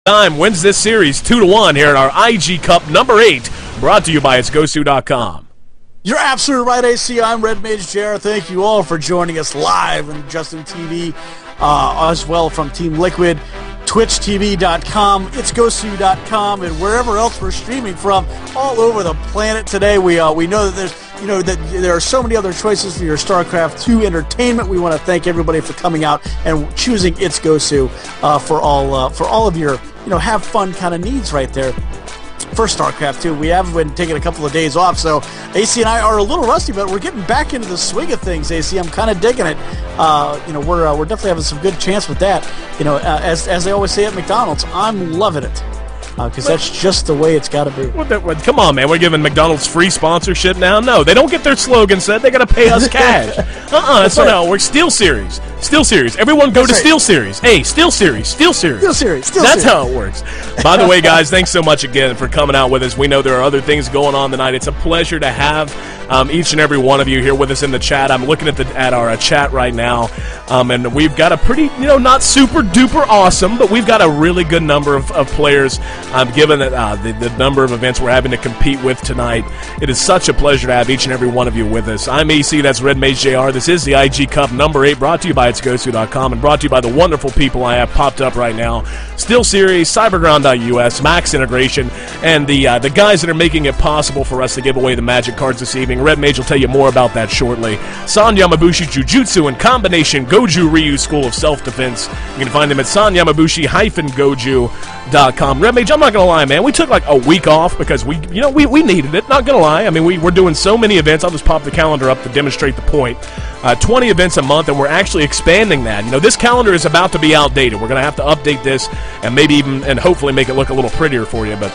Dime wins this series 2-1 here in our IG Cup number 8, brought to you by itsgosu.com. You're absolutely right, AC. I'm Red Mage JR. Thank you all for joining us live on Justin TV, as well from Team Liquid, twitchtv.com, itsgosu.com, and wherever else we're streaming from all over the planet today. We know that there are so many other choices for your StarCraft 2 entertainment. We want to thank everybody for coming out and choosing It's Gosu for all of your have fun kind of needs right there. For StarCraft 2, we have been taking a couple of days off, so AC and I are a little rusty, but we're getting back into the swing of things. AC, I'm kind of digging it. We're definitely having some good chance with that. As they always say at McDonald's, I'm loving it. Because that's just the way it's got to be. Come on, man. We're giving McDonald's free sponsorship now? No, they don't get their slogan said. They got to pay us cash. That's not how it works. Steel Series. Steel Series. Everyone go to Steel Series. Hey, Steel Series. Steel Series. Steel Series. That's how it works. By the way, guys, thanks so much again for coming out with us. We know there are other things going on tonight. It's a pleasure to have each and every one of you here with us in the chat. I'm looking at our chat right now, and we've got a pretty, not super duper awesome, but we've got a really good number of players. Given the number of events we're having to compete with tonight, it is such a pleasure to have each and every one of you with us. I'm AC, that's Red Mage JR. This is the IG Cup number 8, brought to you by itsgosu.com and brought to you by the wonderful people I have popped up right now. Steel Series, Cyberground.us, Max Integration, and the guys that are making it possible for us to give away the Magic cards this evening. Red Mage will tell you more about that shortly. San Yamabushi Jujutsu and Combination Goju Ryu School of Self-Defense. You can find them at sanyamabushi-goju.com. Red Mage, I'm not going to lie, man. We took like a week off because we needed it. Not going to lie. I mean, we're doing so many events. I'll just pop the calendar up to demonstrate the point. 20 events a month, and we're actually expanding that. This calendar is about to be outdated. We're going to have to update this and maybe and hopefully make it look a little prettier for you, but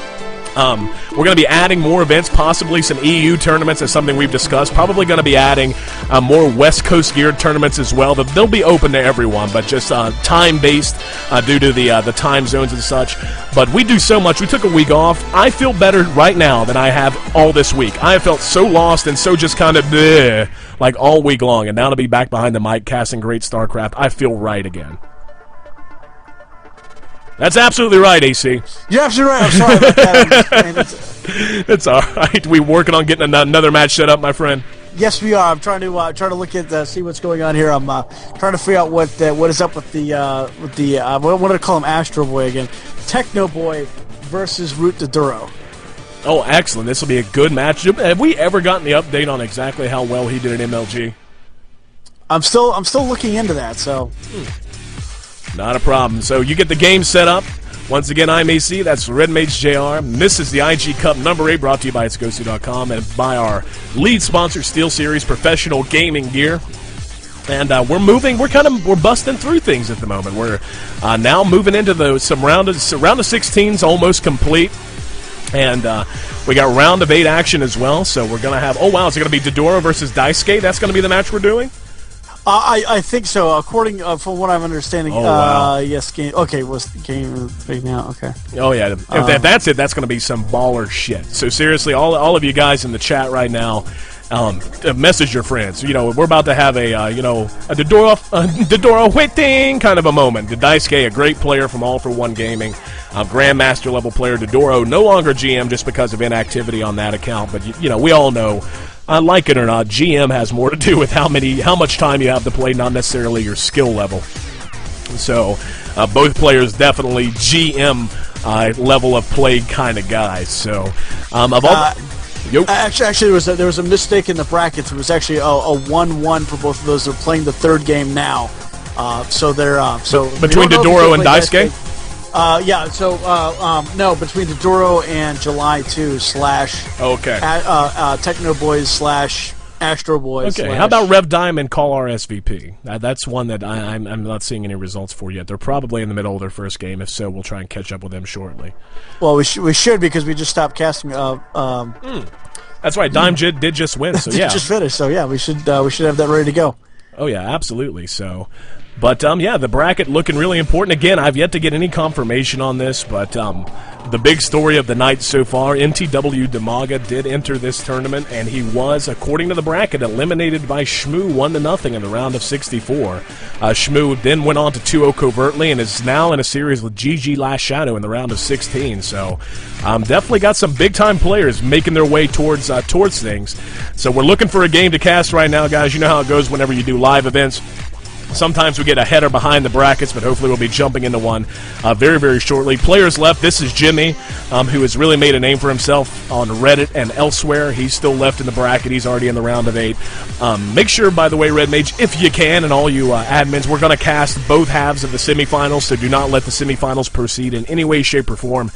we're going to be adding more events, possibly some EU tournaments. That's something we've discussed. Probably going to be adding more West Coast geared tournaments as well. They'll be open to everyone, but just time-based due to the time zones and such. But we do so much. We took a week off. I feel better right now than I have all this week. I have felt so lost and so just kind of bleh, like all week long. And now to be back behind the mic casting great StarCraft, I feel right again. That's absolutely right, AC. You're absolutely right. I'm sorry about that. It's all right. We're working on getting another match set up, my friend. Yes, we are. I'm trying to look at see what's going on here. I'm trying to figure out what is up with the what do I call him, Astro Boy again? Techno Boy versus Root to Duro. Oh, excellent! This will be a good match. Have we ever gotten the update on exactly how well he did at MLG? I'm still looking into that. So. Not a problem. So you get the game set up. Once again, I'm AC. That's Red Mage JR. This is the IG Cup number 8, brought to you by itsgosu.com and by our lead sponsor, Steel Series Professional Gaming Gear. And we're busting through things at the moment. We're now moving into some round of 16s almost complete. And we got round of 8 action as well. So we're going to have, is it going to be Dodoro versus Daisuke? That's going to be the match we're doing? I think so. According from what I'm understanding, wow. Yes. Game. Okay, was the game big now? Okay. Oh yeah. If that's it, that's going to be some baller shit. So seriously, all of you guys in the chat right now, message your friends. We're about to have a Dodoro Whiting kind of a moment. The Daisuke, a great player from All for One Gaming, Grandmaster level player. Dodoro, no longer GM just because of inactivity on that account. But we all know. Like it or not, GM has more to do with how much time you have to play, not necessarily your skill level. So, both players definitely GM level of play kind of guys. So, actually, there was a mistake in the brackets. It was actually a 1-1 for both of those. They're playing the third game now. So they're between Dodoro and Daisuke. No, between Dodoro and July 2 / Techno Boys / Astro Boys. Okay, how about Rev Diamond Call RSVP? That's one that I'm not seeing any results for yet. They're probably in the middle of their first game. If so, we'll try and catch up with them shortly. Well, we should because we just stopped casting. That's right. Dime did just win. So yeah, just finished. So yeah, we should have that ready to go. Oh yeah, absolutely. So. But, yeah, the bracket looking really important. Again, I've yet to get any confirmation on this, but the big story of the night so far, NTW Demaga did enter this tournament, and he was, according to the bracket, eliminated by Shmoo 1-0 in the round of 64. Shmoo then went on to 2-0 covertly and is now in a series with GG Last Shadow in the round of 16. So definitely got some big-time players making their way towards things. So we're looking for a game to cast right now, guys. You know how it goes whenever you do live events. Sometimes we get ahead or behind the brackets, but hopefully we'll be jumping into one very, very shortly. Players left. This is Jimmy, who has really made a name for himself on Reddit and elsewhere. He's still left in the bracket. He's already in the round of 8. Make sure, by the way, Red Mage, if you can, and all you admins, we're going to cast both halves of the semifinals, so do not let the semifinals proceed in any way, shape, or form.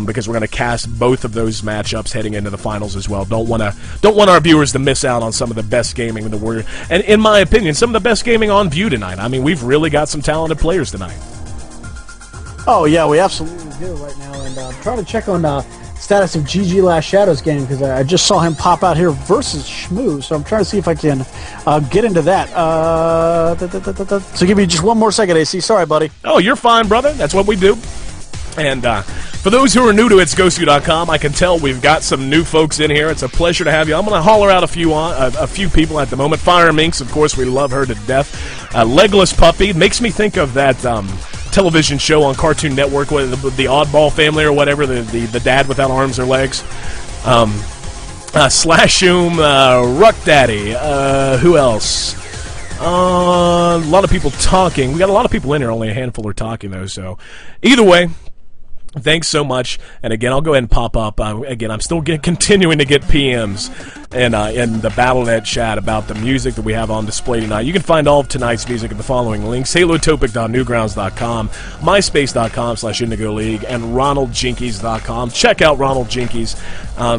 Because we're going to cast both of those matchups heading into the finals as well. Don't want our viewers to miss out on some of the best gaming in the world. And in my opinion, some of the best gaming on view tonight. I mean, we've really got some talented players tonight. Oh yeah, we absolutely do right now. And I'm trying to check on status of GG Last Shadow's game because I just saw him pop out here versus Shmoo. So I'm trying to see if I can get into that. So give me just one more second, AC. Sorry, buddy. Oh, you're fine, brother. That's what we do. And for those who are new to itsgosu.com, I can tell we've got some new folks in here. It's a pleasure to have you. I'm going to holler out a few people at the moment. Fire Minx, of course, we love her to death. Legless Puppy makes me think of that television show on Cartoon Network, the Oddball Family or whatever, the dad without arms or legs. Slashoom, Ruck Daddy, who else? A lot of people talking. We got a lot of people in here, only a handful are talking, though, so either way, thanks so much. And again, I'll go ahead and pop up. Again, I'm still continuing to get PMs in the Battle.net chat about the music that we have on display tonight. You can find all of tonight's music at the following links: halotopic.newgrounds.com, myspace.com/Indigo League, and ronaldjinkies.com. Check out Ronald Jinkies.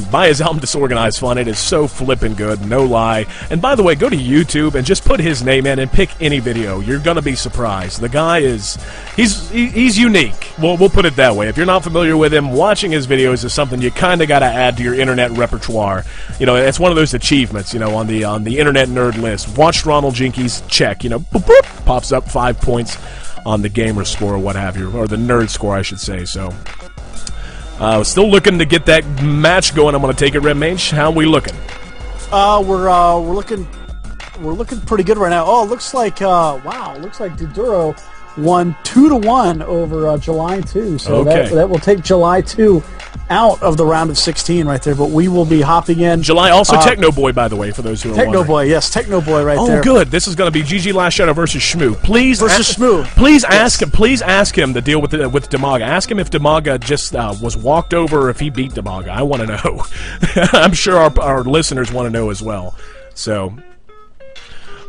Buy his album Disorganized Fun. It is so flippin' good, no lie. And by the way, go to YouTube and just put his name in and pick any video. You're gonna be surprised. The guy he's unique. We'll put it that way. If you're not familiar with him, watching his videos is something you kind of got to add to your internet repertoire. You know, it's one of those achievements, you know, on the internet nerd list. Watched Ronald Jinkies, check, you know, boop, boop, pops up 5 points on the gamer score or what have you, or the nerd score, I should say. So, still looking to get that match going. I'm going to take it, Red Mage. How are we looking? We're looking pretty good right now. Oh, it looks like wow, it looks like Doduro won 2-1 over July 2, so okay. that will take July 2 out of the round of 16 right there. But we will be hopping in. July also Techno Boy, by the way, for those who are Techno wondering. Boy, yes, Techno Boy right there. Oh, good. This is going to be GG Last Shadow versus Shmoo. Please Shmoo. Please ask him. Please ask him to deal with Demaga. Ask him if Demaga just was walked over or if he beat Demaga. I want to know. I'm sure our listeners want to know as well. So.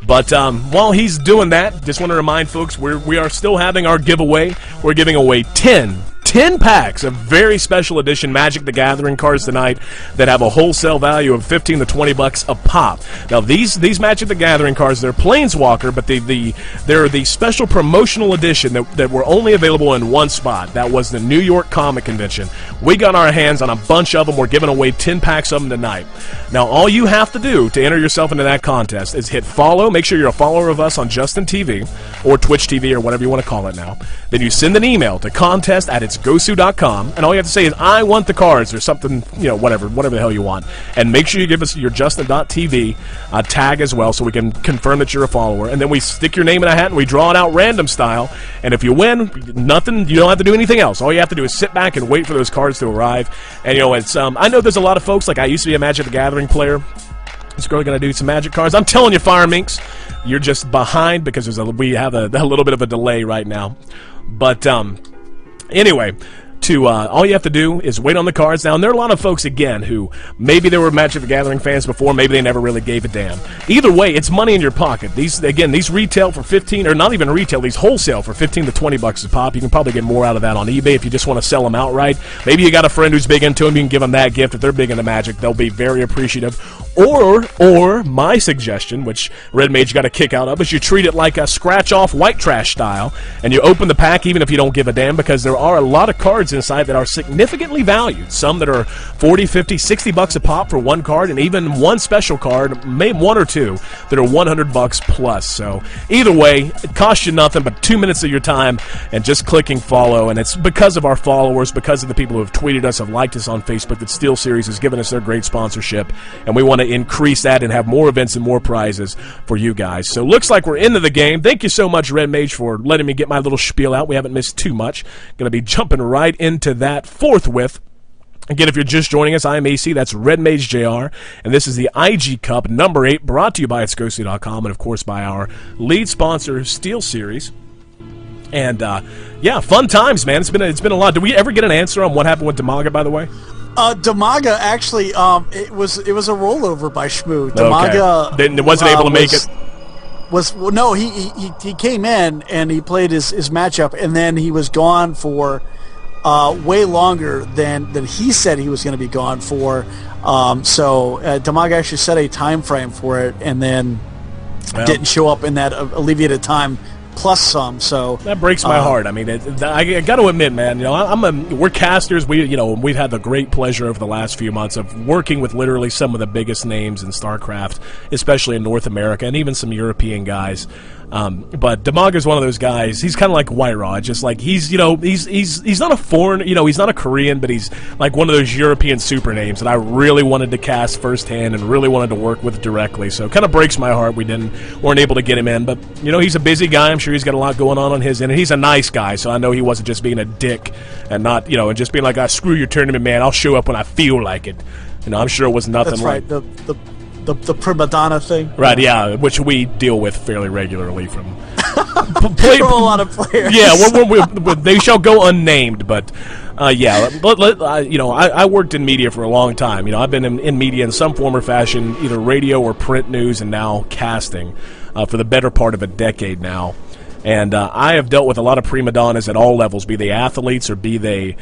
But while he's doing that, just want to remind folks we are still having our giveaway. We're giving away 10 packs of very special edition Magic the Gathering cards tonight that have a wholesale value of $15 to $20 a pop. Now these Magic the Gathering cards, they're Planeswalker, but they're the special promotional edition that were only available in one spot. That was the New York Comic Convention. We got our hands on a bunch of them. We're giving away 10 packs of them tonight. Now all you have to do to enter yourself into that contest is hit follow. Make sure you're a follower of us on Justin TV or Twitch TV or whatever you want to call it now. Then you send an email to contest@itsgosu.com, and all you have to say is, I want the cards, or something, you know, whatever the hell you want. And make sure you give us your Justin.tv tag as well so we can confirm that you're a follower. And then we stick your name in a hat and we draw it out random style. And if you win, nothing, you don't have to do anything else. All you have to do is sit back and wait for those cards to arrive. And, you know, it's I know there's a lot of folks, like I used to be a Magic the Gathering player. It's really going to do some Magic cards. I'm telling you, Fire Minx, you're just behind because we have a little bit of a delay right now. But anyway, all you have to do is wait on the cards. Now, and there are a lot of folks, again, who maybe they were Magic the Gathering fans before, maybe they never really gave a damn. Either way, it's money in your pocket. These retail for 15, or not even retail, these wholesale for $15 to $20 a pop. You can probably get more out of that on eBay if you just want to sell them outright. Maybe you got a friend who's big into them, you can give them that gift. If they're big into Magic, they'll be very appreciative. Or my suggestion, which Red Mage got a kick out of, is you treat it like a scratch-off white trash style, and you open the pack even if you don't give a damn, because there are a lot of cards inside that are significantly valued. Some that are 40, 50, 60 bucks a pop for one card, and even one special card, maybe one or two, that are 100 bucks plus. So either way, it costs you nothing but 2 minutes of your time and just clicking follow, and it's because of our followers, because of the people who have tweeted us, have liked us on Facebook, that SteelSeries has given us their great sponsorship, and we want to increase that and have more events and more prizes for you guys. So looks like we're into the game. Thank you so much, Red Mage, for letting me get my little spiel out. We haven't missed too much. Going to be jumping right into that forthwith. Again, if you're just joining us, I'm AC, that's Red Mage JR, and this is the IG Cup number 8, brought to you by itsghostly.com, and of course by our lead sponsor, SteelSeries. And yeah, fun times, man. It's been a lot. Did we ever get an answer on what happened with Damaga, by the way? Damaga, actually, it was a rollover by Shmoo. Damaga wasn't able to make it. No, he came in and he played his matchup, and then he was gone for way longer than he said he was going to be gone for. So Damaga actually set a time frame for it, and then didn't show up in that alleviated time plus some. So that breaks my heart. I mean, I got to admit, man, we're casters. We've had the great pleasure over the last few months of working with literally some of the biggest names in StarCraft, especially in North America, and even some European guys. But Damaga's one of those guys. He's kind of like Whiterod, just like he's not a foreign, he's not a Korean, but he's like one of those European super names that I really wanted to cast firsthand and really wanted to work with directly. So it kind of breaks my heart we weren't able to get him in. But he's a busy guy. I'm sure he's got a lot going on his end, and he's a nice guy. So I know he wasn't just being a dick and not and just being like, screw your tournament, man. I'll show up when I feel like it. I'm sure it was nothing. That's right. The prima donna thing, right? Yeah, which we deal with fairly regularly from from a lot of players. Yeah, they shall go unnamed, but yeah. I worked in media for a long time. I've been in media in some form or fashion, either radio or print news, and now casting for the better part of a decade now. And I have dealt with a lot of prima donnas at all levels, be they athletes or be they,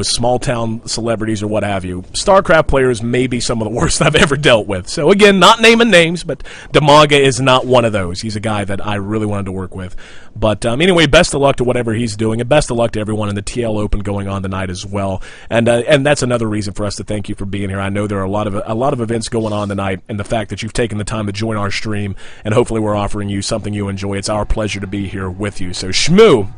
small-town celebrities or what have you. StarCraft players may be some of the worst I've ever dealt with. So, again, not naming names, but Damaga is not one of those. He's a guy that I really wanted to work with. But anyway, best of luck to whatever he's doing, and best of luck to everyone in the TL Open going on tonight as well. And that's another reason for us to thank you for being here. I know there are a lot of events going on tonight, and the fact that you've taken the time to join our stream, and hopefully we're offering you something you enjoy. It's our pleasure to be here with you. So Shmoo,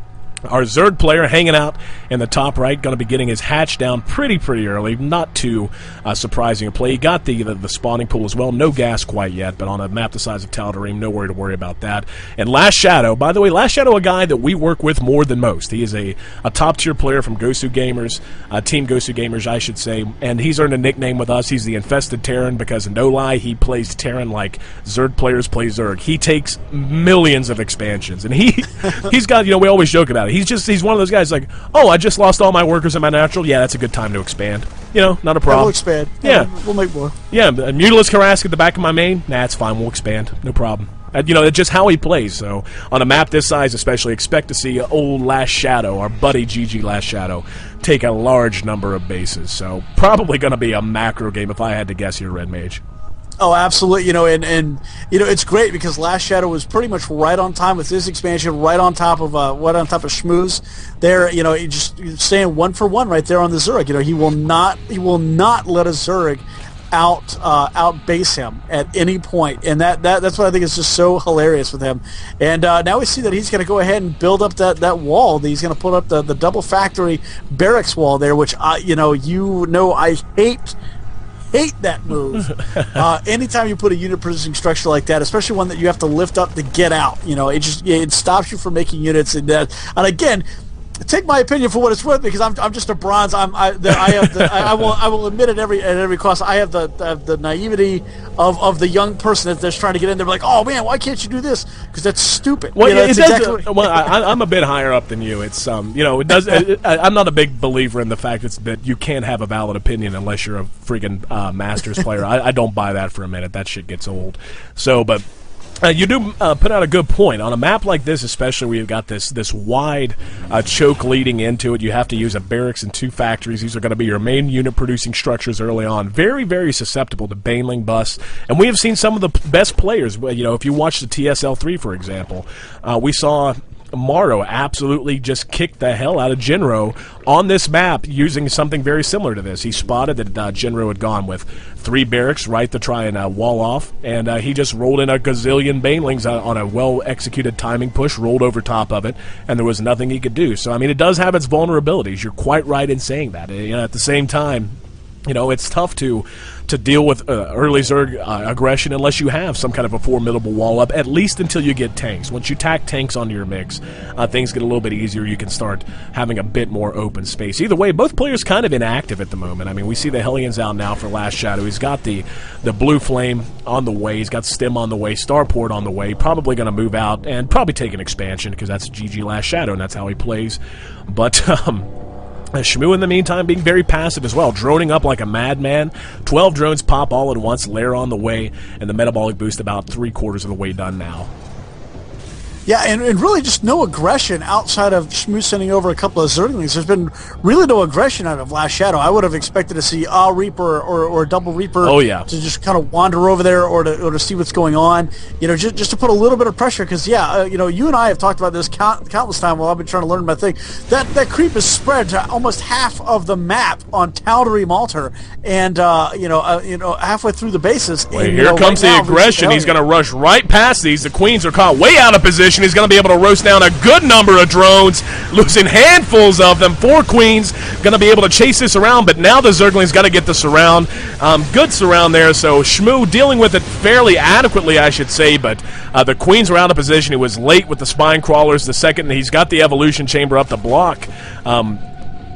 our Zerg player, hanging out in the top right, going to be getting his hatch down pretty early. Not too surprising a play. He got the spawning pool as well. No gas quite yet, but on a map the size of Tal'Darim, no worry to worry about that. And Last Shadow, by the way, Last Shadow, a guy that we work with more than most. He is a top-tier player from Gosu Gamers, Team Gosu Gamers, I should say, and he's earned a nickname with us. He's the Infested Terran because, no lie, he plays Terran like Zerg players play Zerg. He takes millions of expansions, and he's got, we always joke about it. He's one of those guys like, I just lost all my workers in my natural. Yeah, that's a good time to expand. Not a problem. We'll expand. Yeah. We'll make more. Yeah, Mutalisk Harask at the back of my main. Nah, it's fine. We'll expand. No problem. It's just how he plays. So on a map this size especially, expect to see old Last Shadow, our buddy GG Last Shadow, take a large number of bases. So probably going to be a macro game if I had to guess here, Red Mage. Oh, absolutely. And it's great because Last Shadow was pretty much right on time with this expansion, right on top of Shmoo's. There, just staying 1 for 1 right there on the Zerg. He will not let a Zerg out base him at any point, and that's what I think is just so hilarious with him. And now we see that he's going to go ahead and build up that wall. He's going to put up the double factory barracks wall there, which I hate that move. Anytime you put a unit positioning structure like that, especially one that you have to lift up to get out, it stops you from making units. And again, take my opinion for what it's worth, because I'm just a bronze. I will admit at every cost. I have the naivety of the young person that's trying to get in there, like, oh man, why can't you do this? Because that's stupid. Well, I'm a bit higher up than you. It's it does. I'm not a big believer in the fact that you can't have a valid opinion unless you're a freaking Masters player. I don't buy that for a minute. That shit gets old. So, but You do put out a good point. On a map like this, especially where you've got this wide choke leading into it, you have to use a barracks and 2 factories. These are going to be your main unit producing structures early on. Very, very susceptible to Baneling busts. And we have seen some of the best players. You know, if you watch the TSL3, for example, we saw Morrow absolutely just kicked the hell out of Jinro on this map using something very similar to this. He spotted that Jinro had gone with 3 barracks right to try and wall off, and he just rolled in a gazillion Banelings on a well-executed timing push, rolled over top of it, and there was nothing he could do. So, I mean, it does have its vulnerabilities. You're quite right in saying that. You know, at the same time, you know, it's tough to deal with early Zerg aggression unless you have some kind of a formidable wall up, at least until you get tanks. Once you tack tanks onto your mix, things get a little bit easier. You can start having a bit more open space. Either way, both players kind of inactive at the moment. I mean, we see the Hellions out now for Last Shadow. He's got the Blue Flame on the way. He's got Stem on the way, Starport on the way. Probably going to move out and probably take an expansion because that's GG Last Shadow, and that's how he plays. But, Shmoo, in the meantime, being very passive as well, droning up like a madman. 12 drones pop all at once, lair on the way, and the metabolic boost about 3/4 of the way done now. Yeah, and really just no aggression outside of Shmoo sending over a couple of Zerglings. There's been really no aggression out of Last Shadow. I would have expected to see a Reaper or a double Reaper to just kind of wander over there or to see what's going on. You know, just to put a little bit of pressure because, you know, you and I have talked about this countless times while I've been trying to learn my thing. That creep is spread to almost half of the map on Tal'Darim Malter and, you know, halfway through the bases. Wait, here comes the aggression. He's going to rush right past these. The Queens are caught way out of position. He's going to be able to roast down a good number of drones, losing handfuls of them. 4 Queens going to be able to chase this around, but now the Zerglings got to get the surround. Good surround there, so Shmoo dealing with it fairly adequately, I should say, but the Queens were out of position. He was late with the Spine Crawlers. The second he's got the Evolution Chamber up the block.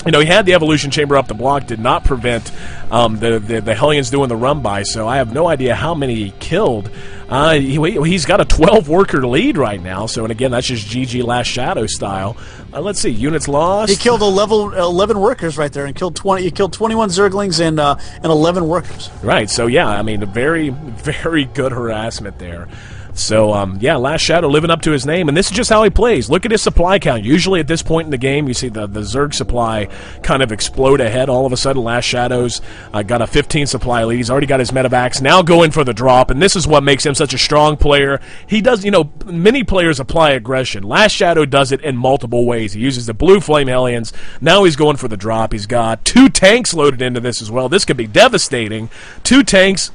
You know, he had the Evolution Chamber up the block, did not prevent the Hellions doing the run-by, so I have no idea how many he killed. He's got a 12-worker lead right now, so, and again, that's just GG Last Shadow style. Let's see, units lost. He killed 11 workers right there and killed 20. He killed 21 Zerglings and 11 workers. Right, so yeah, I mean, very, very good harassment there. So, yeah, Last Shadow living up to his name, and this is just how he plays. Look at his supply count. Usually at this point in the game, you see the Zerg supply kind of explode ahead. All of a sudden, Last Shadow's got a 15 supply lead. He's already got his medevacs, now going for the drop, and this is what makes him such a strong player. He does, you know, many players apply aggression. Last Shadow does it in multiple ways. He uses the Blue Flame Hellions. Now he's going for the drop. He's got 2 tanks loaded into this as well. This could be devastating. 2 tanks,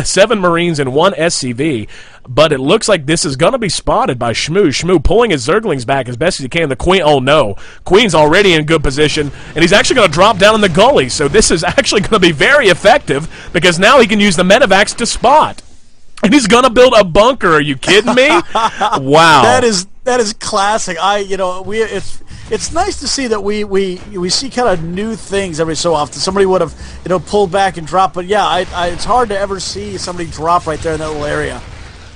7 Marines, and 1 SCV. But it looks like this is going to be spotted by Shmoo. Shmoo pulling his Zerglings back as best as he can. The Queen, oh no. Queen's already in good position, and he's actually going to drop down in the gully. So this is actually going to be very effective because now he can use the medevacs to spot. And he's going to build a bunker. Are you kidding me? Wow. That is classic. It's nice to see that we see kind of new things every so often. Somebody would have, you know, pulled back and dropped, but yeah, it's hard to ever see somebody drop right there in that little area.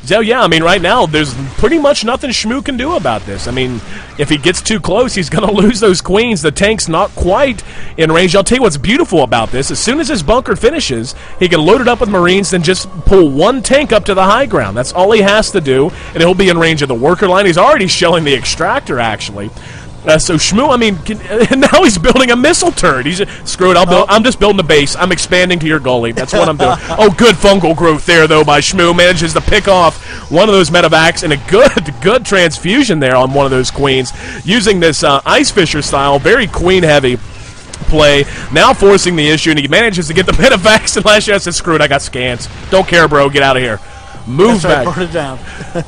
So, yeah, I mean, right now, there's pretty much nothing Shmoo can do about this. I mean, if he gets too close, he's going to lose those Queens. The tank's not quite in range. I'll tell you what's beautiful about this. As soon as his bunker finishes, he can load it up with Marines, then just pull 1 tank up to the high ground. That's all he has to do, and he'll be in range of the worker line. He's already shelling the extractor, actually. So Shmoo, I mean, now he's building a missile turret. He's screw it. I'm just building a base. I'm expanding to your gully. That's what I'm doing. Oh, good fungal growth there though by Shmoo. Manages to pick off one of those medevacs and a good transfusion there on one of those Queens using this Ice Fisher style, very Queen heavy play. Now forcing the issue, and he manages to get the medevacs. And Last Shadow says, "Screw it. I got scans. Don't care, bro. Get out of here." Move back. Burn it down.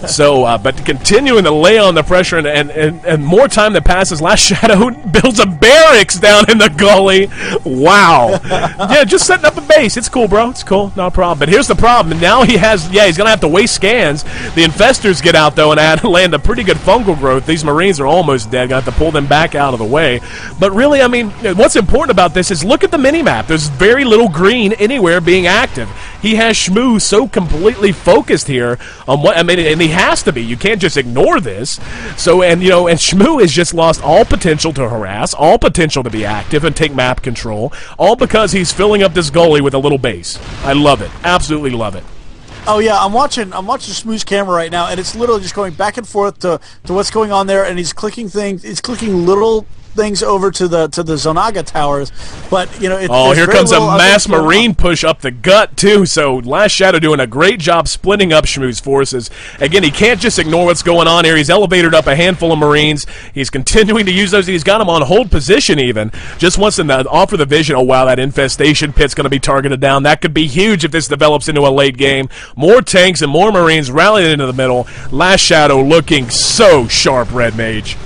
So, but continuing to lay on the pressure and more time that passes, Last Shadow builds a barracks down in the gully. Wow. Yeah, just setting up a base. It's cool, bro. It's cool. Not a problem. But here's the problem. Now he's going to have to waste scans. The infestors get out, though, and land a pretty good fungal growth. These Marines are almost dead. Got to pull them back out of the way. But really, I mean, what's important about this is look at the mini-map. There's very little green anywhere being active. He has Shmoo so completely focused here on what, I mean, and he has to be. You can't just ignore this. So, and Shmoo has just lost all potential to harass, all potential to be active and take map control, all because he's filling up this gully with a little base. I love it. Absolutely love it. Oh yeah, I'm watching Shmoo's camera right now, and it's literally just going back and forth to what's going on there, and he's clicking things. He's clicking little things over to the Zonaga towers, but here comes a mass marine push up the gut too. So Last Shadow doing a great job splitting up Shmoo's forces. Again, he can't just ignore what's going on here. He's elevated up a handful of marines. He's continuing to use those. He's got them on hold position even. Just wants to offer the vision. Oh wow, that infestation pit's going to be targeted down. That could be huge if this develops into a late game. More tanks and more marines rallying into the middle. Last Shadow looking so sharp, Red Mage.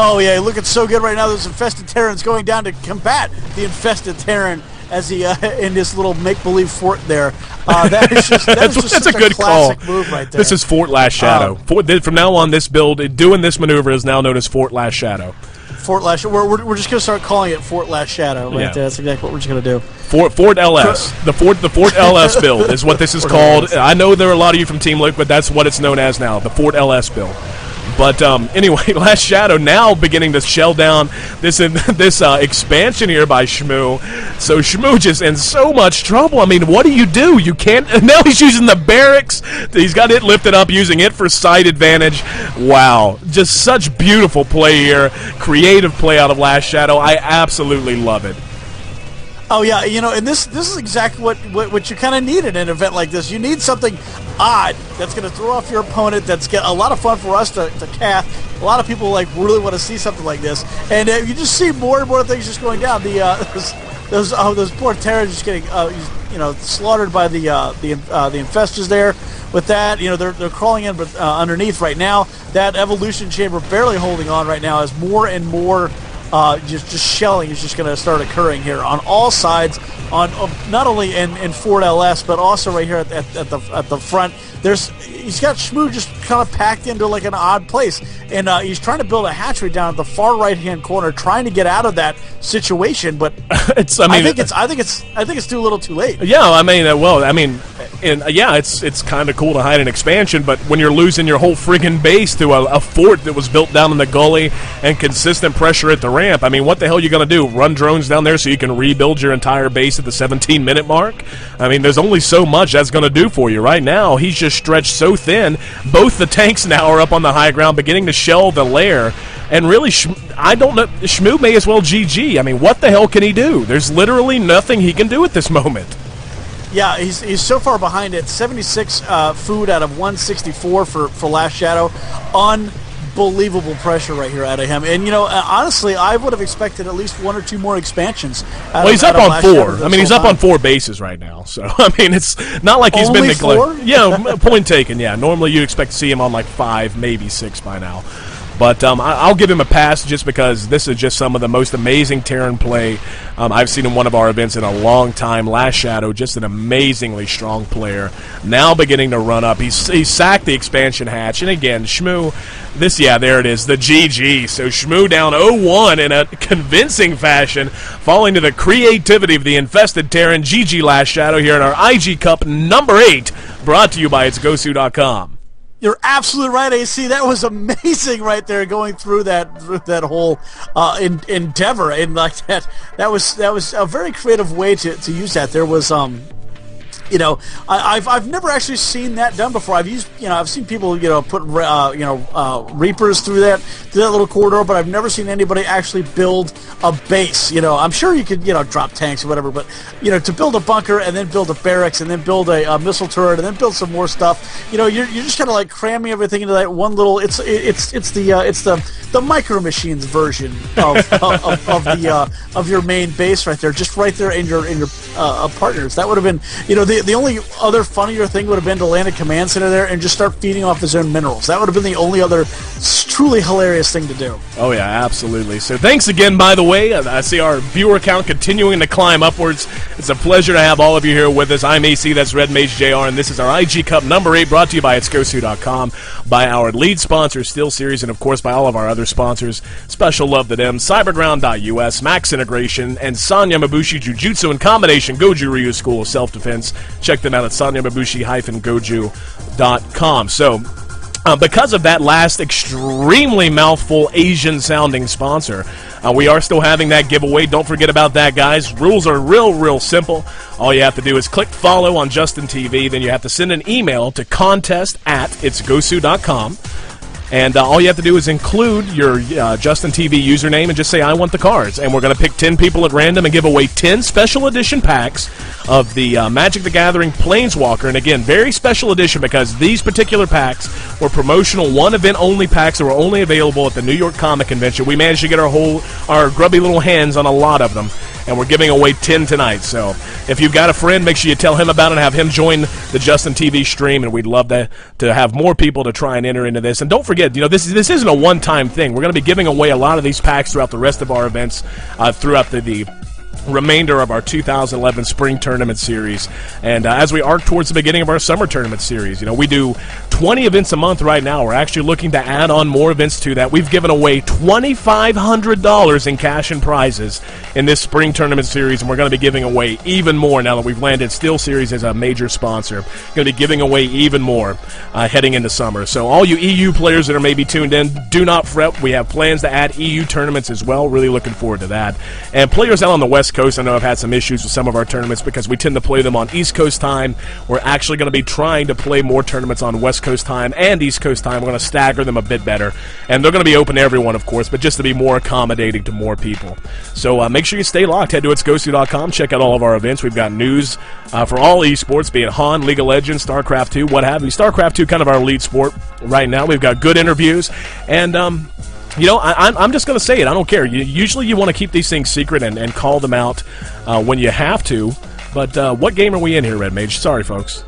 Oh yeah, looking so good right now. Those infested Terrans going down to combat the infested Terran as he in this little make-believe fort there. That is just that's a good classic call. Move right there. This is Fort Last Shadow. From now on, this build, doing this maneuver is now known as Fort Last Shadow. Fort Last. We're just gonna start calling it Fort Last Shadow. Right there. That's exactly what we're just gonna do. Fort LS. The Fort LS build is what this is called. I know there are a lot of you from Team Liquid. That's what it's known as now. The Fort LS build. But anyway, Last Shadow now beginning to shell down this expansion here by Shmoo. So Shmoo just in so much trouble. I mean, what do? You can't. Now he's using the barracks. He's got it lifted up, using it for side advantage. Wow, just such beautiful play here. Creative play out of Last Shadow. I absolutely love it. Oh yeah, and this is exactly what you kind of need in an event like this. You need something odd that's going to throw off your opponent. That's get a lot of fun for us to cast. A lot of people really want to see something like this, and you just see more and more things just going down. Those poor Terrans just getting slaughtered by the infestors there. With that, they're crawling in, but underneath right now, that evolution chamber barely holding on right now as more and more. Just shelling is just going to start occurring here on all sides, on not only in Fort LS but also right here at the front. He's got Shmoo just kind of packed into like an odd place, and he's trying to build a hatchery down at the far right hand corner, trying to get out of that situation. But I think it's too little, too late. Yeah, it's kind of cool to hide an expansion, but when you're losing your whole friggin' base to a fort that was built down in the gully and consistent pressure at the ramp, I mean, what the hell are you going to do? Run drones down there so you can rebuild your entire base at the 17-minute mark? I mean, there's only so much that's going to do for you. Right now, he's just stretched so thin. Both the tanks now are up on the high ground, beginning to shell the lair. And really, I don't know, Shmoo may as well GG. I mean, what the hell can he do? There's literally nothing he can do at this moment. Yeah, he's so far behind it. 76 food out of 164 for Last Shadow. Unbelievable pressure right here out of him. And, honestly, I would have expected at least one or two more expansions. He's up on 4. I mean, he's up on 4 bases right now. So, I mean, it's not like he's been neglected. Yeah, point taken, yeah. Normally you expect to see him on like 5, maybe 6 by now. But I'll give him a pass just because this is just some of the most amazing Terran play I've seen in one of our events in a long time. Last Shadow, just an amazingly strong player. Now beginning to run up. He's sacked the expansion hatch. And again, Shmoo, there it is, the GG. So Shmoo down 0-1 in a convincing fashion, falling to the creativity of the infested Terran. GG Last Shadow here in our IG Cup number 8, brought to you by itsgosu.com. You're absolutely right, AC. That was amazing right there, going through that whole endeavor, and like that was a very creative way to use that. There was I've never actually seen that done before. I've seen people put Reapers through that little corridor, but I've never seen anybody actually build a base. I'm sure you could drop tanks or whatever, but to build a bunker and then build a barracks and then build a missile turret and then build some more stuff. You're just kind of like cramming everything into that one little. It's the Micro Machines version of your main base right there, just right there in your partners. That would have been the only other funnier thing would have been to land a command center there and just start feeding off his own minerals. That would have been the only other truly hilarious thing to do. Oh yeah, absolutely. So thanks again, by the way. I see our viewer count continuing to climb upwards. It's a pleasure to have all of you here with us. I'm AC, that's Red Mage JR, and this is our IG Cup number 8, brought to you by itsgosu.com, by our lead sponsor, SteelSeries, and of course by all of our other sponsors. Special love to them, Cyberground.us, Max Integration, and Sanya Mabushi Jujutsu and Combination Goju Ryu School of Self-Defense. Check them out at sanyamabushi-goju.com. So, because of that last extremely mouthful Asian-sounding sponsor. We are still having that giveaway. Don't forget about that, guys. Rules are real simple. All you have to do is click follow on Justin TV. Then you have to send an email to contest@itsgosu.com. And all you have to do is include your Justin TV username and just say, I want the cards. And we're going to pick 10 people at random and give away 10 special edition packs of the Magic the Gathering Planeswalker. And again, very special edition because these particular packs were promotional one-event-only packs that were only available at the New York Comic Convention. We managed to get our grubby little hands on a lot of them. And we're giving away 10 tonight. So if you've got a friend, make sure you tell him about it and have him join the Justin TV stream. And we'd love to have more people to try and enter into this. And don't forget, this isn't a one-time thing. We're going to be giving away a lot of these packs throughout the rest of our events, throughout the remainder of our 2011 spring tournament series, and as we arc towards the beginning of our summer tournament series. We do 20 events a month right now. We're actually looking to add on more events to that. We've given away $2,500 in cash and prizes in this spring tournament series, and we're going to be giving away even more now that we've landed SteelSeries as a major sponsor. Going to be giving away even more heading into summer. So all you EU players that are maybe tuned in, do not fret. We have plans to add EU tournaments as well. Really looking forward to that. And players out on the West Coast, I know I've had some issues with some of our tournaments because we tend to play them on East Coast time. We're actually going to be trying to play more tournaments on West Coast time and East Coast time. We're going to stagger them a bit better. And they're going to be open to everyone, of course, but just to be more accommodating to more people. So make sure you stay locked. Head to itsgosu.com. Check out all of our events. We've got news for all esports, be it HON, League of Legends, StarCraft 2, what have you. StarCraft 2 kind of our lead sport right now. We've got good interviews. And I'm just going to say it. I don't care. Usually you want to keep these things secret and call them out when you have to. But what game are we in here, Red Mage? Sorry, folks.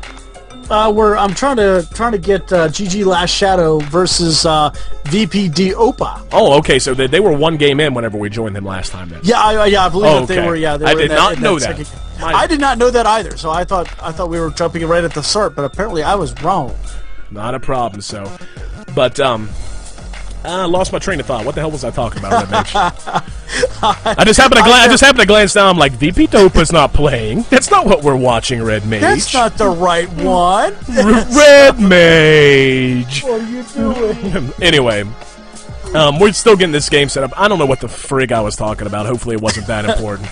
I'm trying to get GG Last Shadow versus VPD Opa. Oh, okay. So they were one game in whenever we joined them last time. Then. Yeah, I believe that they were. Yeah, I did not know that. I did not know that either. So I thought we were jumping right at the start, but apparently I was wrong. Not a problem. So, but I lost my train of thought. What the hell was I talking about, Red Mage? I just happened to glance down. I'm like, VP Dopa's not playing. That's not what we're watching, Red Mage. That's not the right one. Red Mage. What are you doing? Anyway, we're still getting this game set up. I don't know what the frig I was talking about. Hopefully it wasn't that important.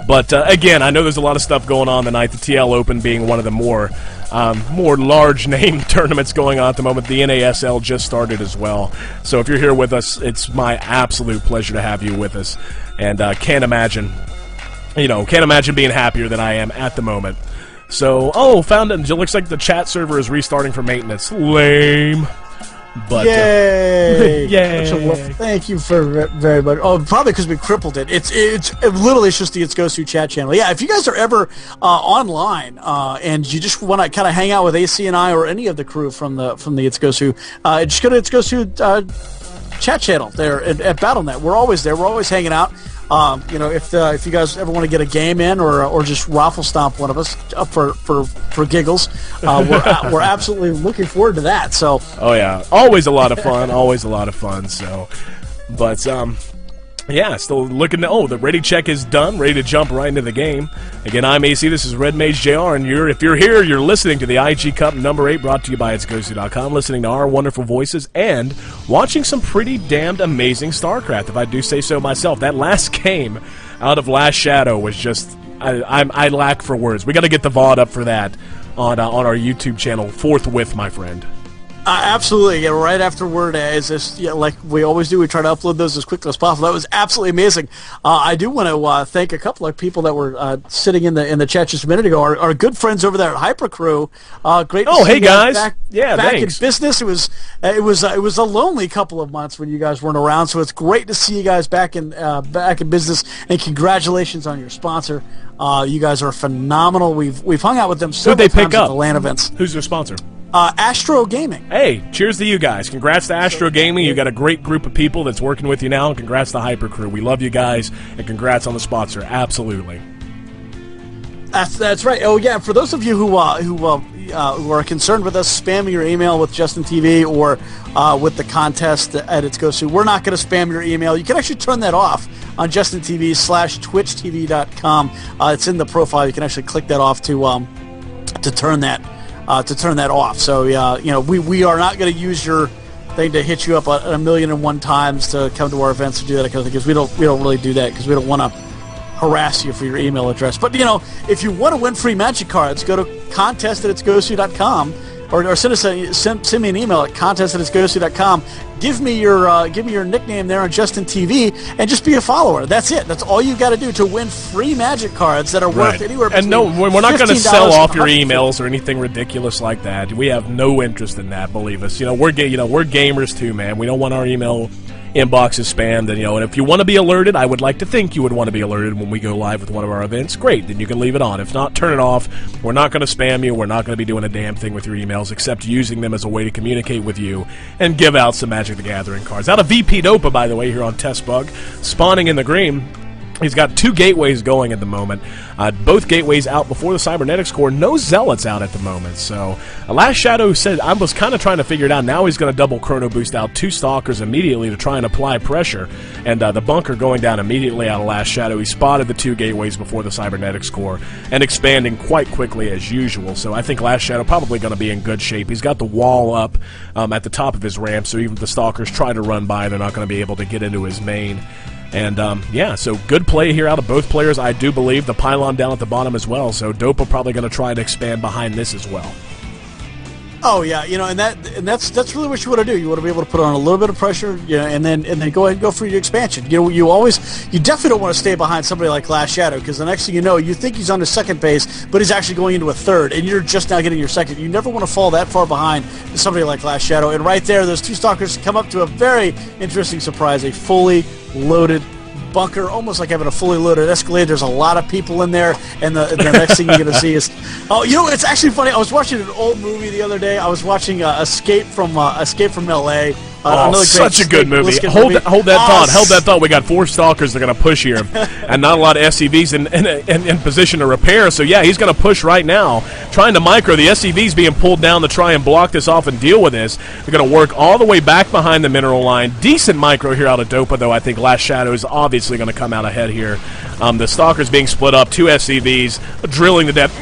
But again, I know there's a lot of stuff going on tonight. The TL Open being one of the more large-name tournaments going on at the moment. The NASL just started as well. So if you're here with us, it's my absolute pleasure to have you with us. And can't imagine being happier than I am at the moment. So, found it. It looks like the chat server is restarting for maintenance. Lame. But, yay! Yay! Thank you for very much. Oh, probably because we crippled it. It's literally just the It's Gosu chat channel. Yeah, if you guys are ever online and you just want to kind of hang out with AC and I or any of the crew from the It's Gosu, just go to It's Gosu chat channel there at BattleNet. We're always there. We're always hanging out. If you guys ever want to get a game in or just raffle stomp one of us up for giggles, we're absolutely looking forward to that. So. Oh yeah, always a lot of fun. Always a lot of fun. So, but yeah, still looking. The ready check is done. Ready to jump right into the game. Again, I'm AC. This is Red Mage JR, and if you're here, you're listening to the IG Cup number 8, brought to you by itsgosu.com, listening to our wonderful voices and watching some pretty damned amazing StarCraft, if I do say so myself. That last game out of Last Shadow was just I lack for words. We got to get the VOD up for that on our YouTube channel forthwith, my friend. Absolutely. Yeah, right afterward, like we always do, we try to upload those as quickly as possible. That was absolutely amazing. I do want to thank a couple of people that were sitting in the chat just a minute ago. Our good friends over there at Hypercrew. Great. To see hey guys. Back thanks. in business. It was a lonely couple of months when you guys weren't around. So it's great to see you guys back in business. And congratulations on your sponsor. You guys are phenomenal. We've hung out with them several times at the LAN events. Who's their sponsor? Astro Gaming. Hey, cheers to you guys. Congrats to Astro Gaming. You got a great group of people that's working with you now. And congrats to Hypercrew. We love you guys, and congrats on the sponsor. Absolutely. That's right. Oh yeah. For those of you who are concerned with us spamming your email with Justin TV or with the contest at It's Gosu, we're not going to spam your email. You can actually turn that off on Justin TV /twitchtv.com. It's in the profile. You can actually click that off to turn that off. So we are not going to use your thing to hit you up a million and one times to come to our events to do that kind of thing, because we don't really do that, because we don't want to harass you for your email address. But, if you want to win free Magic cards, go to contest@itsgosu.com or send me an email at contest@itsgosu.com. Give me your nickname there on Justin TV and just be a follower. That's it. That's all you got to do to win free Magic cards that are worth anywhere between. And no, we're not going to sell off your emails or anything ridiculous like that. We have no interest in that. Believe us. We're gamers too, man. We don't want our email inboxes spammed, and if you want to be alerted, I would like to think you would want to be alerted when we go live with one of our events. Great, then you can leave it on. If not, turn it off. We're not going to spam you. We're not going to be doing a damn thing with your emails except using them as a way to communicate with you and give out some Magic the Gathering cards. Out of VP Dopa, by the way, here on Test Bug, spawning in the green. He's got 2 gateways going at the moment. Both gateways out before the Cybernetics Core. No Zealots out at the moment. So, Last Shadow said, I was kind of trying to figure it out. Now he's going to double Chrono Boost out 2 Stalkers immediately to try and apply pressure. And the bunker going down immediately out of Last Shadow. He spotted the 2 gateways before the Cybernetics Core and expanding quite quickly as usual. So I think Last Shadow probably going to be in good shape. He's got the wall up at the top of his ramp, so even if the Stalkers try to run by, they're not going to be able to get into his main. And, so good play here out of both players. I do believe the pylon down at the bottom as well, so Dopa probably going to try to expand behind this as well. Oh yeah, and that's really what you want to do. You want to be able to put on a little bit of pressure, and then go ahead and go for your expansion. You definitely don't want to stay behind somebody like Last Shadow, because the next thing you know, you think he's on his second base, but he's actually going into a third, and you're just now getting your second. You never want to fall that far behind somebody like Last Shadow. And right there, those 2 Stalkers come up to a very interesting surprise, a fully loaded bunker, almost like having a fully loaded Escalade. There's a lot of people in there, and the next thing you're going to see is, it's actually funny. I was watching an old movie the other day. I was watching Escape from L.A. Such a good movie. Hold that thought. We got 4 Stalkers that are going to push here, and not a lot of SCVs in position to repair. So yeah, he's going to push right now, trying to micro. The SCVs being pulled down to try and block this off and deal with this. They're going to work all the way back behind the mineral line. Decent micro here out of Dopa, though. I think Last Shadow is obviously going to come out ahead here. The Stalkers being split up, 2 SCVs drilling to death,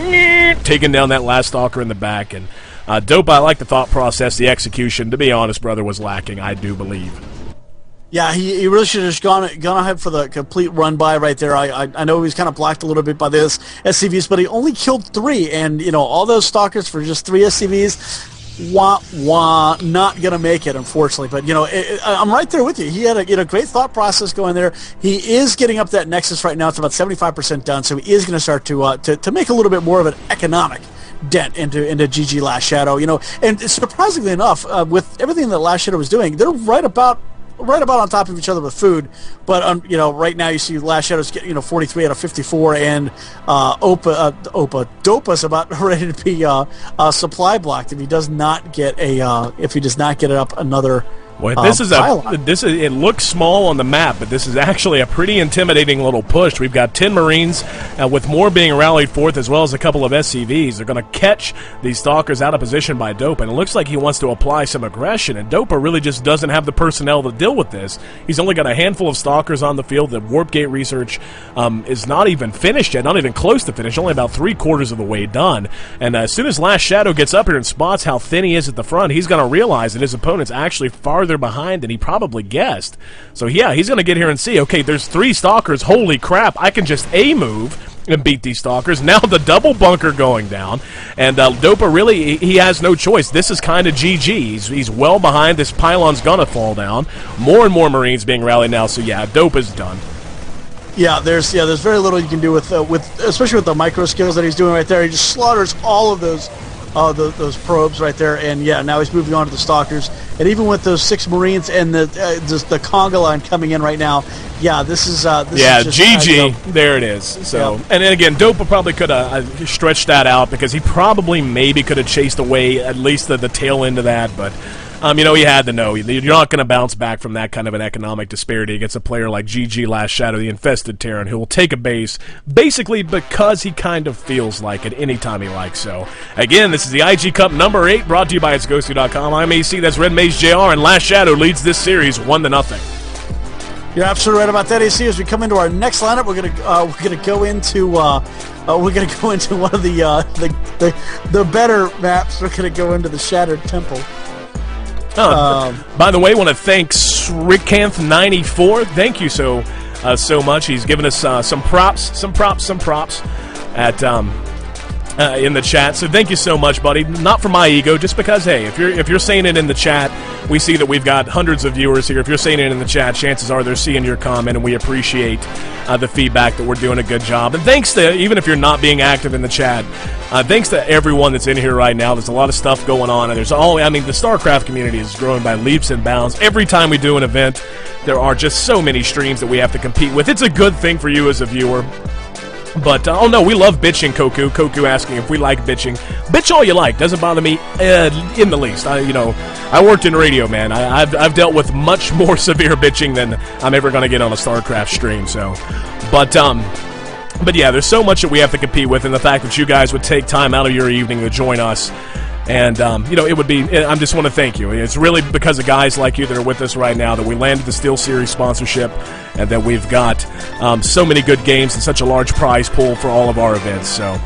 taking down that last Stalker in the back. And Dopa, I like the thought process. The execution, to be honest, brother, was lacking, I do believe. Yeah, he really should have just gone ahead for the complete run by right there. I know he was kind of blocked a little bit by this SCVs, but he only killed 3, and all those Stalkers for just 3 SCVs. Not gonna make it, unfortunately. But I'm right there with you. He had a great thought process going there. He is getting up that Nexus right now. It's about 75% done, so he is going to start to make a little bit more of an economic dent into GG Last Shadow. And surprisingly enough, with everything that Last Shadow was doing, they're right about on top of each other with food, but right now you see Last Shadow's get 43 out of 54, and Dopa's about ready to be supply blocked if he does not get it up another. Well, it looks small on the map, but this is actually a pretty intimidating little push. We've got 10 Marines with more being rallied forth, as well as a couple of SCVs. They're going to catch these Stalkers out of position by Dopa, and it looks like he wants to apply some aggression, and Dopa really just doesn't have the personnel to deal with this. He's only got a handful of Stalkers on the field. The Warp Gate research is not even finished yet, not even close to finished, only about 3/4 of the way done. And as soon as Last Shadow gets up here and spots how thin he is at the front, he's going to realize that his opponent's actually farther behind than he probably guessed. So yeah, he's going to get here and see, okay, there's 3 Stalkers. Holy crap, I can just A-move and beat these Stalkers. Now the double bunker going down, and Dopa really, he has no choice. This is kind of GG. He's well behind. This pylon's going to fall down. More and more Marines being rallied now, so yeah, Dopa's done. Yeah, there's very little you can do with especially with the micro skills that he's doing right there. He just slaughters all of those probes right there, and yeah, now he's moving on to the Stalkers, and even with those 6 Marines and the conga line coming in right now, yeah, this is just GG. There it is. So, yeah. And then again, Dopa probably could have stretched that out, because he probably maybe could have chased away at least the tail end of that, but. He had to know. You're not going to bounce back from that kind of an economic disparity against a player like GG Last Shadow, the Infested Terran, who will take a base basically because he kind of feels like it anytime he likes. So, again, this is the IG Cup number 8, brought to you by itsgosu.com. I'm AC, that's Red Mage JR, and Last Shadow leads this series 1-0. You're absolutely right about that, AC. As we come into our next lineup, we're gonna go into one of the better maps. We're gonna go into the Shattered Temple. By the way, I want to thank Srikanth94. Thank you so much. He's given us some props at in the chat. So thank you so much, buddy. Not for my ego, just because, hey, if you're saying it in the chat, we see that we've got hundreds of viewers here. If you're saying it in the chat, chances are they're seeing your comment, and we appreciate the feedback that we're doing a good job. And thanks to, even if you're not being active in the chat, thanks to everyone that's in here right now. There's a lot of stuff going on, and the StarCraft community is growing by leaps and bounds. Every time we do an event, there are just so many streams that we have to compete with. It's a good thing for you as a viewer. But, oh no, we love bitching, Koku. Koku asking if we like bitching. Bitch all you like. Doesn't bother me in the least. I worked in radio, man. I've dealt with much more severe bitching than I'm ever going to get on a StarCraft stream. So, but yeah, there's so much that we have to compete with, and the fact that you guys would take time out of your evening to join us. And, it would be, I just want to thank you. It's really because of guys like you that are with us right now that we landed the SteelSeries sponsorship, and that we've got so many good games and such a large prize pool for all of our events. So,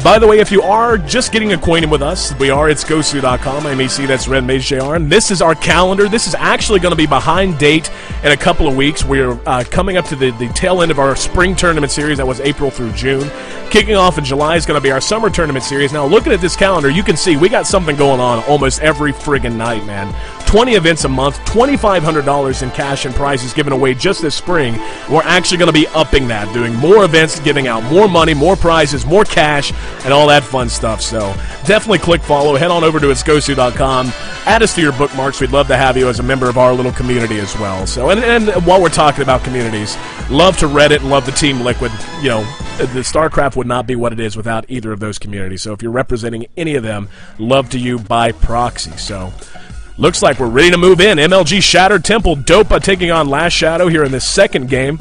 by the way, if you are just getting acquainted with us, we are, it's GoSu.com. MEC, that's Red Mage JR. And this is our calendar. This is actually going to be behind date in a couple of weeks. We're coming up to the tail end of our spring tournament series. That was April through June. Kicking off in July is going to be our summer tournament series. Now, looking at this calendar, you can see we got something going on almost every friggin' night, man. 20 events a month, $2,500 in cash and prizes given away just this spring. We're actually going to be upping that, doing more events, giving out more money, more prizes, more cash, and all that fun stuff. So definitely click follow. Head on over to itsgosu.com. Add us to your bookmarks. We'd love to have you as a member of our little community as well. So, and while we're talking about communities, love to Reddit and love the Team Liquid. The StarCraft would not be what it is without either of those communities. So if you're representing any of them, love to you by proxy. So looks like we're ready to move in. MLG Shattered Temple, Dopa taking on Last Shadow here in this second game.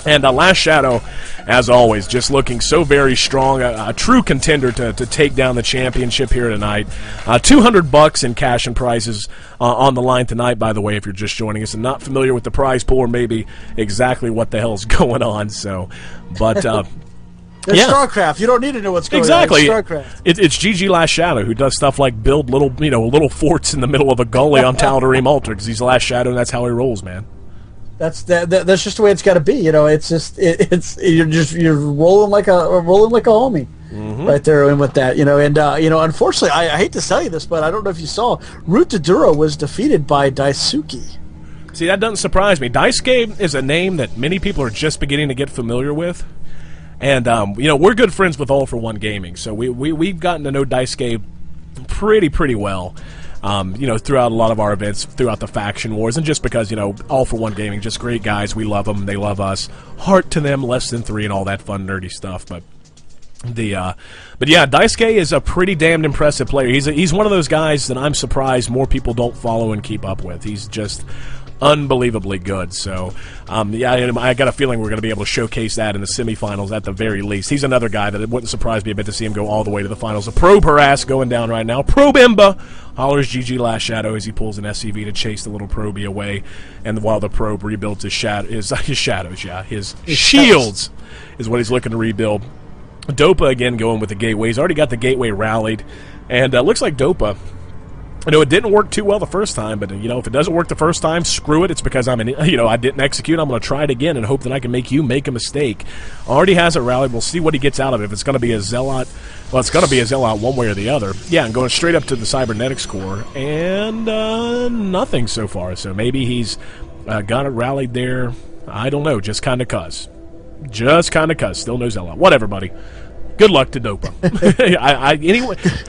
And Last Shadow, as always, just looking so very strong, a true contender to take down the championship here tonight. $200 in cash and prizes on the line tonight, by the way, if you're just joining us and not familiar with the prize pool or maybe exactly what the hell's going on. So, but It's StarCraft. You don't need to know what's going on. It's StarCraft. It's GG Last Shadow who does stuff like build little forts in the middle of a gully on Tal'Darim Altar because he's Last Shadow and that's how he rolls, man. That's just the way it's got to be. It's just you're rolling like a homie. Mm-hmm. Right there and with that, and unfortunately, I hate to tell you this, but I don't know if you saw, Root to Duro was defeated by Daisuke. See, that doesn't surprise me. Daisuke is a name that many people are just beginning to get familiar with. And, we're good friends with All for One Gaming, so we've gotten to know Daisuke pretty well, throughout a lot of our events, throughout the faction wars, and just because, All for One Gaming, just great guys, we love them, they love us, heart to them, less than 3, and all that fun, nerdy stuff, but yeah, Daisuke is a pretty damned impressive player. He's one of those guys that I'm surprised more people don't follow and keep up with. He's just unbelievably good. So, I got a feeling we're going to be able to showcase that in the semifinals at the very least. He's another guy that it wouldn't surprise me a bit to see him go all the way to the finals. A Probe Harass going down right now. Probe Imba hollers GG Last Shadow as he pulls an SCV to chase the little Probie away, and while the Probe rebuilds his shields is what he's looking to rebuild. Dopa again going with the gateway. He's already got the gateway rallied, and looks like Dopa, it didn't work too well the first time, but if it doesn't work the first time, screw it. It's because I didn't execute. I'm going to try it again and hope that I can make you make a mistake. Already has it rallied. We'll see what he gets out of it. If it's going to be a Zealot, well, it's going to be a Zealot one way or the other. Yeah, and going straight up to the Cybernetics core, and nothing so far. So maybe he's got it rallied there. I don't know. Just kind of cuz. Still no Zealot. Whatever, buddy. Good luck to Dopa.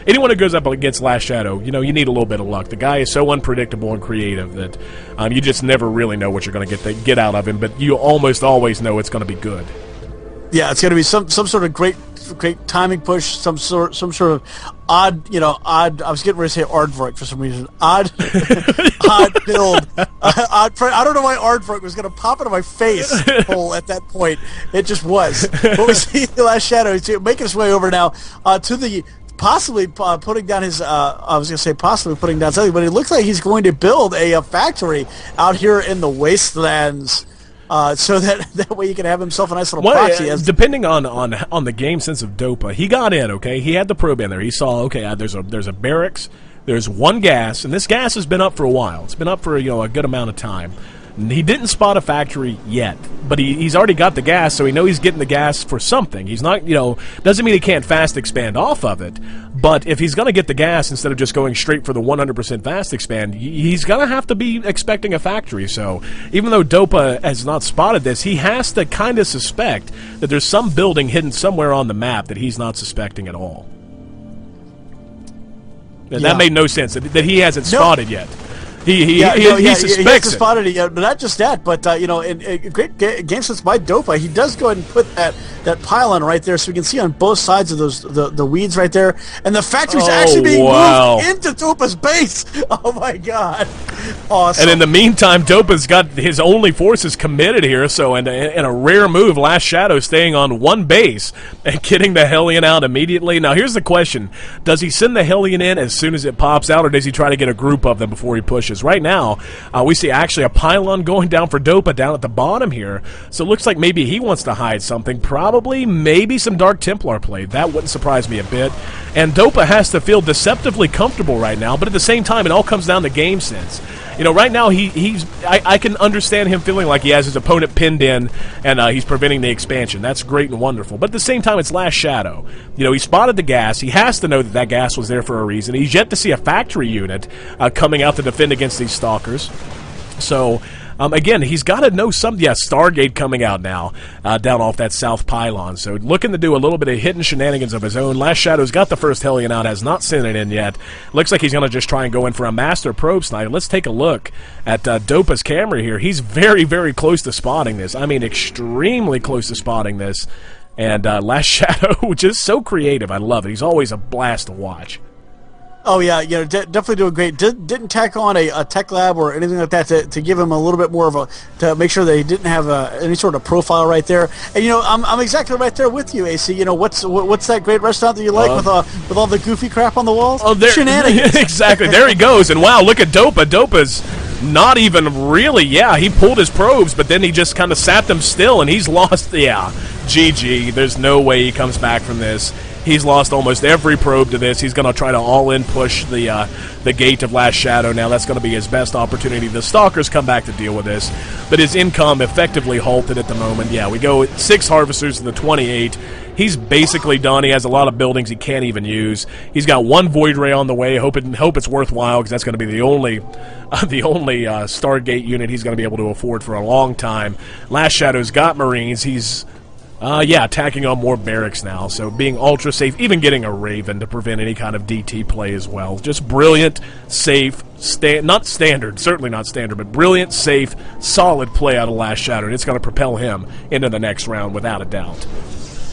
Anyone who goes up against Last Shadow, you need a little bit of luck. The guy is so unpredictable and creative that you just never really know what you're going to get out of him, but you almost always know it's going to be good. Yeah, it's going to be some sort of great timing push, some sort of odd. I was getting ready to say Aardvark for some reason. Odd build. I don't know why Aardvark was going to pop into my face hole at that point. It just was. But we see the Last Shadow making his way over now to the possibly putting down his. I was going to say possibly putting down something, but it looks like he's going to build a factory out here in the wastelands. So that way you can have himself a nice little proxy. Depending on the game sense of Dopa, he got in, okay? He had the probe in there. He saw, okay, there's a barracks, There's one gas, and this gas has been up for a while. It's been up for a good amount of time. He didn't spot a factory yet, but he's already got the gas, so he knows he's getting the gas for something. He's not, doesn't mean he can't fast expand off of it, but if he's going to get the gas instead of just going straight for the 100% fast expand, he's going to have to be expecting a factory. So even though Dopa has not spotted this, he has to kind of suspect that there's some building hidden somewhere on the map that he's not suspecting at all. And that made no sense, that he hasn't spotted yet. He suspects it. Spotted it yet, but not just that. But in great game sense by Dopa, he does go ahead and put that pylon right there, so we can see on both sides of those the weeds right there, and the factory's actually being moved into Dopa's base. Oh my God! Awesome. And in the meantime, Dopa's got his only forces committed here. So in a rare move, Last Shadow staying on one base and getting the Hellion out immediately. Now here's the question: does he send the Hellion in as soon as it pops out, or does he try to get a group of them before he pushes? Right now, we see actually a pylon going down for Dopa down at the bottom here. So it looks like maybe he wants to hide something. Probably, maybe some Dark Templar play. That wouldn't surprise me a bit. And Dopa has to feel deceptively comfortable right now, but at the same time, it all comes down to game sense. Right now, I can understand him feeling like he has his opponent pinned in, and he's preventing the expansion. That's great and wonderful. But at the same time, it's Last Shadow. He spotted the gas. He has to know that gas was there for a reason. He's yet to see a factory unit coming out to defend against these stalkers. So, again, he's got to know something. Yeah, Stargate coming out now down off that south pylon. So looking to do a little bit of hidden shenanigans of his own. Last Shadow's got the first Hellion out, has not sent it in yet. Looks like he's going to just try and go in for a Master Probe Snipe. Let's take a look at Dopa's camera here. He's very, very close to spotting this. I mean, extremely close to spotting this. And Last Shadow, just so creative. I love it. He's always a blast to watch. Oh yeah, definitely doing great. Didn't tack on a tech lab or anything like that to give him a little bit more of to make sure that he didn't have any sort of profile right there. And I'm exactly right there with you, AC. What's that great restaurant that you like with all the goofy crap on the walls? Oh, shenanigans. Exactly. There he goes. And wow, look at Dopa. Dopa's not even really. Yeah, he pulled his probes, but then he just kind of sat them still, and he's lost. Yeah, GG. There's no way he comes back from this. He's lost almost every probe to this. He's going to try to all-in push the gate of Last Shadow. Now that's going to be his best opportunity. The Stalkers come back to deal with this, but his income effectively halted at the moment. Yeah, we go 6 Harvesters to the 28. He's basically done. He has a lot of buildings he can't even use. He's got 1 Void Ray on the way. Hope it's worthwhile, because that's going to be the only Stargate unit he's going to be able to afford for a long time. Last Shadow's got Marines. He's attacking on more barracks now, so being ultra safe, even getting a Raven to prevent any kind of DT play as well. Just brilliant, safe, not standard, certainly not standard, but brilliant, safe, solid play out of Last Shadow, and it's going to propel him into the next round without a doubt.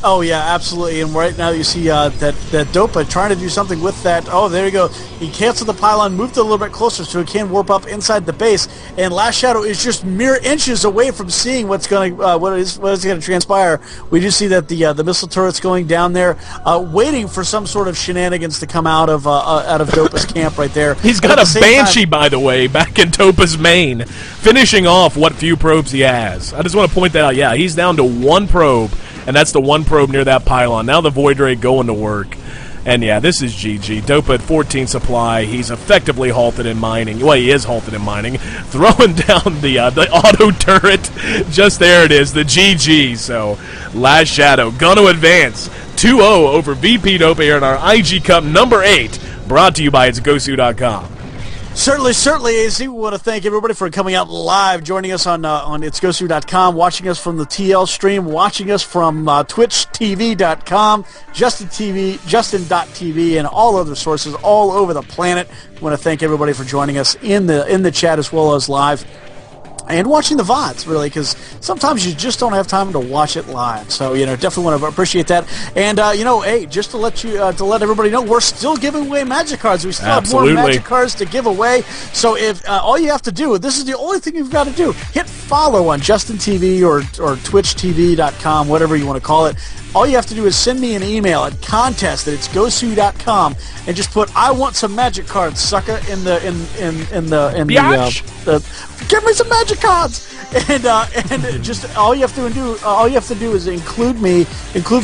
Oh yeah, absolutely. And right now you see that Dopa trying to do something with that. Oh, there you go. He canceled the pylon, moved it a little bit closer so he can warp up inside the base. And Last Shadow is just mere inches away from seeing what is going to transpire. We do see that the missile turret's going down there, waiting for some sort of shenanigans to come out of Dopa's camp right there. He's got a Banshee, by the way, back in Dopa's main, finishing off what few probes he has. I just want to point that out. Yeah, he's down to 1 probe. And that's the 1 probe near that pylon. Now the Void Ray going to work. And yeah, this is GG. Dopa at 14 supply. He's effectively halted in mining. Well, he is halted in mining. Throwing down the auto turret. Just there it is, the GG. So, Last Shadow gonna advance 2-0 over VP Dopa here in our IG Cup number 8. Brought to you by itsgosu.com. Certainly, AC. We want to thank everybody for coming out live, joining us on itsgosu.com, watching us from the TL stream, watching us from twitchtv.com, Justin.tv, and all other sources all over the planet. We want to thank everybody for joining us in the chat as well as live. And watching the VODs, really, because sometimes you just don't have time to watch it live. So, definitely want to appreciate that. And, hey, just to let everybody know, we're still giving away Magic cards. We still have more Magic cards to give away. So, if all you have to do, this is the only thing you've got to do, hit follow on Justin TV or twitchtv.com, whatever you want to call it. All you have to do is send me an email at contest@itsgosu.com and just put "I want some Magic cards, sucker" in the give me some Magic cards, and just all you have to do is include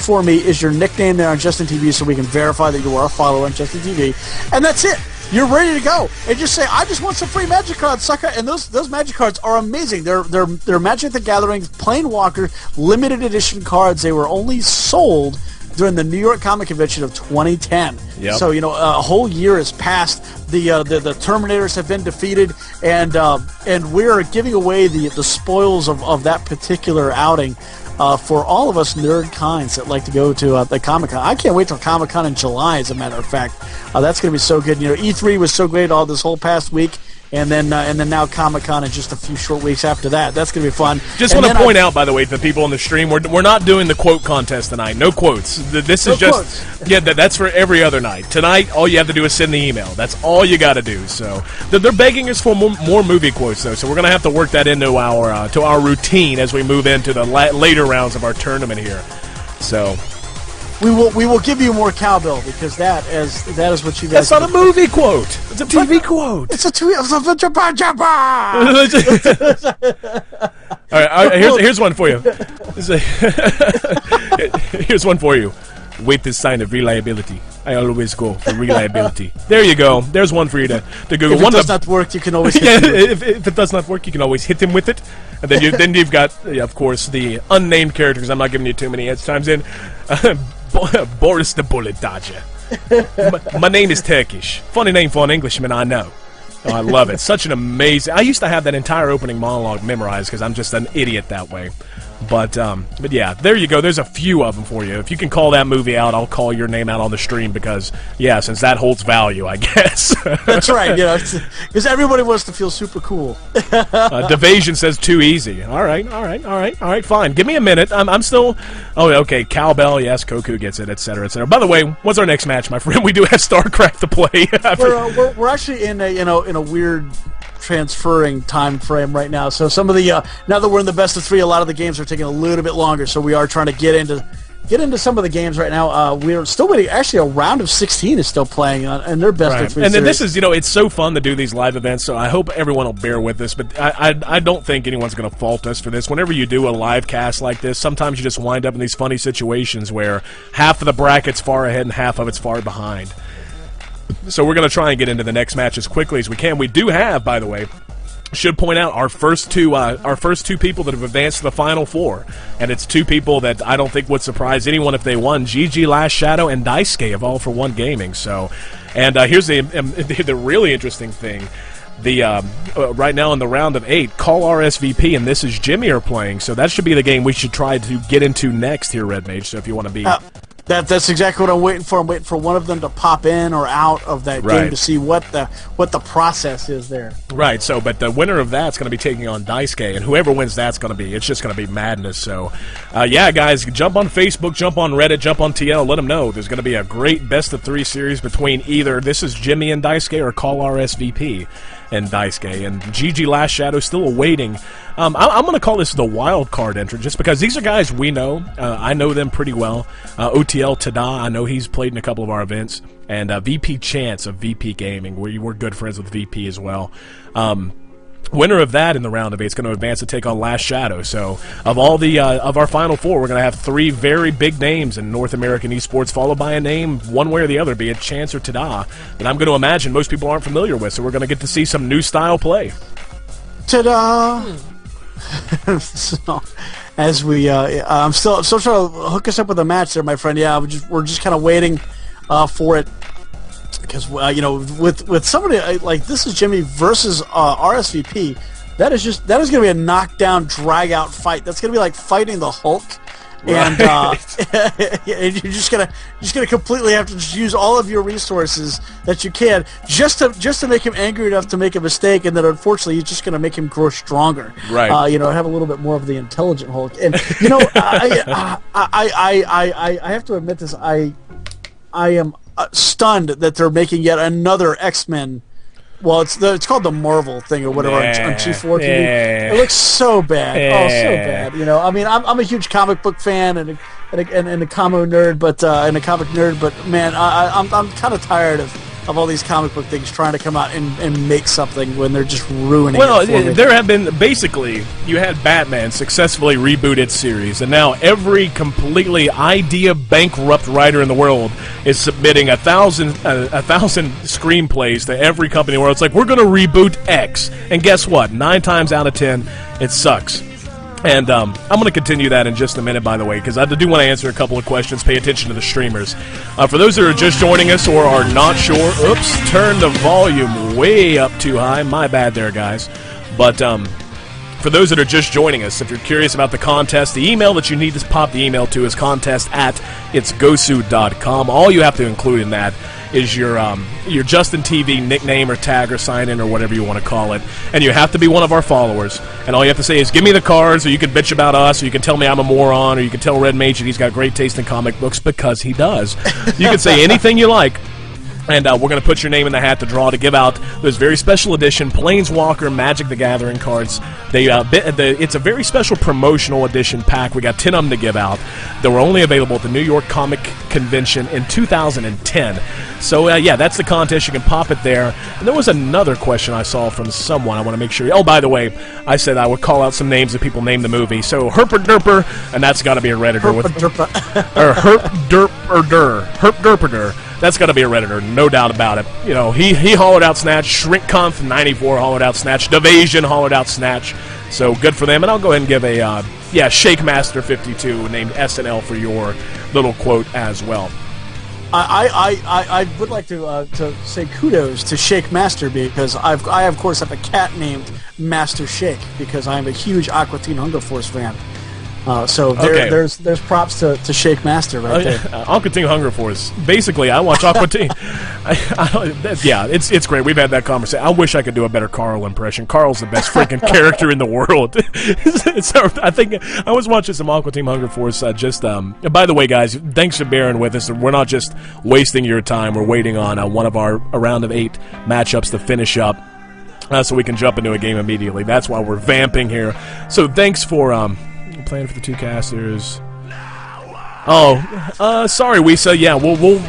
for me is your nickname there on Justin TV, so we can verify that you are a follower on Justin TV, and that's it. you're ready to go. And just say, I just want some free Magic cards, sucker. And those Magic cards are amazing. They're Magic the Gathering Planeswalker limited edition cards. They were only sold during the New York Comic Convention of 2010. Yep. So, a whole year has passed. The Terminators have been defeated, and we're giving away the spoils of that particular outing for all of us nerd kinds that like to go to the Comic-Con. I can't wait till Comic-Con in July, as a matter of fact. That's going to be so good. E3 was so great all this whole past week. And then now Comic-Con in just a few short weeks after that. That's going to be fun. Just want to point out, by the way, to the people on the stream, we're not doing the quote contest tonight. No quotes. This is just quotes. Yeah. That's for every other night. Tonight, all you have to do is send the email. That's all you got to do. So they're begging us for more movie quotes, though. So we're going to have to work that into our routine as we move into the later rounds of our tournament here. So. We will give you more cowbell because that is what you guys. That's not a movie quote. It's a TV quote. It's a tweet. All right. Here's one for you. Here's one for you. Weight is sign of reliability. I always go for reliability. There you go. There's one for you to Google. If it does not work, you can always hit him with if it does not work, you can always hit him with it. And then you've got, of course, the unnamed characters. I'm not giving you too many times in. Boris the Bullet Dodger. My name is Turkish. Funny name for an Englishman, I know. Oh, I love it. Such an amazing... I used to have that entire opening monologue memorized because I'm just an idiot that way. But yeah, there you go. There's a few of them for you. If you can call that movie out, I'll call your name out on the stream because, yeah, since that holds value, I guess. That's right. Because everybody wants to feel super cool. Devasion says too easy. All right, fine. Give me a minute. I'm still... Oh, okay, cowbell, yes, Koku gets it, etc., etc. By the way, what's our next match, my friend? We do have StarCraft to play. We're actually in a weird transferring time frame right now. So some of the now that we're in the best of 3, a lot of the games are taking a little bit longer. So we are trying to get into some of the games right now. We're still waiting. Actually, a round of 16 is still playing and their best of 3. And then series. this is it's so fun to do these live events. So I hope everyone will bear with us. But I don't think anyone's going to fault us for this. Whenever you do a live cast like this, sometimes you just wind up in these funny situations where half of the bracket's far ahead and half of it's far behind. So we're going to try and get into the next match as quickly as we can. We do have, by the way, should point out our first two people that have advanced to the Final Four, and it's two people that I don't think would surprise anyone if they won. GG Last Shadow and Daisuke of All for One Gaming. So, and here's the really interesting thing. Right now in the round of 8, Call RSVP and This Is Jimmy are playing. So that should be the game we should try to get into next here, Red Mage. So if you want to be. That's exactly what I'm waiting for. I'm waiting for one of them to pop in or out of that game to see what the process is there. Right. So, but the winner of that's going to be taking on Daisuke, and whoever wins that's going to be. It's just going to be madness. So, yeah, guys, jump on Facebook, jump on Reddit, jump on TL. Let them know there's going to be a great best of 3 series between either This Is Jimmy and Daisuke or Call RSVP and Daisuke. And GG Last Shadow still awaiting. I'm going to call this the wild card entrant just because these are guys we know. I know them pretty well. OTL Tada, I know he's played in a couple of our events. And VP Chance of VP Gaming. We're good friends with VP as well. Winner of that in the round of 8 is going to advance to take on Last Shadow. So, of all the of our Final Four, we're going to have 3 very big names in North American esports, followed by a name one way or the other, be it Chance or Tada, that I'm going to imagine most people aren't familiar with. So we're going to get to see some new style play. Tada! So, as we, I'm still trying to hook us up with a match there, my friend. Yeah, we're just kind of waiting for it. Because with somebody like This Is Jimmy versus RSVP, that is going to be a knockdown, drag out fight. That's going to be like fighting the Hulk, and and you're just gonna completely have to just use all of your resources that you can just to make him angry enough to make a mistake, and then unfortunately you're just going to make him grow stronger. Right. Have a little bit more of the intelligent Hulk, and I have to admit this. I am stunned that they're making yet another X-Men. Well, it's called the Marvel thing or whatever on G4 TV. It looks so bad. Oh, so bad. I mean, I'm a huge comic book fan and a comic nerd, but man, I'm kind of tired of all these comic book things trying to come out and make something when they're just ruining it. Well, for me. there have been, basically, you had Batman successfully reboot its series, and now every completely idea bankrupt writer in the world is submitting 1,000 screenplays to every company in the world. It's like, we're going to reboot X, and guess what? 9 times out of 10, it sucks. And I'm going to continue that in just a minute, by the way, because I do want to answer a couple of questions. Pay attention to the streamers. For those that are just joining us or are not sure, oops, turn the volume way up too high. My bad there, guys. But for those that are just joining us, if you're curious about the contest, the email that you need to pop the email to is contest@itsgosu.com. All you have to include in that is your Justin TV nickname or tag or sign-in or whatever you want to call it. And you have to be one of our followers. And all you have to say is, give me the cards, or you can bitch about us, or you can tell me I'm a moron, or you can tell Red Mage that he's got great taste in comic books, because he does. You can say anything you like. And we're going to put your name in the hat to draw to give out those very special edition Planeswalker Magic the Gathering cards. It's a very special promotional edition pack. We got 10 of them to give out. They were only available at the New York Comic Convention in 2010. So, yeah, that's the contest. You can pop it there. And there was another question I saw from someone. I want to make sure. Oh, by the way, I said I would call out some names that people named the movie. So, Herper-Derper, and that's got to be a Redditor. Or Herp-Derper-Der. Herp-Derper-Der. That's got to be a Redditor, no doubt about it. You know, he hollowed out Snatch. Shrinkconf 94 hollowed out Snatch. Divasion hollowed out Snatch. So good for them. And I'll go ahead and give a, Shake Master 52 named SNL for your little quote as well. I would like to say kudos to Shake Master, because I of course have a cat named Master Shake, because I am a huge Aqua Teen Hunger Force fan. So there's props to Shake Master right there. Aqua Teen Hunger Force. Basically, I watch Aqua Teen. It's great. We've had that conversation. I wish I could do a better Carl impression. Carl's the best freaking character in the world. I think I was watching some Aqua Teen Hunger Force. By the way, guys, thanks for bearing with us. We're not just wasting your time. We're waiting on one of a round of 8 matchups to finish up. So we can jump into a game immediately. That's why we're vamping here. So thanks for playing for the 2 casters. Sorry, Wisa. Yeah,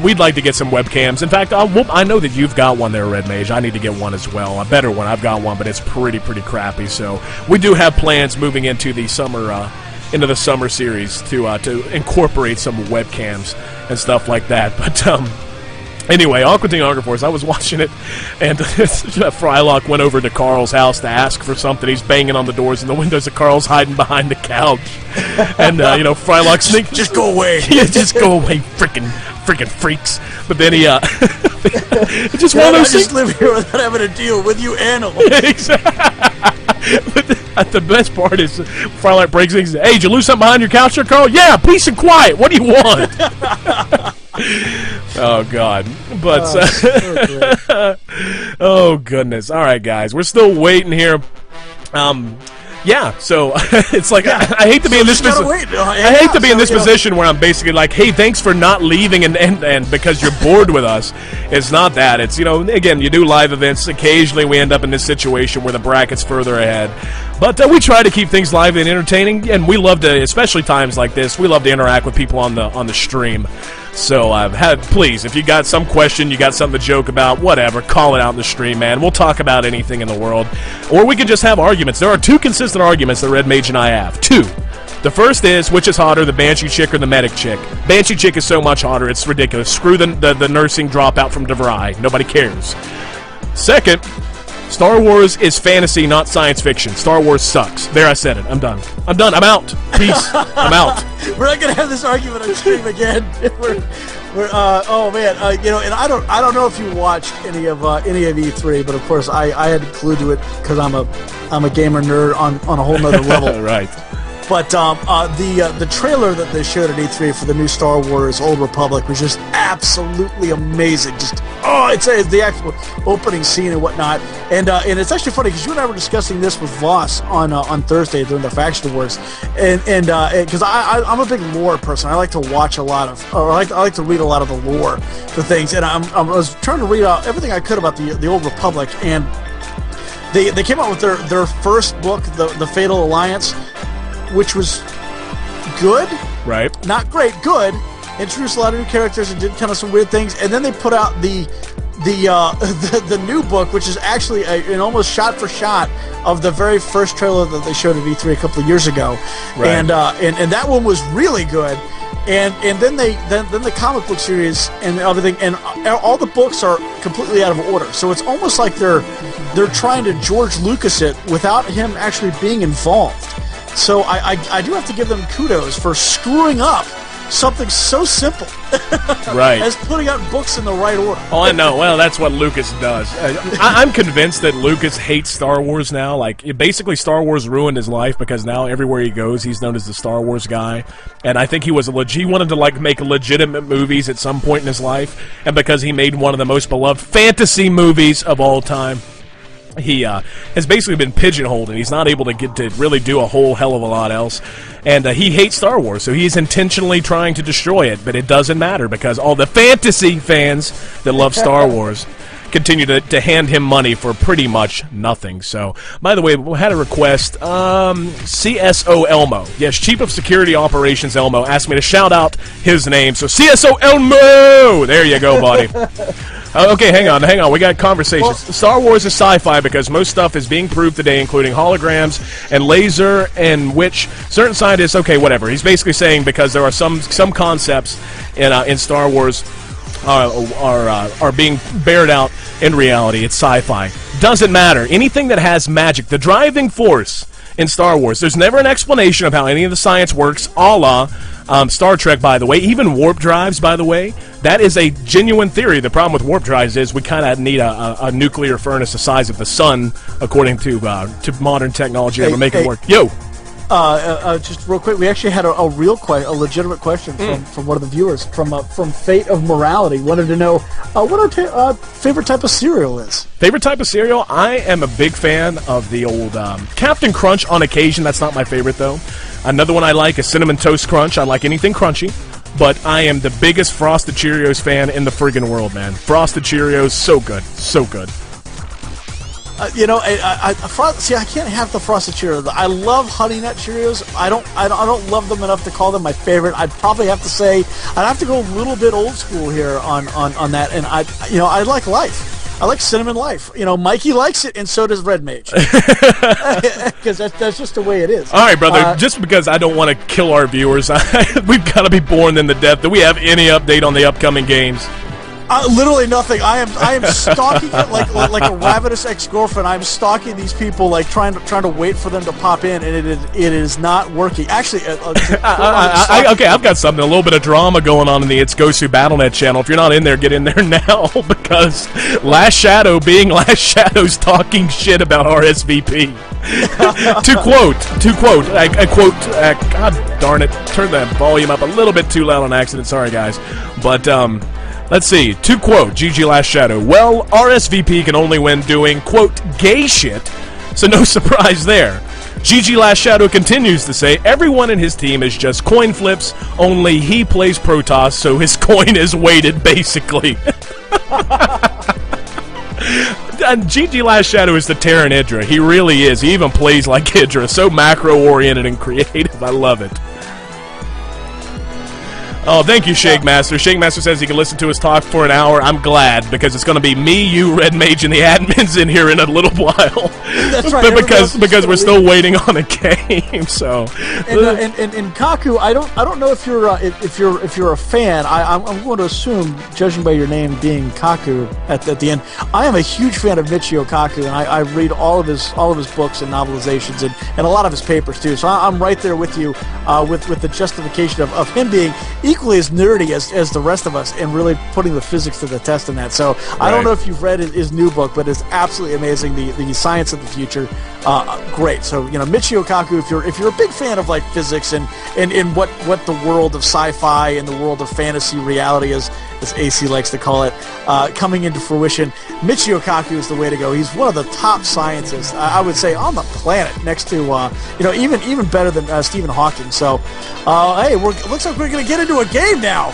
we'd like to get some webcams. In fact, I know that you've got one there, Red Mage. I need to get one as well, a better one. I've got one, but it's pretty crappy. So we do have plans moving into the summer series to incorporate some webcams and stuff like that. But anyway, Aqua Teen Hunger Force, I was watching it, and Frylock went over to Carl's house to ask for something. He's banging on the doors and the windows of Carl's hiding behind the couch. And, Frylock's thinking, just go away. Yeah, just go away, freaking freaks. But then he, just one of those things. I just live here without having to deal with you animals. Exactly. But the best part is Frylock breaks in and says, hey, did you lose something behind your couch there, Carl? Yeah, peace and quiet. What do you want? Oh, God. But, oh, goodness. All right, guys. We're still waiting here. Yeah, so it's like I hate to be in this position. I hate to be in this position where I'm basically like, "Hey, thanks for not leaving," and because you're bored with us. It's not that. It's again, you do live events. Occasionally, we end up in this situation where the bracket's further ahead, but we try to keep things lively and entertaining. And we love to, especially times like this, we love to interact with people on the stream. So please, if you got some question, you got something to joke about, whatever, call it out in the stream, man. We'll talk about anything in the world. Or we can just have arguments. There are 2 consistent arguments that Red Mage and I have. 2. The first is, which is hotter, the Banshee chick or the Medic chick? Banshee chick is so much hotter, it's ridiculous. Screw the nursing dropout from DeVry. Nobody cares. Second, Star Wars is fantasy, not science fiction. Star Wars sucks. There, I said it. I'm done. I'm out. Peace. I'm out. We're not gonna have this argument on stream again. Oh man, and I don't know if you watched any of E3, but of course I had glued to it because I'm a gamer nerd on a whole nother level. Right. But the trailer that they showed at E3 for the new Star Wars Old Republic was just absolutely amazing. It's the actual opening scene and whatnot. And it's actually funny because you and I were discussing this with Voss on Thursday during the Faction Wars, and because I'm a big lore person. I like to watch a lot of, or I like to read a lot of the lore for things. And I was trying to read out everything I could about the Old Republic, and they came out with their first book, the Fatal Alliance, which was good, right? Not great, good. Introduced a lot of new characters and did kind of some weird things, and then they put out the the new book, which is actually an almost shot for shot of the very first trailer that they showed at E3 a couple of years ago, right. and that one was really good. And then then the comic book series and everything, and all the books are completely out of order. So it's almost like they're trying to George Lucas it without him actually being involved. So I do have to give them kudos for screwing up something so simple, right, as putting out books in the right order. Oh, I know. Well, that's what Lucas does. I'm convinced that Lucas hates Star Wars now. Like, basically, Star Wars ruined his life because now everywhere he goes, he's known as the Star Wars guy. And I think he wanted to make legitimate movies at some point in his life, and because he made one of the most beloved fantasy movies of all time, he has basically been pigeonholed, and he's not able to get to really do a whole hell of a lot else. And he hates Star Wars, so he's intentionally trying to destroy it, but it doesn't matter because all the fantasy fans that love Star Wars continue to hand him money for pretty much nothing. So, by the way, we had a request. CSO Elmo. Yes, Chief of Security Operations Elmo asked me to shout out his name. So, CSO Elmo! There you go, buddy. Okay, hang on. We got conversations. Well, Star Wars is sci-fi because most stuff is being proved today, including holograms and laser, and which certain scientists, okay, whatever. He's basically saying because there are some concepts in Star Wars are being bared out in reality. It's sci-fi. Doesn't matter. Anything that has magic, the driving force in Star Wars, there's never an explanation of how any of the science works, a la Star Trek, by the way. Even warp drives, by the way, that is a genuine theory. The problem with warp drives is we kind of need a nuclear furnace the size of the sun, according to modern technology, that will make it work. Yo! Just real quick, we actually had a legitimate question from one of the viewers from Fate of Morality. Wanted to know what our favorite type of cereal is. Favorite type of cereal? I am a big fan of the old Captain Crunch on occasion. That's not my favorite, though. Another one I like is Cinnamon Toast Crunch. I like anything crunchy. But I am the biggest Frosted Cheerios fan in the friggin' world, man. Frosted Cheerios, so good. So good. I can't have the Frosted Cheerios. I love Honey Nut Cheerios. I don't love them enough to call them my favorite. I'd probably have to say I'd have to go a little bit old school here on that. And I like Life. I like Cinnamon Life. Mikey likes it, and so does Red Mage. Because that's just the way it is. All right, brother. Just because I don't want to kill our viewers, we've got to be born in the depth. Do we have any update on the upcoming games? Literally nothing. I am stalking it like a ravenous ex-girlfriend. I'm stalking these people, like trying to wait for them to pop in, and it is not working. Actually, okay, I've got something. A little bit of drama going on in the It's Gosu BattleNet channel. If you're not in there, get in there now because Last Shadow, being Last Shadow's talking shit about RSVP. to quote, I quote. God darn it! Turn that volume up a little bit too loud on accident. Sorry, guys, but let's see. To quote GG Last Shadow, well, RSVP can only win doing, quote, gay shit, so no surprise there. GG Last Shadow continues to say, everyone in his team is just coin flips, only he plays Protoss, so his coin is weighted, basically. And GG Last Shadow is the Terran Hydra. He really is. He even plays like Hydra. So macro-oriented and creative. I love it. Oh, thank you, Shake Master. Shake Master says he can listen to us talk for an hour. I'm glad, because it's going to be me, you, Red Mage, and the admins in here in a little while. That's right. because we're still waiting on a game. So, and Kaku, I don't know if you're a fan. I'm going to assume, judging by your name being Kaku at the end, I am a huge fan of Michio Kaku, and I read all of his books and novelizations and a lot of his papers too. So I'm right there with you with the justification of him being equally as nerdy as the rest of us and really putting the physics to the test in that. So I don't know if you've read his new book, but it's absolutely amazing. The science of the future, great. So Michio Kaku, if you're a big fan of like physics and what the world of sci-fi and the world of fantasy reality is, as AC likes to call it, coming into fruition, Michio Kaku is the way to go. He's one of the top scientists, I would say, on the planet, next to even better than Stephen Hawking. So hey, looks like we're gonna get into a game now.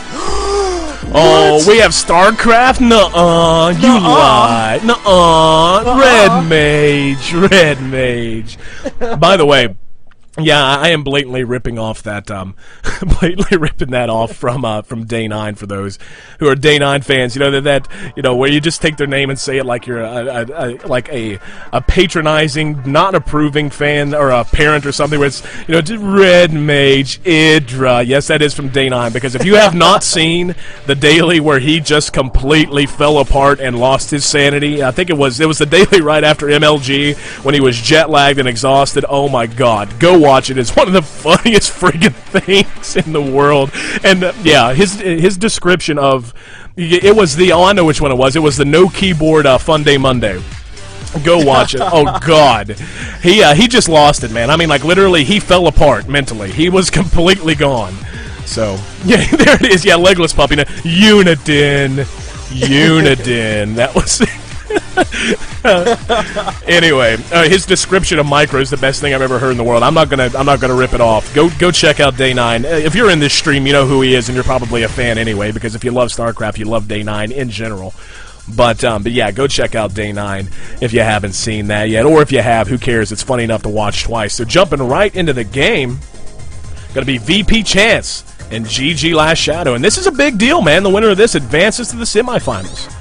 Oh, we have StarCraft? Nuh-uh. You lied. Nuh-uh. Red Mage. By the way, Yeah, I am blatantly ripping off that, blatantly ripping that off from Day 9 for those who are Day 9 fans. You know that where you just take their name and say it like you're a patronizing, not approving fan or a parent or something. Where it's Red Mage Idra. Yes, that is from Day 9. Because if you have not seen the daily where he just completely fell apart and lost his sanity, I think it was the daily right after MLG when he was jet lagged and exhausted. Oh my God, go watch it. It's one of the funniest friggin' things in the world. And yeah, his description of it was I know which one it was. It was the no keyboard Fun Day Monday. Go watch it. Oh God, he just lost it, man. I mean, like literally, he fell apart mentally. He was completely gone. So yeah, there it is. Yeah, legless puppy. Unidin. That was. Anyway, his description of Micro is the best thing I've ever heard in the world. I'm not gonna rip it off. Go check out Day 9. If you're in this stream, you know who he is, and you're probably a fan anyway. Because if you love StarCraft, you love Day 9 in general. But yeah, go check out Day 9 if you haven't seen that yet, or if you have, who cares? It's funny enough to watch twice. So jumping right into the game, gonna be VP Chance and GG Last Shadow, and this is a big deal, man. The winner of this advances to the semifinals.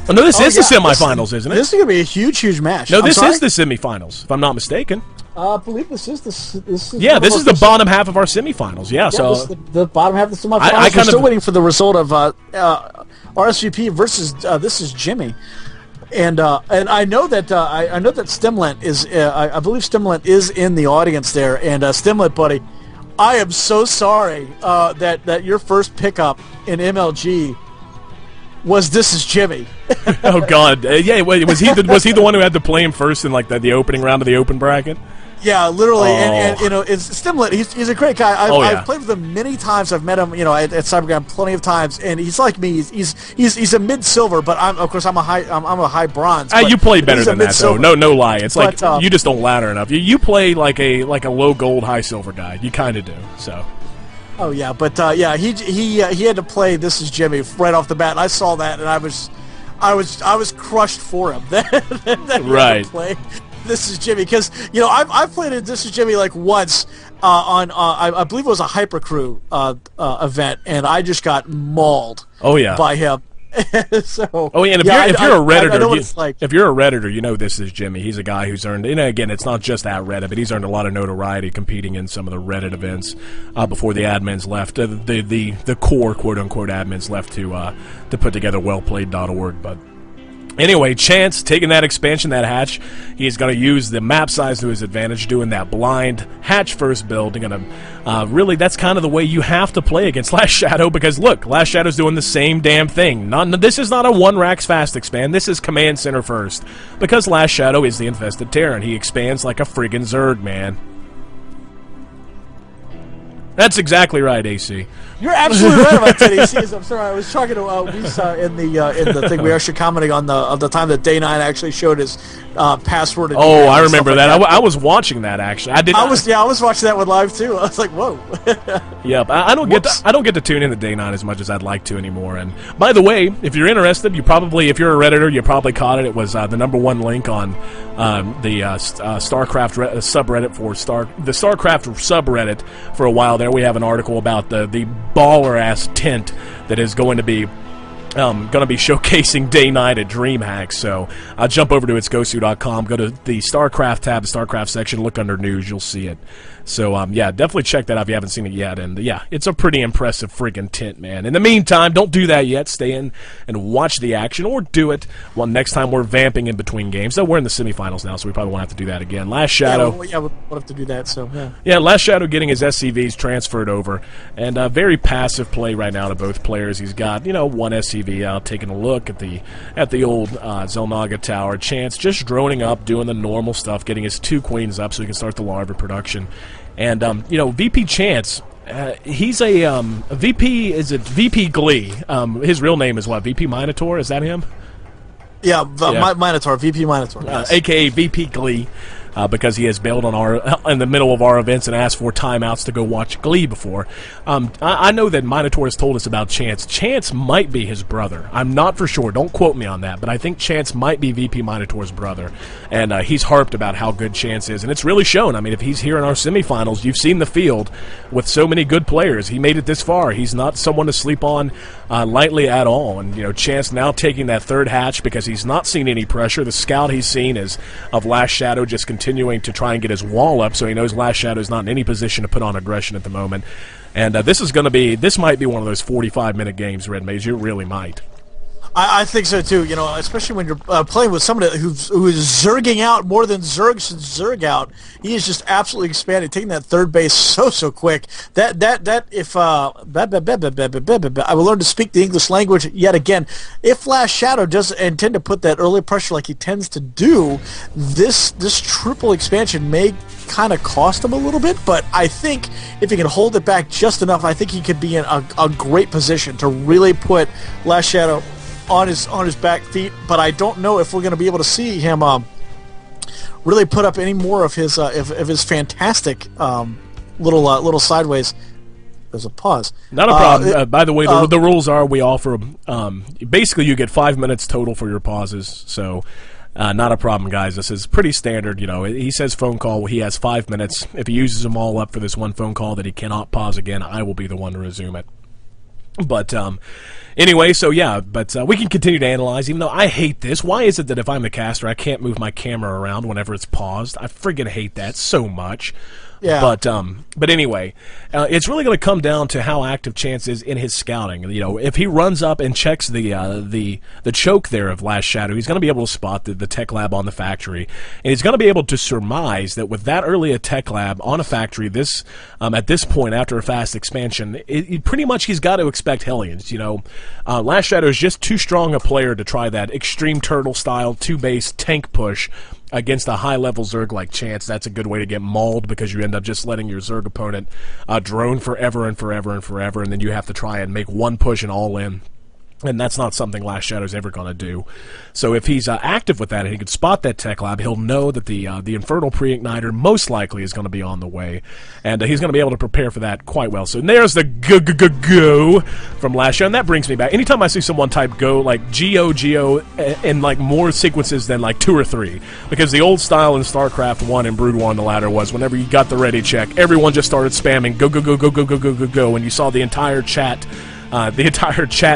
Oh, no, this is the semifinals, isn't it? This is going to be a huge match. No, this is the semifinals, if I'm not mistaken. I believe this is the bottom half of our semifinals. Yeah, so this is the bottom half of the semifinals. We're still waiting for the result of RSVP versus this is Jimmy, and I know that Stimlet is I believe Stimlet is in the audience there, and Stimlet, buddy, I am so sorry that your first pickup in MLG was This Is Jimmy. Oh God, yeah. Was he the one who had to play him first in like the opening round of the open bracket? Yeah, literally, and it's Stimlet. He's a great guy. I've played with him many times. I've met him, at Cybergram plenty of times, and he's like me. He's a mid silver, but I'm a high bronze. You play better than that, though. No lie. It's like you just don't ladder enough. You play like a low gold, high silver guy. You kind of do. So. Oh yeah, but yeah, he had to play This Is Jimmy right off the bat, and I saw that, and I was crushed for him. that right. Play This Is Jimmy, because I've played This Is Jimmy like once on I believe it was a Hypercrew event, and I just got mauled. Oh yeah. By him. So, and if you're a Redditor, if you're a Redditor, you know This Is Jimmy. He's a guy who's earned, again, it's not just at Reddit, but he's earned a lot of notoriety competing in some of the Reddit events before the admins left, the core quote unquote admins left to put together wellplayed.org. But anyway, Chance taking that expansion, that hatch, he's going to use the map size to his advantage, doing that blind hatch first build. You're going to really, that's kind of the way you have to play against Last Shadow, because look, Last Shadow's doing the same damn thing. This is not a one racks fast expand. This is command center first, because Last Shadow is the infested Terran. He expands like a friggin' Zerg, man. That's exactly right, AC. You're absolutely right about that, AC. I'm sorry, I was talking to Lisa in the thing. We were actually commenting on the time that Day 9 actually showed his password. And I remember that. I was watching that actually. I was watching that one live too. I was like, whoa. Yep. I don't get to tune in to Day 9 as much as I'd like to anymore. And by the way, if you're interested, if you're a Redditor, you probably caught it. It was the #1 link on the StarCraft subreddit the StarCraft subreddit for a while there. We have an article about the baller ass tent that is going to be showcasing Day 9 at DreamHack. So jump over to itsgosu.com, go to the StarCraft tab, the StarCraft section, look under news, you'll see it. So yeah, definitely check that out if you haven't seen it yet. And yeah, it's a pretty impressive friggin' tent, man. In the meantime, don't do that yet. Stay in and watch the action, or do it next time we're vamping in between games. So we're in the semifinals now, so we probably won't have to do that again. Last Shadow. We'll have to do that. So yeah. Yeah, Last Shadow getting his SCVs transferred over, and very passive play right now to both players. He's got one SCV out, taking a look at the old Zelnaga Tower. Chance just droning up, doing the normal stuff, getting his 2 queens up so he can start the larva production. And VP Chance, he's a VP. Is it VP Glee? His real name is what? VP Minotaur? Is that him? Yeah, Minotaur, VP Minotaur. Yes. AKA VP Glee. because he has bailed on in the middle of our events and asked for timeouts to go watch Glee before. I know that Minotaur has told us about Chance. Chance might be his brother. I'm not for sure. Don't quote me on that, but I think Chance might be VP Minotaur's brother, and he's harped about how good Chance is, and it's really shown. I mean, if he's here in our semifinals, you've seen the field with so many good players. He made it this far. He's not someone to sleep on lightly at all, and Chance now taking that third hatch because he's not seen any pressure. The scout he's seen is of Last Shadow just continuing to try and get his wall up, so he knows Last Shadow is not in any position to put on aggression at the moment. And this might be one of those 45-minute games, Red Mage. You really might. I think so too. Especially when you're playing with somebody who is zerging out more than Zerg should zerg out. He is just absolutely expanding, taking that third base so quick. If I will learn to speak the English language yet again. If Last Shadow doesn't intend to put that early pressure like he tends to do, this triple expansion may kind of cost him a little bit. But I think if he can hold it back just enough, I think he could be in a great position to really put Last Shadow on his back feet. But I don't know if we're going to be able to see him really put up any more of his fantastic little sideways. There's a pause. Not a problem. By the way, the rules are we offer basically you get 5 minutes total for your pauses. So not a problem, guys. This is pretty standard. He says phone call. He has 5 minutes. If he uses them all up for this one phone call that he cannot pause again, I will be the one to resume it. But anyway, so yeah, but we can continue to analyze, even though I hate this. Why is it that if I'm the caster, I can't move my camera around whenever it's paused? I friggin' hate that so much. Yeah. But anyway, it's really going to come down to how active Chance is in his scouting. If he runs up and checks the choke there of Last Shadow, he's going to be able to spot the tech lab on the factory, and he's going to be able to surmise that with that early a tech lab on a factory, at this point after a fast expansion, pretty much he's got to expect Hellions. Last Shadow is just too strong a player to try that extreme turtle style 2-base tank push against a high-level Zerg like Chance. That's a good way to get mauled because you end up just letting your Zerg opponent drone forever and forever and forever, and then you have to try and make one push and all in. And that's not something Last Shadow's ever going to do. So if he's active with that and he could spot that tech lab, he'll know that the Infernal Pre-Igniter most likely is going to be on the way. And he's going to be able to prepare for that quite well. So there's the go from Last Shadow. And that brings me back. Anytime I see someone type go, like G-O, in like more sequences than like 2 or 3. Because the old style in StarCraft 1 and Brood War on the ladder was whenever you got the ready check, everyone just started spamming go. And you saw the entire chat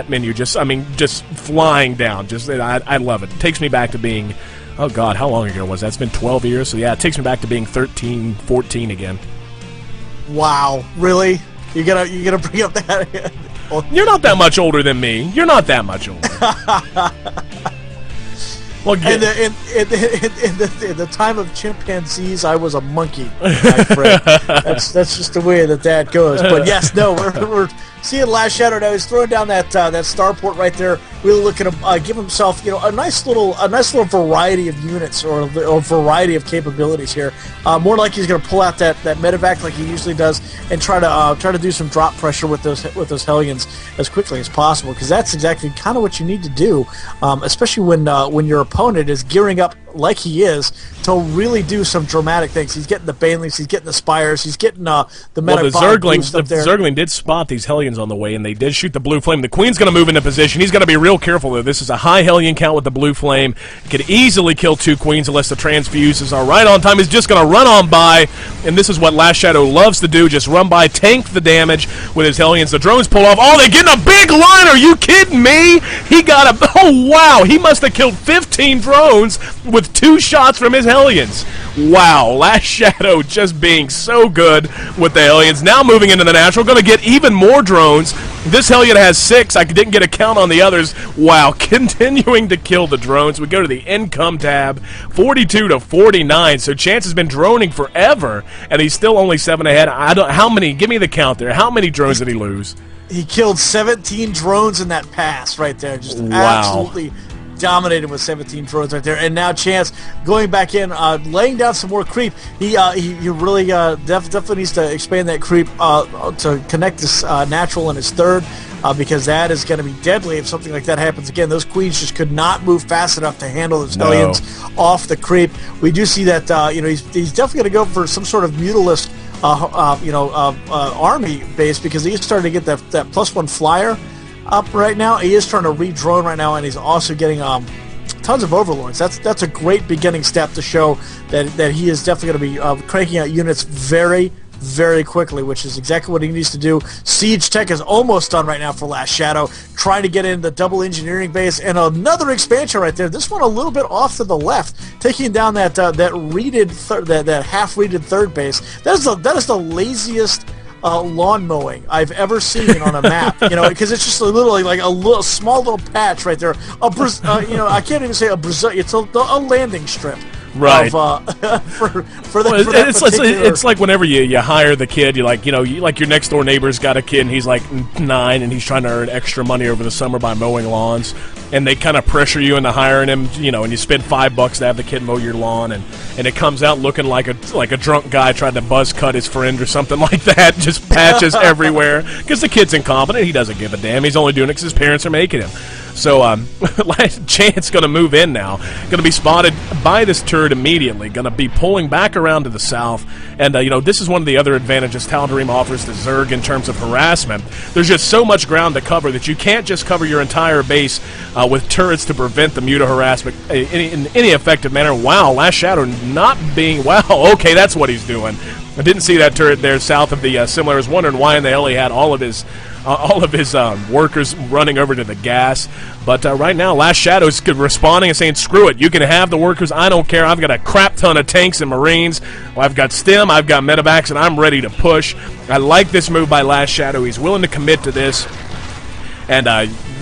menu just flying down. I love it. It takes me back to being, oh God, how long ago was that? It's been 12 years. So yeah, it takes me back to being 13, 14 again. Wow, really? You gotta bring up that? You're not that much older than me. You're not that much older. Well, in the time of chimpanzees, I was a monkey, my friend. That's just the way that goes. But yes, no, we're seeing Last Shadow now. He's throwing down that starport right there. Really looking to give himself, a nice little variety of units or variety of capabilities here. More like he's going to pull out that medevac like he usually does, and try to do some drop pressure with those Hellions as quickly as possible, because that's exactly kind of what you need to do, especially when your opponent is gearing up like he is to really do some dramatic things. He's getting the Banelings, he's getting the Spires, he's getting the medic boost up there. The Zergling did spot these Hellions on the way, and they did shoot the blue flame. The Queen's going to move into position. He's going to be real careful, though. This is a high Hellion count with the blue flame. Could easily kill 2 Queens unless the transfuses are right on time. He's just going to run on by, and this is what Last Shadow loves to do, just run by, tank the damage with his Hellions. The drones pull off. Oh, they getting a big line. Are you kidding me? Oh, wow. He must have killed 15 drones with 2 shots from his Hellions. Wow, Last Shadow just being so good with the Hellions. Now moving into the natural, going to get even more drones. This Hellion has 6. I didn't get a count on the others. Wow, continuing to kill the drones. We go to the income tab, 42-49. So Chance has been droning forever, and he's still only 7 ahead. How many? Give me the count there. How many drones did he lose? He killed 17 drones in that pass right there. Just absolutely dominated with 17 drones right there. And now Chance going back in, laying down some more creep. He really definitely needs to expand that creep to connect this natural in his third. because that is going to be deadly if something like that happens again. Those queens just could not move fast enough to handle those hellions off the creep. We do see that he's definitely going to go for some sort of Mutalisk army base, because he's starting to get that +1 flyer up right now. He is trying to re-drone right now, and he's also getting tons of overlords. That's a great beginning step to show that he is definitely going to be cranking out units very, very quickly, which is exactly what he needs to do. Siege Tech is almost done right now for Last Shadow, trying to get in the double engineering base, and another expansion right there. This one a little bit off to the left, taking down that half-reeded third base. That is the laziest lawn mowing I've ever seen on a map, because it's just literally like a small little patch right there. I can't even say a Brazil. It's a landing strip. Right. It's like whenever you hire the kid, you like your next door neighbor's got a kid and he's like 9 and he's trying to earn extra money over the summer by mowing lawns, and they kind of pressure you into hiring him, and you spend $5 to have the kid mow your lawn, and it comes out looking like a drunk guy tried to buzz cut his friend or something like that, just patches everywhere because the kid's incompetent. He doesn't give a damn. He's only doing it because his parents are making him. So Chance going to move in now, going to be spotted by this turret immediately, going to be pulling back around to the south, and this is one of the other advantages Tal'Darim offers to Zerg in terms of harassment. There's just so much ground to cover that you can't just cover your entire base with turrets to prevent the Muta harassment in any effective manner. Wow, Last Shadow not being, okay, that's what he's doing. I didn't see that turret there south of the Similar. I was wondering why in the hell he had all of his workers running over to the gas. But right now, Last Shadow is responding and saying, screw it, you can have the workers, I don't care. I've got a crap ton of tanks and Marines. I've got Stim, I've got Medevacs, and I'm ready to push. I like this move by Last Shadow. He's willing to commit to this. And,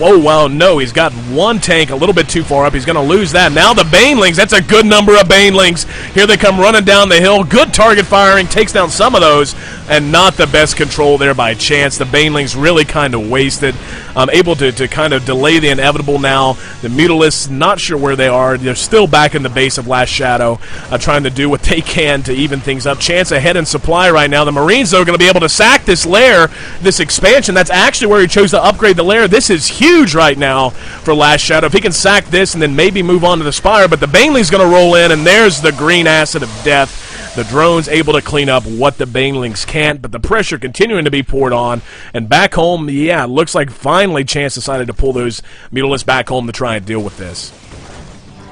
no, he's got one tank a little bit too far up. He's going to lose that. Now the Banelings, that's a good number of Banelings. Here they come running down the hill. Good target firing, takes down some of those, and not the best control there by Chance. The Banelings really kind of wasted. Able to kind of delay the inevitable now. The Mutalisks, not sure where they are. They're still back in the base of Last Shadow, trying to do what they can to even things up. Chance ahead in supply right now. The Marines, though, are going to be able to sack this lair, this expansion. That's actually where he chose to upgrade the lair. This is huge right now for Last Shadow. If he can sack this and then maybe move on to the Spire, but the Baneling's going to roll in, and there's the green acid of death. The drone's able to clean up what the Banelings can't, but the pressure continuing to be poured on. And back home, it looks like finally Chance decided to pull those Mutalisks back home to try and deal with this.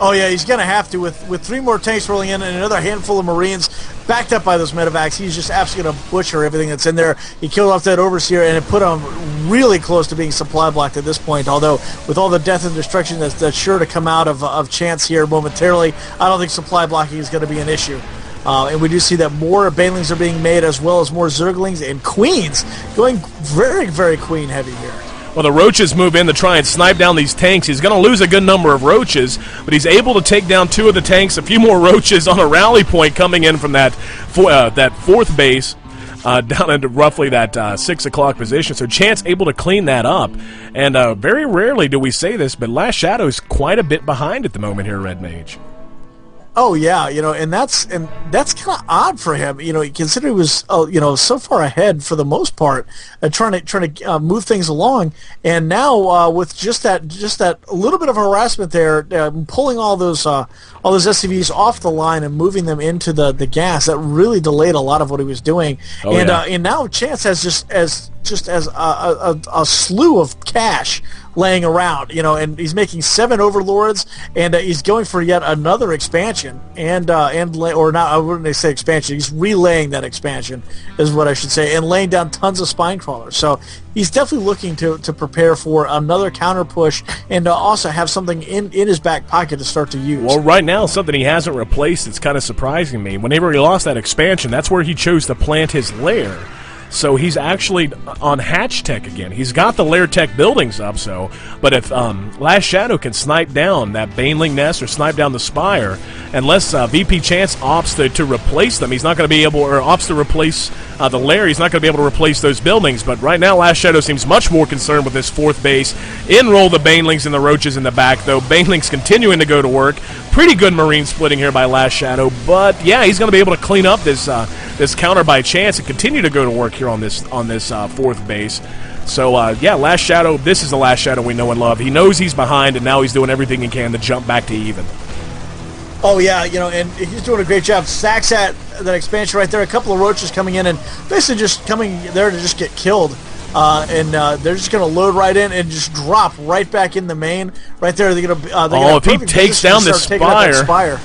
Oh, yeah, he's going to have to. With 3 more tanks rolling in and another handful of Marines backed up by those Medevacs, he's just absolutely going to butcher everything that's in there. He killed off that Overseer, and it put him really close to being supply blocked at this point, although with all the death and destruction that's sure to come out of Chance here momentarily, I don't think supply blocking is going to be an issue. And we do see that more Banelings are being made, as well as more Zerglings and Queens, going very, very Queen heavy here. Well, the Roaches move in to try and snipe down these tanks. He's going to lose a good number of Roaches, but he's able to take down 2 of the tanks, a few more Roaches on a rally point coming in from that fourth base down into roughly that 6 o'clock position. So Chance able to clean that up. And very rarely do we say this, but Last Shadow is quite a bit behind at the moment here, Red Mage. Oh yeah, and that's kind of odd for him, considering he was so far ahead for the most part, trying to move things along, and now with just that little bit of harassment there, pulling all those SCVs off the line and moving them into the gas, that really delayed a lot of what he was doing. And now Chance has just as a slew of cash laying around, and he's making 7 overlords, and he's going for yet another expansion, or not, I wouldn't say expansion, he's relaying that expansion, is what I should say, and laying down tons of spine crawlers. So he's definitely looking to prepare for another counter push, and also have something in his back pocket to start to use. Well, right now, something he hasn't replaced that's kind of surprising me. Whenever he lost that expansion, that's where he chose to plant his lair. So he's actually on Hatch Tech again. He's got the Lair Tech buildings up, but if Last Shadow can snipe down that Baneling nest or snipe down the Spire, unless VP Chance opts to replace them, he's not going to be able, or opts to replace the lair, he's not going to be able to replace those buildings. But right now, Last Shadow seems much more concerned with this 4th base. Enroll the Banelings and the Roaches in the back, though. Banelings continuing to go to work. Pretty good Marine splitting here by Last Shadow. But, yeah, he's going to be able to clean up this this counter by Chance and continue to go to work here on this 4th base. So, yeah, Last Shadow, this is the Last Shadow we know and love. He knows he's behind, and now he's doing everything he can to jump back to even. Oh, yeah, and he's doing a great job. Stacks at that expansion right there. A couple of Roaches coming in and basically just coming there to just get killed. And they're just going to load right in and just drop right back in the main. Right there, they're going to... if he takes down this Spire.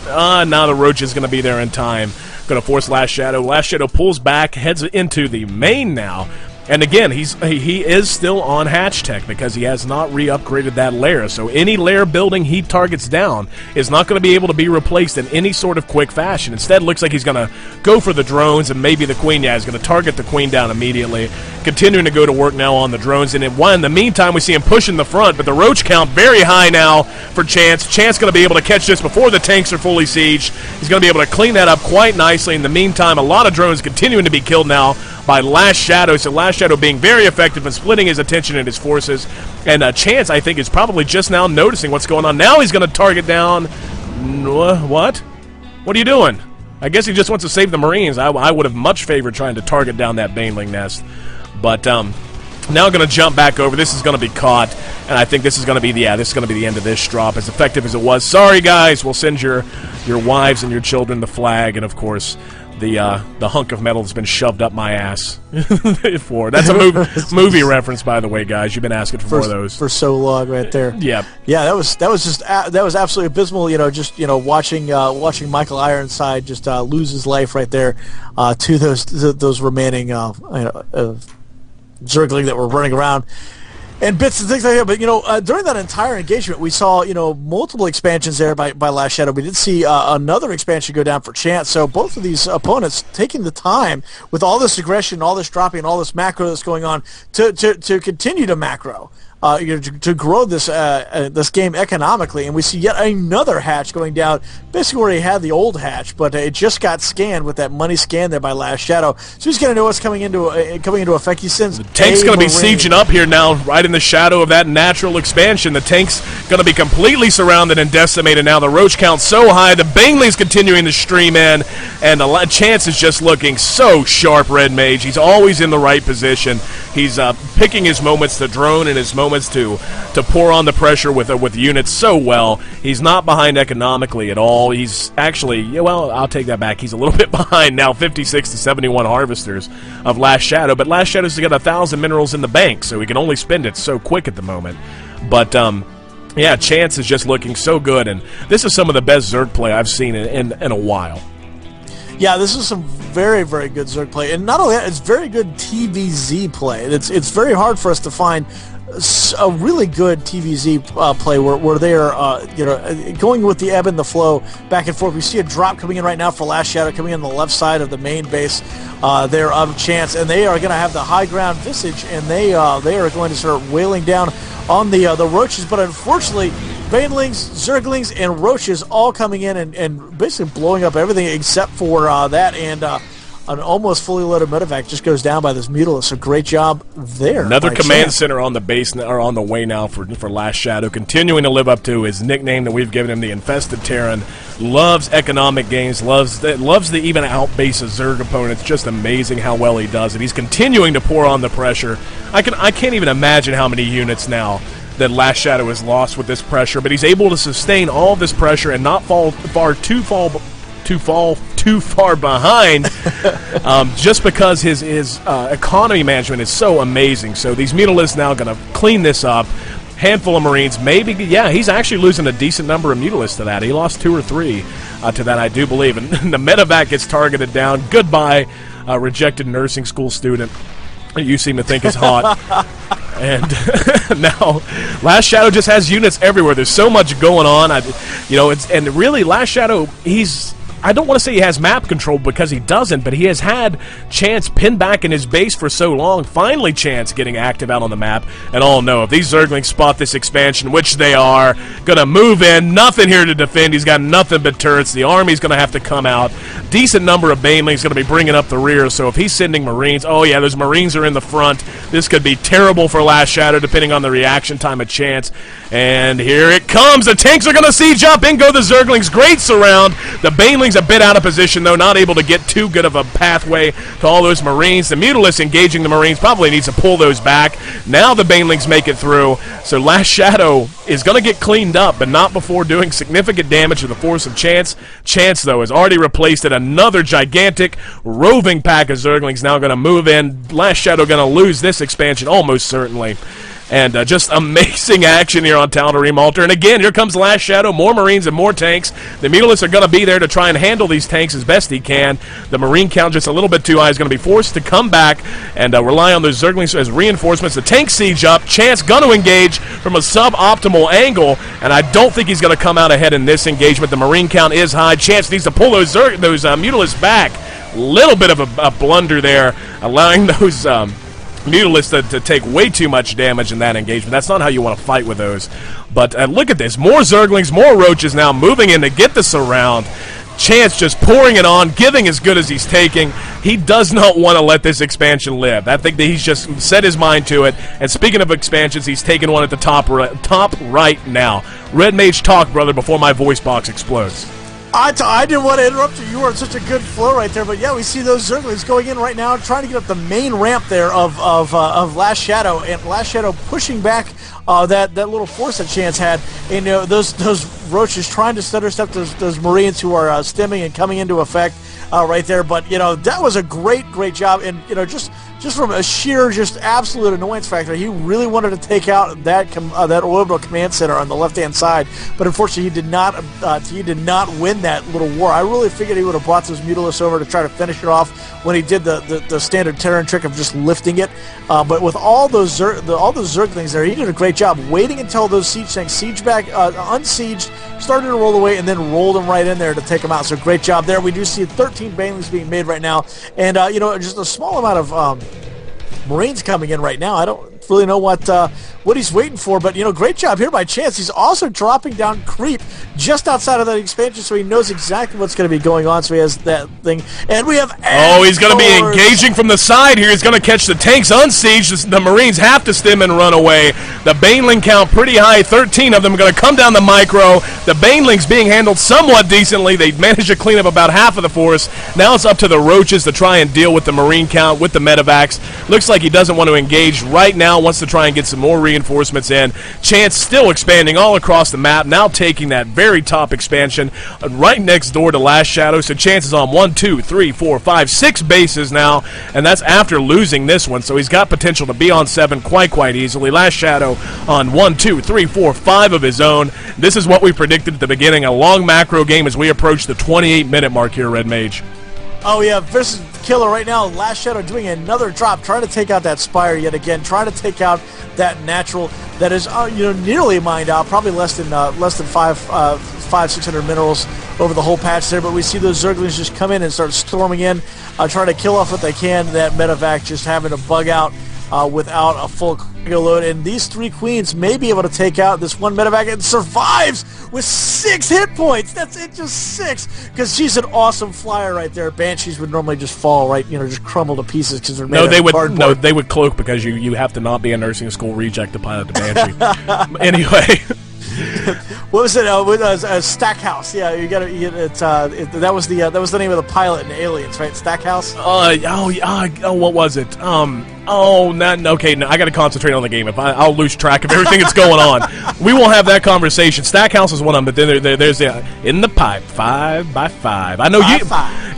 Now the Roach is going to be there in time. Going to force Last Shadow. Last Shadow pulls back, heads into the main now. And again, he is still on Hatch Tech because he has not re-upgraded that lair. So any lair building he targets down is not going to be able to be replaced in any sort of quick fashion. Instead, it looks like he's going to go for the drones and maybe the Queen. Yeah, he's going to target the Queen down immediately. Continuing to go to work now on the drones. And in the meantime, we see him pushing the front, but the Roach count very high now for Chance. Chance going to be able to catch this before the tanks are fully sieged. He's going to be able to clean that up quite nicely. In the meantime, a lot of drones continuing to be killed now by Last Shadow. So Last Shadow being very effective in splitting his attention and his forces. And Chance, I think, is probably just now noticing what's going on. Now he's going to target down... What? What are you doing? I guess he just wants to save the Marines. I would have much favored trying to target down that Baneling nest. But now going to jump back over. This is going to be caught. And I think this is going to be the end of this drop, as effective as it was. Sorry, guys. We'll send your wives and your children the flag. And, of course... The hunk of metal that's been shoved up my ass for. That's a movie reference, by the way, guys. You've been asking for more of those for so long, right there. Yeah, that was absolutely abysmal. Watching Michael Ironside just lose his life right there to those remaining Zergling that were running around. And bits and things like that, but during that entire engagement, we saw multiple expansions there by Last Shadow. We did see another expansion go down for Chance. So both of these opponents taking the time with all this aggression, all this dropping, all this macro that's going on to continue to macro. To grow this this game economically, and we see yet another hatch going down, basically where he had the old hatch, but it just got scanned with that money scan there by Last Shadow. So he's going to know what's coming into effect. He sends the tank's going to be sieging up here now, right in the shadow of that natural expansion. The tank's going to be completely surrounded and decimated now. The Roach count's so high, the Baneling's continuing to stream in, and the Chance is just looking so sharp. Red Mage, he's always in the right position. He's picking his moments to drone and his moments to pour on the pressure with units so well. He's not behind economically at all. He's actually, I'll take that back. He's a little bit behind now, 56 to 71 harvesters of Last Shadow. But Last Shadow's got 1,000 minerals in the bank, so he can only spend it so quick at the moment. But yeah, Chance is just looking so good, and this is some of the best Zerg play I've seen in a while. Yeah, this is some very, very good Zerg play, and not only that, it's very good TVZ play. It's very hard for us to find a really good TVZ play where they are going with the ebb and the flow back and forth. We see a drop coming in right now for Last Shadow coming in the left side of the main base there of Chance, and they are going to have the high ground Visage, and they are going to start wailing down on the Roaches. But unfortunately, Banelings, Zerglings, and Roaches all coming in and basically blowing up everything except for that, and an almost fully loaded medevac just goes down by this Mutalisk. So great job there. Another command center on the base, or on the way now for Last Shadow, continuing to live up to his nickname that we've given him, the Infested Terran. Loves economic games, loves the even outbase of Zerg opponents. Just amazing how well he does it. He's continuing to pour on the pressure. I can't even imagine how many units now that Last Shadow has lost with this pressure, but he's able to sustain all this pressure and not fall too far behind just because his economy management is so amazing. So these Mutalisks now going to clean this up. Handful of Marines, maybe, yeah, he's actually losing a decent number of Mutalisks to that. He lost 2 or 3 to that, I do believe. And the medevac gets targeted down. Goodbye, rejected nursing school student you seem to think is hot. And now Last Shadow just has units everywhere. There's so much going on. And really, Last Shadow, I don't want to say he has map control because he doesn't, but he has had Chance pinned back in his base for so long. Finally, Chance getting active out on the map. And oh no, if these Zerglings spot this expansion, which they are, gonna move in. Nothing here to defend. He's got nothing but turrets. The army's gonna have to come out. Decent number of Banelings gonna be bringing up the rear. So if he's sending Marines, oh yeah, those Marines are in the front. This could be terrible for Last Shadow, depending on the reaction time of Chance. And here it comes. The tanks are going to siege up. In go the Zerglings. Great surround. The Banelings a bit out of position, though, not able to get too good of a pathway to all those Marines. The Mutalisk engaging the Marines probably needs to pull those back. Now the Banelings make it through. So Last Shadow is going to get cleaned up, but not before doing significant damage to the force of Chance. Chance, though, has already replaced it. Another gigantic roving pack of Zerglings now going to move in. Last Shadow going to lose this expansion almost certainly. And just amazing action here on Tal'Darim Altar. And again, here comes Last Shadow. More Marines and more tanks. The Mutalisks are going to be there to try and handle these tanks as best he can. The Marine count just a little bit too high. Is going to be forced to come back and rely on those Zerglings as reinforcements. The tank siege up. Chance going to engage from a suboptimal angle. And I don't think he's going to come out ahead in this engagement. The Marine count is high. Chance needs to pull those Mutalisks back. Little bit of a blunder there, allowing those Mutalisks to take way too much damage in that engagement. That's not how you want to fight with those. But look at this. More Zerglings, more Roaches now moving in to get the surround. Chance just pouring it on, giving as good as he's taking. He does not want to let this expansion live. I think that he's just set his mind to it. And speaking of expansions, he's taking one at the top right now. Red Mage, talk, brother, before my voice box explodes. I didn't want to interrupt you. You were in such a good flow right there. But yeah, we see those Zerglings going in right now, trying to get up the main ramp there of Last Shadow, and Last Shadow pushing back that little force that Chance had. And those Roaches trying to stutter step those Marines who are stemming and coming into effect right there. But that was a great job. And just from a sheer, just absolute annoyance factor, he really wanted to take out that orbital command center on the left-hand side, but unfortunately he did not win that little war. I really figured he would have brought those Mutalisks over to try to finish it off when he did the standard Terran trick of just lifting it. But with all those Zerglings there, he did a great job waiting until those siege tanks unsieged, started to roll away, and then rolled them right in there to take them out. So great job there. We do see 13 Banelings being made right now, and just a small amount of Marines coming in right now. I don't really know what he's waiting for, but great job here by Chance. He's also dropping down creep just outside of that expansion, so he knows exactly what's going to be going on. So he has that thing, and we have he's going to be engaging from the side here. He's going to catch the tanks unsieged. The Marines have to stem and run away. The Baneling count pretty high. 13 of them are going to come down the micro. The Banelings being handled somewhat decently. They managed to clean up about half of the force. Now it's up to the Roaches to try and deal with the Marine count with the Medivacs. Looks like he doesn't want to engage right now. Wants to try and get some more reinforcements in. Chance still expanding all across the map, now taking that very top expansion right next door to Last Shadow. So Chance is on 1, 2, 3, 4, 5, 6 bases now, and that's after losing this one. So he's got potential to be on 7 quite easily. Last Shadow on 1, 2, 3, 4, 5 of his own. This is what we predicted at the beginning, a long macro game as we approach the 28-minute mark here, Red Mage. Oh yeah, versus Killer right now. Last Shadow doing another drop, trying to take out that Spire yet again, trying to take out that natural that is nearly mined out, probably less than 600 minerals over the whole patch there. But we see those Zerglings just come in and start storming in, trying to kill off what they can. That Medivac just having to bug out without a full cargo load, and these 3 Queens may be able to take out this one Medivac, and survives with 6 hit points. That's it, just 6, because she's an awesome flyer right there. Banshees would normally just fall right, just crumble to pieces because they're made of cardboard. No, they would cloak because you have to not be a nursing school reject to pilot the Banshee. Anyway. What was it? Stackhouse. Yeah, you got to. That was the name of the pilot in Aliens, right? Stackhouse. What was it? Okay. No, I got to concentrate on the game. I'll lose track of everything that's going on. We won't have that conversation. Stackhouse is one of them, but then there's in the pipe 5x5. I know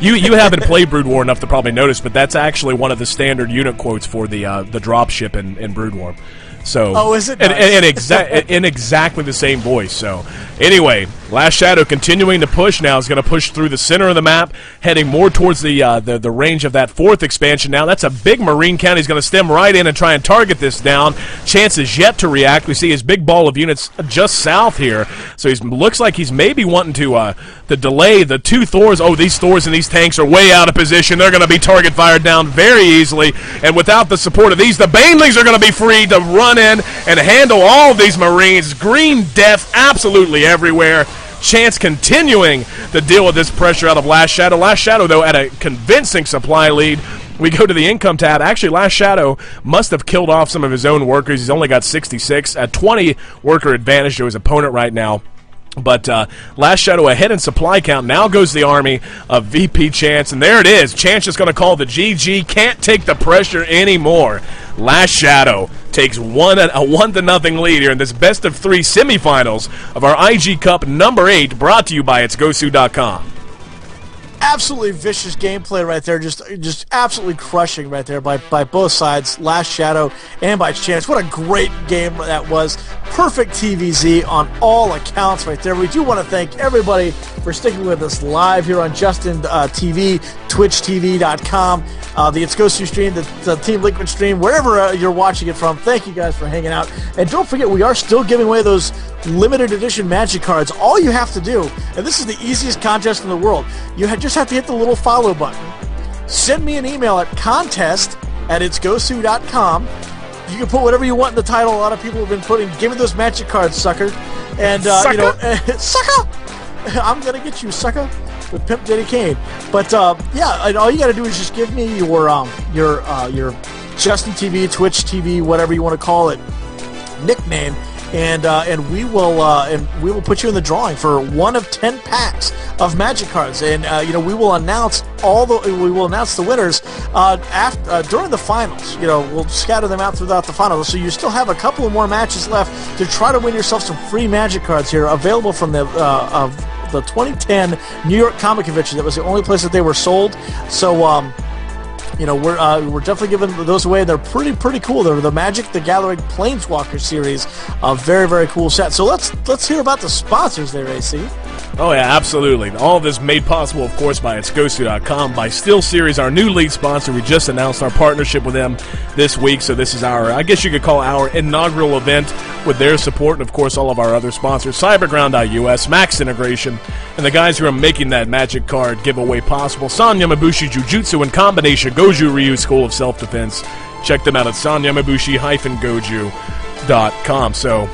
you haven't played Brood War enough to probably notice, but that's actually one of the standard unit quotes for the dropship in Brood War. So, is it? In exactly the same voice. So, anyway, Last Shadow continuing to push now. Is going to push through the center of the map, heading more towards the range of that 4th expansion now. That's a big Marine count. He's going to stem right in and try and target this down. Chance is yet to react. We see his big ball of units just south here. So he looks like he's maybe wanting to delay the 2 Thors. Oh, these Thors and these tanks are way out of position. They're going to be target fired down very easily. And without the support of these, the Banelings are going to be free to run in and handle all of these Marines. Green death absolutely everywhere. Chance continuing to deal with this pressure out of Last Shadow. Last Shadow, though, at a convincing supply lead. We go to the income tab. Actually, Last Shadow must have killed off some of his own workers. He's only got 66. A 20 worker advantage to his opponent right now. But Last Shadow ahead in supply count. Now goes the army of VP Chance. And there it is. Chance is going to call the GG. Can't take the pressure anymore. Last Shadow takes a 1-0 lead here in this best-of-3 semifinals of our IG Cup number 8, brought to you by itsgosu.com. Absolutely vicious gameplay right there, just absolutely crushing right there by both sides, Last Shadow and by Chance. What a great game that was. Perfect TVZ on all accounts right there. We do want to thank everybody for sticking with us live here on Justin TV, twitchtv.com, the It's Gosu stream, the Team Liquid stream, wherever you're watching it from. Thank you guys for hanging out. And don't forget, we are still giving away those limited edition Magic cards. All you have to do, and this is the easiest contest in the world, you just have to hit the little follow button. Send me an email at contest@itsgosu.com. You can put whatever you want in the title. A lot of people have been give me those Magic cards, sucker. And, sucker? Sucker! I'm going to get you, sucker, with Pimp Daddy Kane. But, yeah, and all you got to do is just give me your Justin TV, Twitch TV, whatever you want to call it, nickname, and we will put you in the drawing for 1 of 10 packs of Magic cards, and we will announce the winners during the finals. We'll scatter them out throughout the finals, so you still have a couple of more matches left to try to win yourself some free Magic cards here, available from the 2010 New York Comic Convention. That was the only place that they were sold. So we're definitely giving those away. They're pretty cool. They're the Magic the Gathering Planeswalker series. A very, very cool set. So let's hear about the sponsors there, AC. Oh, yeah, absolutely. All of this made possible, of course, by itsgosu.com, by SteelSeries, our new lead sponsor. We just announced our partnership with them this week, so this is I guess you could call our inaugural event with their support, and, of course, all of our other sponsors, Cyberground.us, Max Integration, and the guys who are making that Magic card giveaway possible, San Yamabushi Jujutsu and Combination Goju Ryu School of Self-Defense. Check them out at sanyamabushi-goju.com. So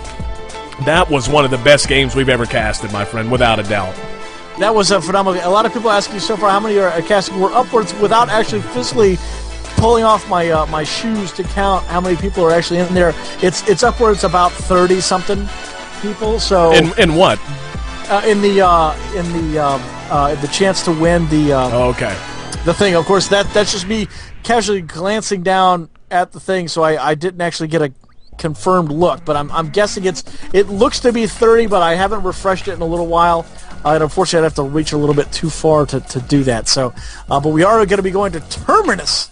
that was one of the best games we've ever casted, my friend, without a doubt. That was a phenomenal. A lot of people ask you so far how many are casting. We're upwards without actually physically pulling off my shoes to count how many people are actually in there. It's upwards about 30 something people. So in what? In the chance to win the. Okay. The thing, of course, that's just me casually glancing down at the thing, so I didn't actually get a confirmed look, but I'm guessing it looks to be 30, but I haven't refreshed it in a little while, and unfortunately I'd have to reach a little bit too far to do that. So, but we are going to be going to Terminus.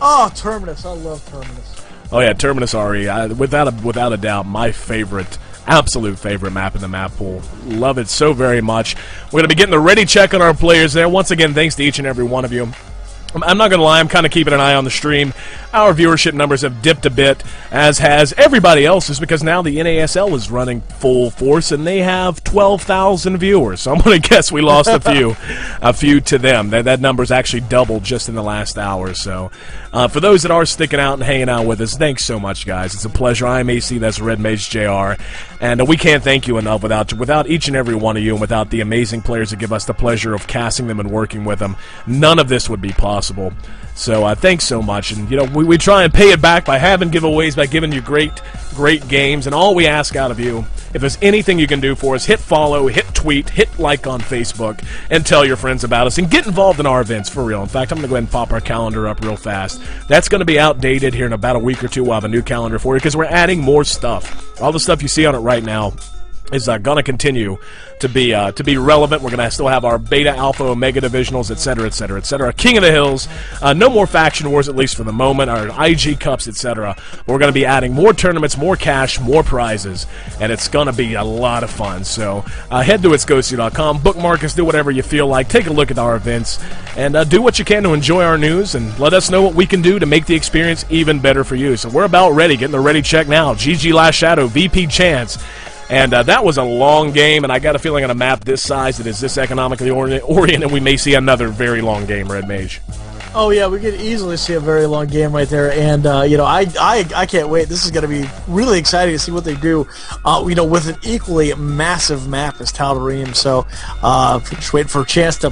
Oh, Terminus! I love Terminus. Oh yeah, Terminus RE, without a doubt, my favorite. Absolute favorite map in the map pool. Love it so very much. We're going to be getting the ready check on our players there. Once again, thanks to each and every one of you. I'm not going to lie, I'm kind of keeping an eye on the stream. Our viewership numbers have dipped a bit, as has everybody else's, because now the NASL is running full force, and they have 12,000 viewers. So I'm going to guess we lost a few to them. That number's actually doubled just in the last hour. So for those that are sticking out and hanging out with us, thanks so much, guys. It's a pleasure. I'm AC, that's Red Mage JR, and we can't thank you enough without each and every one of you, and without the amazing players that give us the pleasure of casting them and working with them. None of this would be possible. So thanks so much, and we try and pay it back by having giveaways, by giving you great games, and all we ask out of you, if there's anything you can do for us, hit follow, hit tweet, hit like on Facebook, and tell your friends about us, and get involved in our events for real. In fact, I'm going to go ahead and pop our calendar up real fast. That's going to be outdated here in about a week or two. We'll have a new calendar for you, because we're adding more stuff. All the stuff you see on it right now is going to continue to be relevant. We're going to still have our beta, alpha, omega divisionals, etc., etc., etc. King of the Hills. No more faction wars, at least for the moment. Our IG Cups, etc. We're going to be adding more tournaments, more cash, more prizes, and it's going to be a lot of fun. So head to itsgosu.com, bookmark us, do whatever you feel like, take a look at our events, and do what you can to enjoy our news, and let us know what we can do to make the experience even better for you. So we're about ready. Getting the ready check now. GG Last Shadow, VP Chance. And that was a long game, and I got a feeling on a map this size that is this economically oriented, we may see another very long game, Red Mage. Oh yeah, we could easily see a very long game right there, and I can't wait. This is going to be really exciting to see what they do. With an equally massive map as Tal'Darim. So just wait for a chance to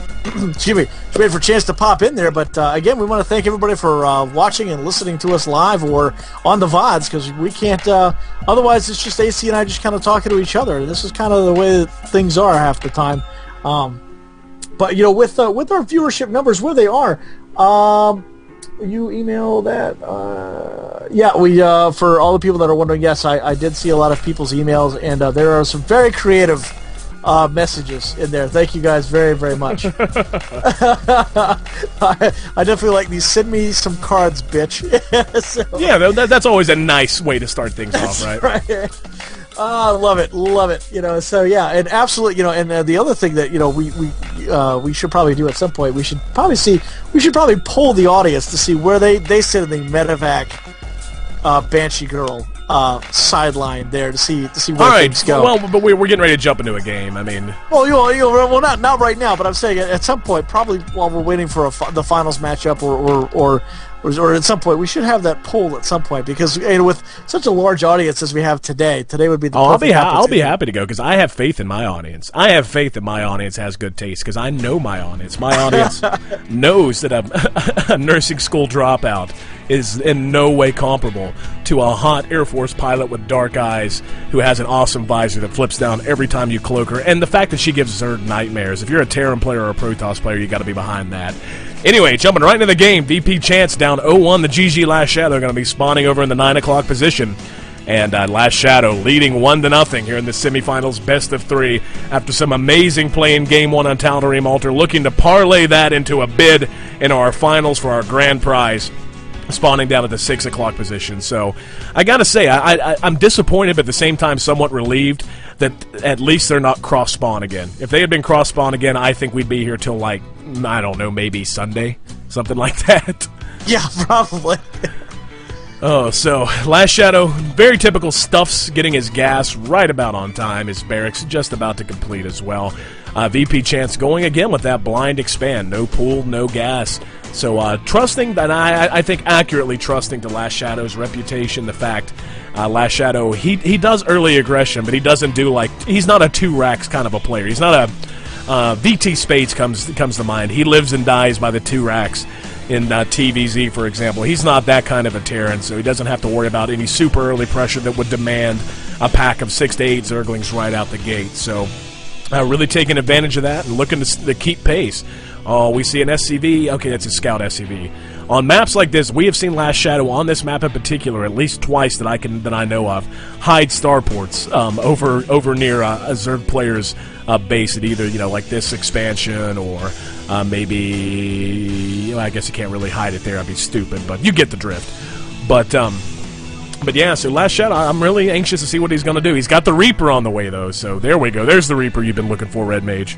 wait for a chance to pop in there. But again, we want to thank everybody for watching and listening to us live or on the VODs, because we can't. Otherwise, it's just AC and I just kind of talking to each other. This is kind of the way that things are half the time. But with our viewership numbers where they are. You email that? Yeah, we for all the people that are wondering, yes, I did see a lot of people's emails, and there are some very creative messages in there. Thank you guys very, very much. I definitely like these. Send me some cards, bitch. So, yeah, that's always a nice way to start things off, right? Right. Love it. So yeah, and absolutely, and the other thing that we should probably do at some point, we should probably poll the audience to see where they sit in the medevac Banshee Girl sideline there to see where things go. Well, but we're getting ready to jump into a game. I mean, well, not right now, but I'm saying at some point, probably while we're waiting for the finals matchup, or at some point, we should have that poll at some point, because with such a large audience as we have today would be the perfect I'll be happy to go, because I have faith in my audience. I have faith that my audience has good taste, because I know my audience. My audience knows that a nursing school dropout is in no way comparable to a hot Air Force pilot with dark eyes who has an awesome visor that flips down every time you cloak her, and the fact that she gives Zerg nightmares. If you're a Terran player or a Protoss player, you got to be behind that. Anyway, jumping right into the game, VP Chance down 0-1. The GG Last Shadow are going to be spawning over in the 9 o'clock position. And Last Shadow leading 1-0 here in the semifinals, best of 3, after some amazing play in Game 1 on Tal'Darim Altar, looking to parlay that into a bid in our finals for our grand prize, spawning down at the 6 o'clock position. So I gotta say, I'm disappointed, but at the same time somewhat relieved that at least they're not cross-spawn again. If they had been cross-spawn again, I think we'd be here till, like, I don't know, maybe Sunday? Something like that. Yeah, probably. Oh, so Last Shadow, very typical, stuffs getting his gas right about on time. His barracks just about to complete as well. VP Chance going again with that blind expand. No pool, no gas. So trusting, and I think accurately trusting to Last Shadow's reputation, the fact Last Shadow, he does early aggression, but he doesn't do, like, he's not a 2 racks kind of a player. He's not a VT Spades comes to mind. He lives and dies by the 2 racks in TVZ, for example. He's not that kind of a Terran, so he doesn't have to worry about any super early pressure that would demand a pack of 6 to 8 Zerglings right out the gate. So really taking advantage of that and looking to keep pace. Oh, we see an SCV. Okay, that's a Scout SCV. On maps like this, we have seen Last Shadow on this map in particular at least twice that I know of hide starports over near a Zerg player's base at either like this expansion or maybe I guess you can't really hide it there. I'd be stupid, but you get the drift. But yeah, so Last Shadow, I'm really anxious to see what he's going to do. He's got the Reaper on the way though, so there we go. There's the Reaper you've been looking for, Red Mage.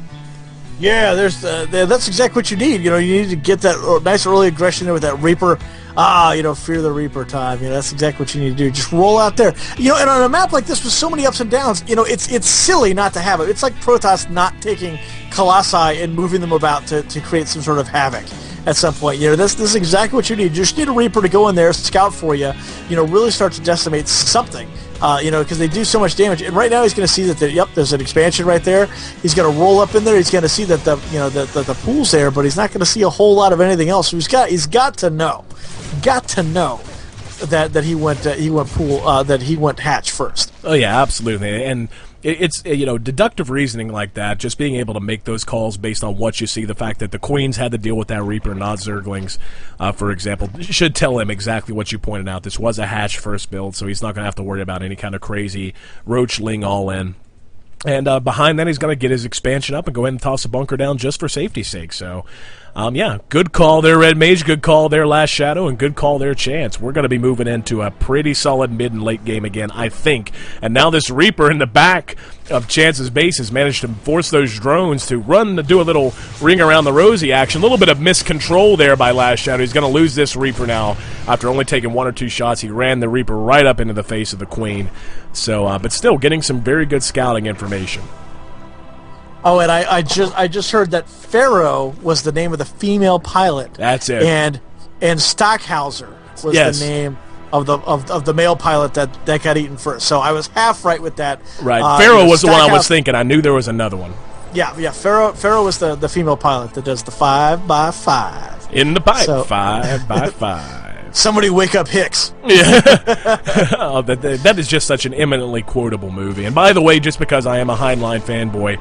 Yeah, that's exactly what you need. You need to get that nice early aggression there with that Reaper. Fear the Reaper time. That's exactly what you need to do. Just roll out there. And on a map like this with so many ups and downs, it's silly not to have it. It's like Protoss not taking Colossi and moving them about to create some sort of havoc at some point. This is exactly what you need. You just need a Reaper to go in there, scout for you, really start to decimate something. Because they do so much damage. And right now he's going to see that there's an expansion right there. He's going to roll up in there. He's going to see that the pool's there, but he's not going to see a whole lot of anything else. So he's got to know that he went hatch first. Oh yeah, absolutely. And it's deductive reasoning like that, just being able to make those calls based on what you see, the fact that the Queens had to deal with that Reaper, not Zerglings, for example, should tell him exactly what you pointed out. This was a hatch first build, so he's not going to have to worry about any kind of crazy Roachling all-in. And behind that, he's going to get his expansion up and go ahead and toss a bunker down just for safety's sake. So, yeah, good call there, Red Mage. Good call there, Last Shadow, and good call there, Chance. We're going to be moving into a pretty solid mid and late game again, I think. And now this Reaper in the back of Chance's base has managed to force those drones to run to do a little ring around the rosy action. A little bit of miscontrol there by Last Shadow. He's going to lose this Reaper now after only taking 1 or 2 shots. He ran the Reaper right up into the face of the Queen. So, but still getting some very good scouting information. Oh, and I just heard that Pharaoh was the name of the female pilot. That's it. And Stockhauser was the name of the male pilot that got eaten first. So I was half right with that. Right. Pharaoh was the one I was thinking. I knew there was another one. Yeah. Pharaoh was the female pilot that does the 5x5 in the pipe. So, 5x5. Somebody wake up Hicks. Yeah. Oh, that is just such an eminently quotable movie. And by the way, just because I am a Heinlein fanboy,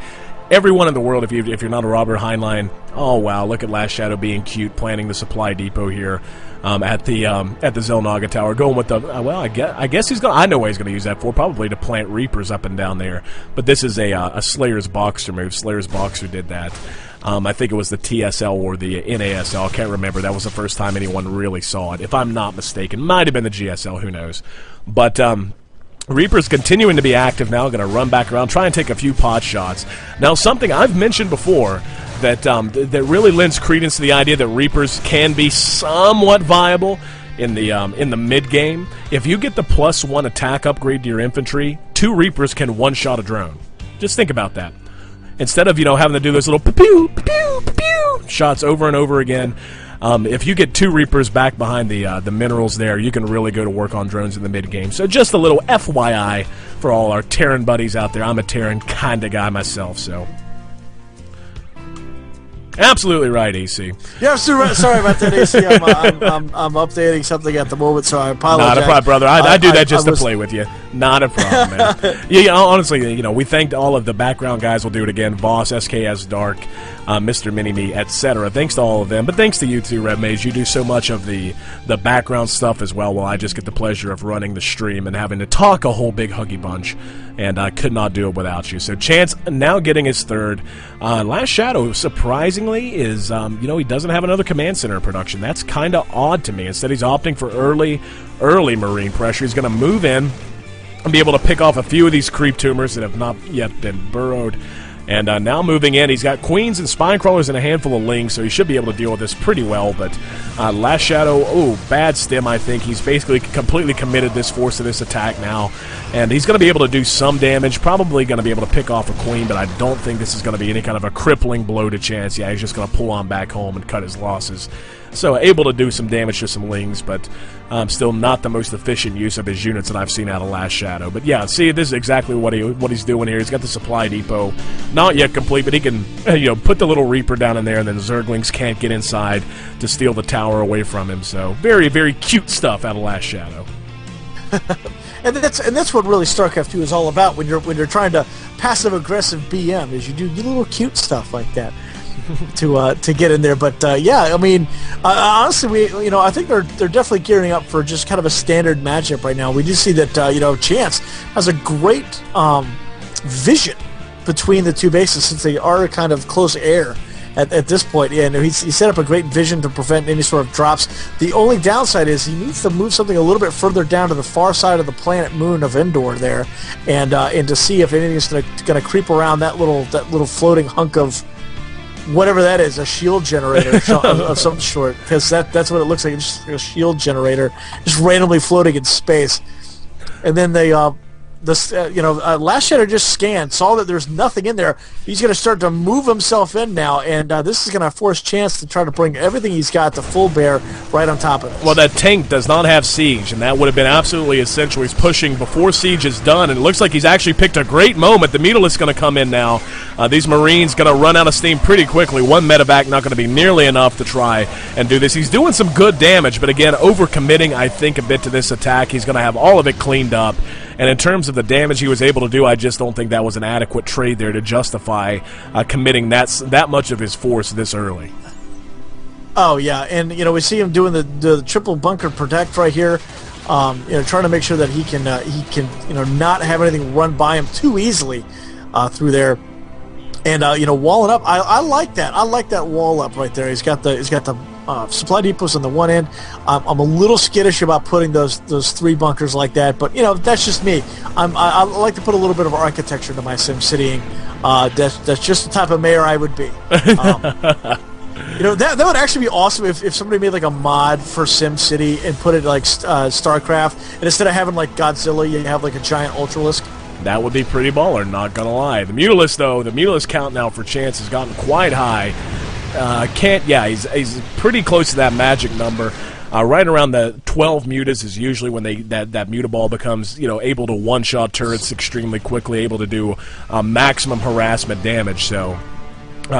everyone in the world, if you're not a Robert Heinlein, oh wow, look at Last Shadow being cute, planning the supply depot here at the Xel'Naga Tower, going with the well, I guess he's going. I know what he's going to use that for, probably to plant Reapers up and down there. But this is a Slayer's Boxer move. Slayer's Boxer did that. I think it was the TSL or the NASL. I can't remember. That was the first time anyone really saw it, if I'm not mistaken. Might have been the GSL. Who knows? But Reaper's continuing to be active now, going to run back around, try and take a few pot shots. Now, something I've mentioned before that that really lends credence to the idea that Reapers can be somewhat viable in the mid game. If you get the +1 attack upgrade to your infantry, 2 Reapers can one-shot a drone. Just think about that. Instead of having to do those little pew pew pew shots over and over again. If you get 2 Reapers back behind the minerals there, you can really go to work on drones in the mid-game. So just a little FYI for all our Terran buddies out there. I'm a Terran kind of guy myself, so. Absolutely right, AC. Yeah, sorry about that, AC. I'm updating something at the moment, so I apologize. Not a problem, brother. I do that just to play with you. Not a problem, man. Yeah, honestly, we thanked all of the background guys. We'll do it again. Voss, SKS Dark, Mr. Mini-Me, etc. Thanks to all of them. But thanks to you too, Red Mage. You do so much of the background stuff as well, while I just get the pleasure of running the stream and having to talk a whole big huggy bunch. And I could not do it without you. So Chance now getting his 3rd. Last Shadow, surprisingly, is, he doesn't have another command center production. That's kind of odd to me. Instead, he's opting for early Marine pressure. He's going to move in and be able to pick off a few of these creep tumors that have not yet been burrowed. And now moving in, he's got Queens and Spine Crawlers and a handful of Lings, so he should be able to deal with this pretty well. But Last Shadow, bad stim, I think. He's basically completely committed this force to this attack now. And he's going to be able to do some damage, probably going to be able to pick off a Queen, but I don't think this is going to be any kind of a crippling blow to Chance. Yeah, he's just going to pull on back home and cut his losses. So able to do some damage to some Lings, but still not the most efficient use of his units that I've seen out of Last Shadow. But yeah, see, this is exactly what he's doing here. He's got the supply depot, not yet complete, but he can put the little Reaper down in there, and then Zerglings can't get inside to steal the tower away from him. So very, very cute stuff out of Last Shadow. And that's what really StarCraft 2 is all about. When you're trying to passive aggressive BM, is you do little cute stuff like that. to get in there, but yeah, I mean, honestly, I think they're definitely gearing up for just kind of a standard matchup right now. We do see that Chance has a great vision between the 2 bases, since they are kind of close air at this point. Yeah, he set up a great vision to prevent any sort of drops. The only downside is he needs to move something a little bit further down to the far side of the planet moon of Endor there, and to see if anything's going to creep around that little floating hunk of whatever that is, a shield generator of some sort, because that's what it looks like. It's just a shield generator just randomly floating in space. And then Last Shadow just scanned, saw that there's nothing in there. He's going to start to move himself in now, and this is going to force Chance to try to bring everything he's got to full bear right on top of it. Well, that tank does not have siege, and that would have been absolutely essential. He's pushing before siege is done, and it looks like he's actually picked a great moment. The Mutalis's going to come in now. These Marines going to run out of steam pretty quickly. 1 medevac not going to be nearly enough to try and do this. He's doing some good damage, but again, overcommitting, I think, a bit to this attack. He's going to have all of it cleaned up. And in terms of the damage he was able to do, I just don't think that was an adequate trade there to justify committing that much of his force this early. Oh, yeah, and, we see him doing the triple bunker protect right here, trying to make sure that he can not have anything run by him too easily. through there. And walling up, I like that. I like that wall up right there. He's got the supply depots on the one end. I'm a little skittish about putting those 3 bunkers like that, but that's just me. I like to put a little bit of architecture to my sim citying. That's just the type of mayor I would be. That would actually be awesome if somebody made like a mod for SimCity and put it like StarCraft, and instead of having like Godzilla, you have like a giant Ultralisk. That would be pretty baller, not gonna lie. The Mutalisk count now for Chance has gotten quite high. He's pretty close to that magic number. Right around the 12 mutas is usually when that mutaball becomes able to one-shot turrets extremely quickly, able to do maximum harassment damage. So.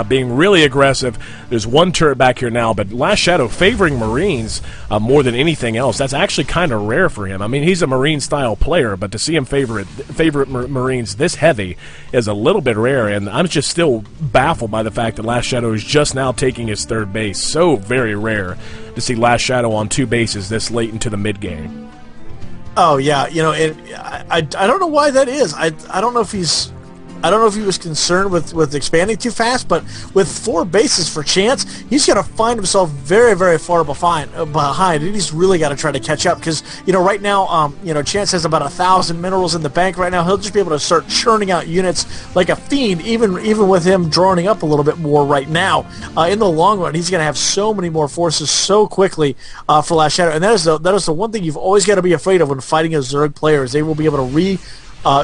Being really aggressive. There's one turret back here now, but Last Shadow favoring Marines more than anything else. That's actually kind of rare for him. I mean, he's a Marine-style player, but to see him favorite Marines this heavy is a little bit rare, and I'm just still baffled by the fact that Last Shadow is just now taking his 3rd base. So very rare to see Last Shadow on 2 bases this late into the mid-game. Oh, yeah. I don't know why that is. I don't know if he was concerned with expanding too fast, but with 4 bases for Chance, he's going to find himself very, very far behind, and he's really got to try to catch up because, right now, Chance has about 1,000 minerals in the bank right now. He'll just be able to start churning out units like a fiend, even with him droning up a little bit more right now. In the long run, he's going to have so many more forces so quickly for Last Shadow, and that is the one thing you've always got to be afraid of when fighting a Zerg player is they will be able to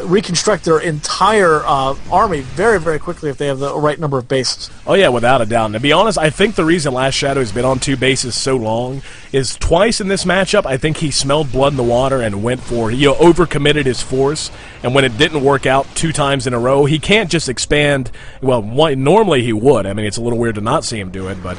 reconstruct their entire army very, very quickly if they have the right number of bases. Oh, yeah, without a doubt. And to be honest, I think the reason Last Shadow has been on 2 bases so long is twice in this matchup, I think he smelled blood in the water and went for he overcommitted his force, and when it didn't work out 2 times in a row, he can't just expand. Well, normally he would. I mean, it's a little weird to not see him do it, but,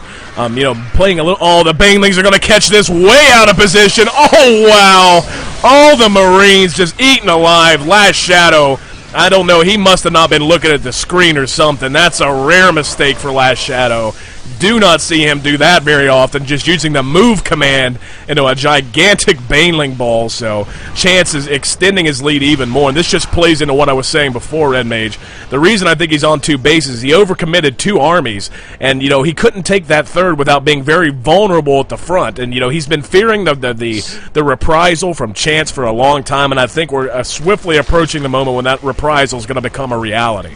playing a little... Oh, the Banelings are going to catch this way out of position. Oh, wow. All the Marines just eaten alive. Last Shadow, I don't know, he must have not been looking at the screen or something. That's a rare mistake for Last Shadow. Do not see him do that very often, just using the move command into a gigantic Baneling ball, so Chance is extending his lead even more, and this just plays into what I was saying before, Red Mage. The reason I think he's on 2 bases, he overcommitted 2 armies, and, he couldn't take that 3rd without being very vulnerable at the front, and, he's been fearing the reprisal from Chance for a long time, and I think we're swiftly approaching the moment when that reprisal is going to become a reality.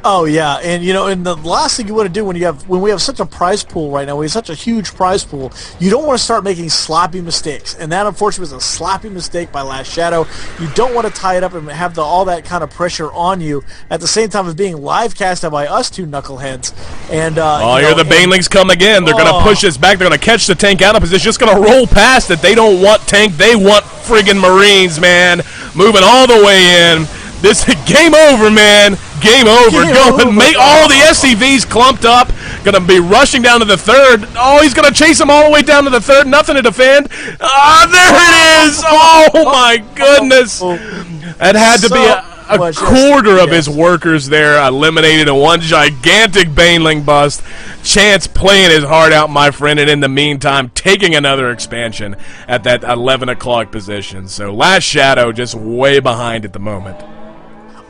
Oh yeah, and and the last thing you want to do when we have such a prize pool right now, we have such a huge prize pool, you don't want to start making sloppy mistakes, and that unfortunately was a sloppy mistake by Last Shadow. You don't want to tie it up and have all that kind of pressure on you at the same time as being live casted by us 2 knuckleheads. And here the Banelings come again. They're going to push this back. They're going to catch the tank out of position. Just going to roll past it. They don't want tank. They want friggin' Marines, man. Moving all the way in. This game over, man. Game over. Go and make all the SCVs clumped up. Going to be rushing down to the 3rd. Oh, he's going to chase them all the way down to the 3rd. Nothing to defend. Ah, there it is. Oh, my goodness. It had to be a quarter of his workers there eliminated in one gigantic Baneling bust. Chance playing his heart out, my friend, and in the meantime taking another expansion at that 11 o'clock position. So Last Shadow just way behind at the moment.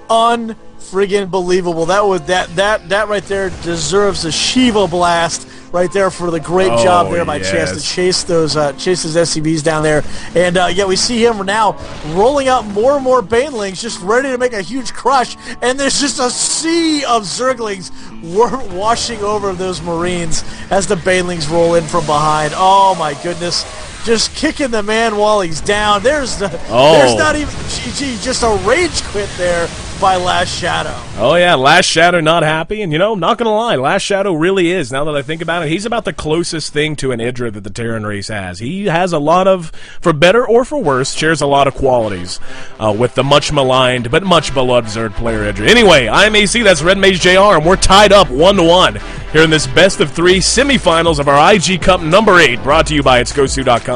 Unfriggin' believable. That right there deserves a Shiva blast right there for the great job there by Chance to chase those SCVs down there. And we see him now rolling out more and more Banelings, just ready to make a huge crush. And there's just a sea of Zerglings washing over those Marines as the Banelings roll in from behind. Oh my goodness. Just kicking the man while he's down. There's not even GG, just a rage quit there by Last Shadow. Oh yeah, Last Shadow not happy, and not gonna lie, Last Shadow really is, now that I think about it, he's about the closest thing to an Idra that the Terran race has. He has a lot of, for better or for worse, shares a lot of qualities with the much maligned but much beloved Zerg player Idra. Anyway, I'm AC, that's Red Mage JR, and we're tied up 1-1 here in this best of 3 semifinals of our IG Cup number 8, brought to you by itsgosu.com.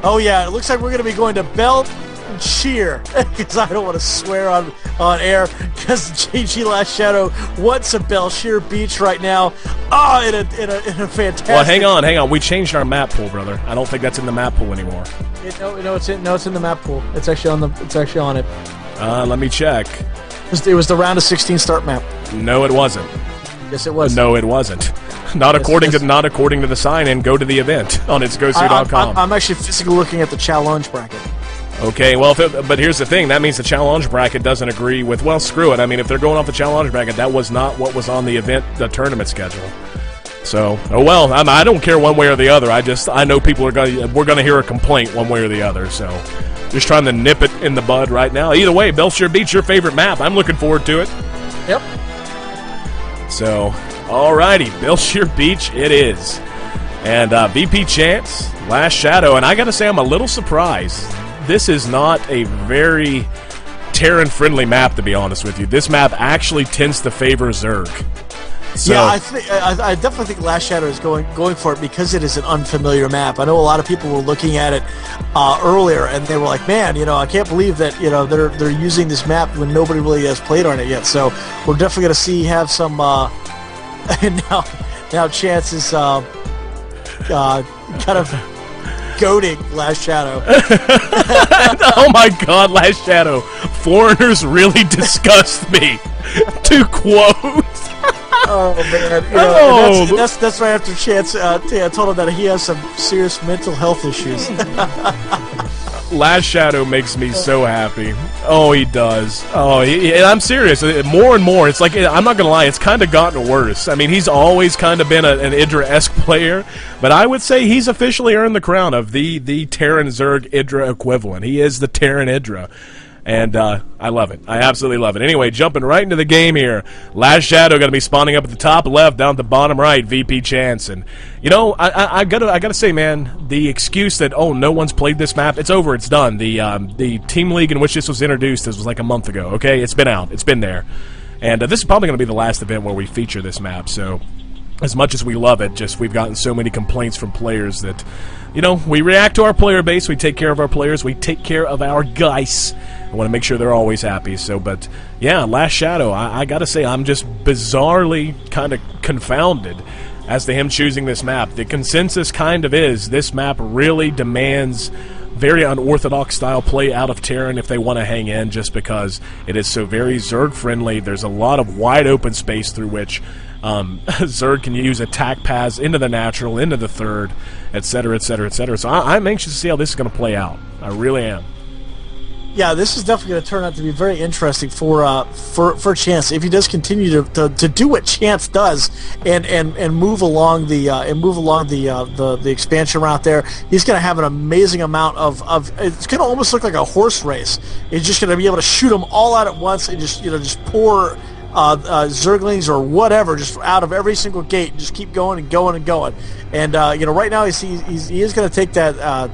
Oh yeah, it looks like we're going to be going to Belt and Sheer, because I don't want to swear on air, because GG Last Shadow wants a Belshir Beach right now. Oh, in a fantastic... Well, hang on. We changed our map pool, brother. I don't think that's in the map pool anymore. It's in the map pool. It's actually on it. Let me check. It was the round of 16 start map. No, it wasn't. Yes, it was. No, it wasn't. Not according to the sign in. Go to the event on its GoSu.com. I'm actually physically looking at the challenge bracket. Okay, well, but here's the thing. That means the challenge bracket doesn't agree with, well, screw it. I mean, if they're going off the challenge bracket, that was not what was on the tournament schedule. So, oh well, I don't care one way or the other. I know we're going to hear a complaint one way or the other. So, just trying to nip it in the bud right now. Either way, Belshire Beach, your favorite map. I'm looking forward to it. Yep. So, alrighty, Belshire Beach it is. And VP Chance, Last Shadow, and I got to say I'm a little surprised. This is not a very Terran-friendly map, to be honest with you. This map actually tends to favor Zerg. So, yeah, I definitely think Last Shadow is going for it because it is an unfamiliar map. I know a lot of people were looking at it earlier, and they were like, "Man, I can't believe that they're using this map when nobody really has played on it yet." So we're definitely going to have some. And now Chance is kind of goading Last Shadow. Oh my God, Last Shadow! Foreigners really disgust me. To quote. Oh man! That's right after Chance told him that he has some serious mental health issues. Last Shadow makes me so happy. Oh, he does. Oh, and I'm serious. More and more, it's like, I'm not gonna lie, it's kind of gotten worse. I mean, he's always kind of been an Idra-esque player, but I would say he's officially earned the crown of the Terran Zerg Idra equivalent. He is the Terran Idra. And I love it. I absolutely love it. Anyway, jumping right into the game here. Last Shadow going to be spawning up at the top left, down at the bottom right. VP Chance, and I gotta say, man, the excuse that no one's played this map, it's over, it's done. The team league in which this was introduced, this was like a month ago. Okay, it's been out, it's been there, and this is probably going to be the last event where we feature this map. So, as much as we love it, we've gotten so many complaints from players that, we react to our player base, we take care of our players, we take care of our guys. I want to make sure they're always happy. So, but yeah, Last Shadow, I gotta say, I'm just bizarrely kind of confounded as to him choosing this map. The consensus kind of is this map really demands very unorthodox style play out of Terran if they want to hang in, just because it is so very Zerg friendly. There's a lot of wide open space through which Zerg can use attack paths into the natural, into the third, etc., etc., etc. So I'm anxious to see how this is going to play out. I really am. Yeah, this is definitely going to turn out to be very interesting for Chance if he does continue to do what Chance does and move along the expansion route there. He's going to have an amazing amount of it's going to almost look like a horse race. He's just going to be able to shoot them all out at once and just pour Zerglings or whatever just out of every single gate and just keep going and going and going. And right now he is going to take that.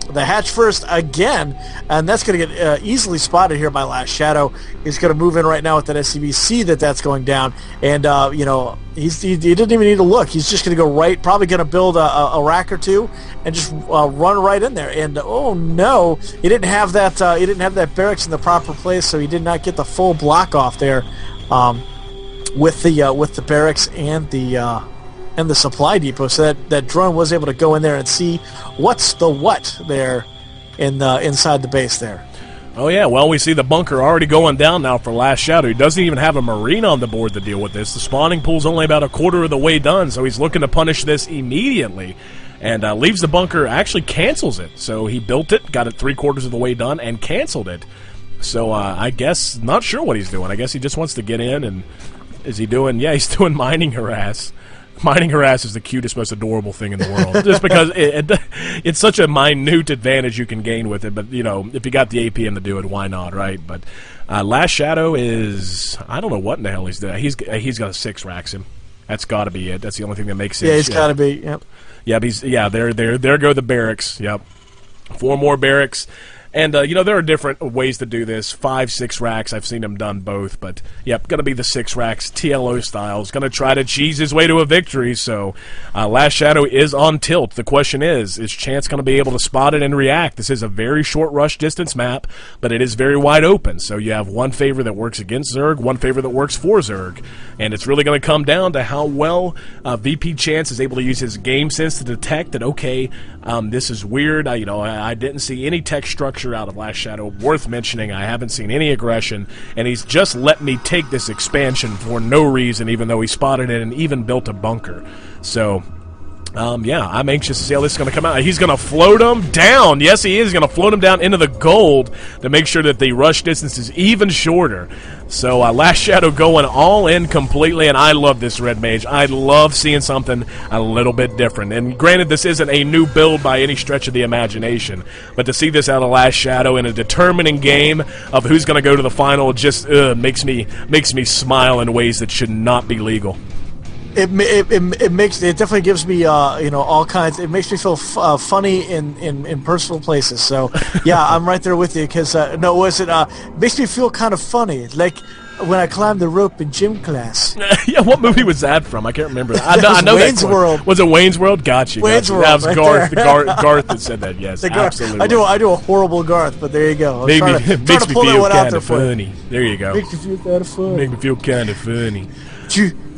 The hatch first again, and that's going to get easily spotted here by Last Shadow. He's going to move in right now with that SCV, see that's going down, and he didn't even need to look. He's just going to go right, probably going to build a rack or two, and just run right in there. And oh no, he didn't have that. He didn't have that barracks in the proper place, so he did not get the full block off there with the barracks and the supply depot, so that drone was able to go in there and see what's the what there inside the base there. Oh yeah, well, we see the bunker already going down now for Last Shadow. He doesn't even have a Marine on the board to deal with this. The spawning pool's only about a quarter of the way done, so he's looking to punish this immediately. And leaves the bunker, actually cancels it. So he built it, got it 3/4 of the way done, and canceled it. So I guess, not sure what he's doing. I guess he just wants to get in, and is he doing, yeah, he's doing mining harass. Mining harass is the cutest, most adorable thing in the world, just because it's such a minute advantage you can gain with it. But if you got the APM to do it, why not, right? But Last Shadow is, I don't know what in the hell he's doing. He's got a 6 racks him. That's got to be it. That's the only thing that makes sense. Yeah, he's got to be. Yep. Yeah, there go the barracks. Yep, 4 more barracks. And, there are different ways to do this. 5, 6 racks. I've seen them done both. But, yep, going to be the 6 racks, TLO styles. Going to try to cheese his way to a victory. So, Last Shadow is on tilt. The question is Chance going to be able to spot it and react? This is a very short rush distance map, but it is very wide open. So, you have one favor that works against Zerg, one favor that works for Zerg. And it's really going to come down to how well VP Chance is able to use his game sense to detect that, okay, this is weird. I didn't see any tech structure nature out of Last Shadow worth mentioning. I haven't seen any aggression, and he's just let me take this expansion for no reason, even though he spotted it and even built a bunker. So, yeah, I'm anxious to see how this is going to come out. He's going to float him down. Yes, he is going to float him down into the gold to make sure that the rush distance is even shorter. So Last Shadow going all in completely, and I love this Red Mage. I love seeing something a little bit different. And granted, this isn't a new build by any stretch of the imagination, but to see this out of Last Shadow in a determining game of who's going to go to the final just makes me smile in ways that should not be legal. It definitely gives me all kinds. It makes me feel funny in personal places. So yeah, I'm right there with you because makes me feel kind of funny, like when I climbed the rope in gym class. Yeah, what movie was that from? I can't remember. I know Wayne's World. Was it Wayne's World? Gotcha. Wayne's World. That was right Garth that said that. Yes, absolutely. I do a horrible Garth, but there you go. Makes me feel kind of funny. There you go. Makes me feel kind of funny. Make me feel kind of funny.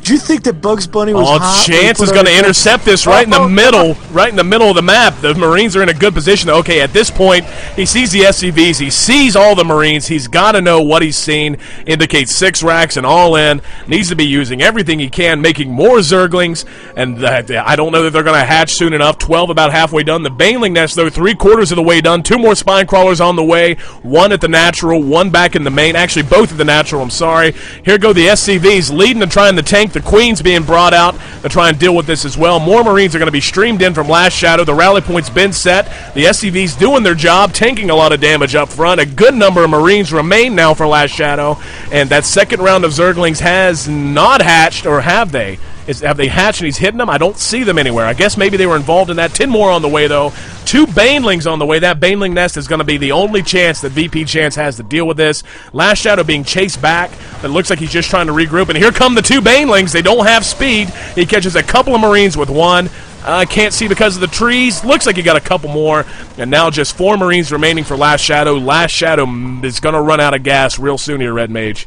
Do you think that Bugs Bunny was hot? Chance is going to intercept this right in the middle, of the map. The Marines are in a good position. Okay, at this point, he sees the SCVs. He sees all the Marines. He's got to know what he's seen. Indicates 6 racks and all in. Needs to be using everything he can, making more Zerglings. And I don't know that they're going to hatch soon enough. 12 about halfway done. The Baneling Nest, though, 3/4 of the way done. 2 more Spine Crawlers on the way. 1 at the natural, 1 back in the main. Actually, both at the natural, I'm sorry. Here go the SCVs leading and trying to tank. The Queen's being brought out to try and deal with this as well. More Marines are going to be streamed in from Last Shadow. The rally point's been set. The SCV's doing their job, tanking a lot of damage up front. A good number of Marines remain now for Last Shadow. And that second round of Zerglings has not hatched, or have they? Have they hatched and he's hidden them? I don't see them anywhere. I guess maybe they were involved in that. 10 more on the way, though. 2 Banelings on the way. That Baneling Nest is going to be the only chance that VP Chance has to deal with this. Last Shadow being chased back. It looks like he's just trying to regroup. And here come the 2 Banelings. They don't have speed. He catches a couple of Marines with 1. I can't see because of the trees. Looks like he got a couple more. And now just 4 Marines remaining for Last Shadow. Last Shadow is going to run out of gas real soon here, Red Mage.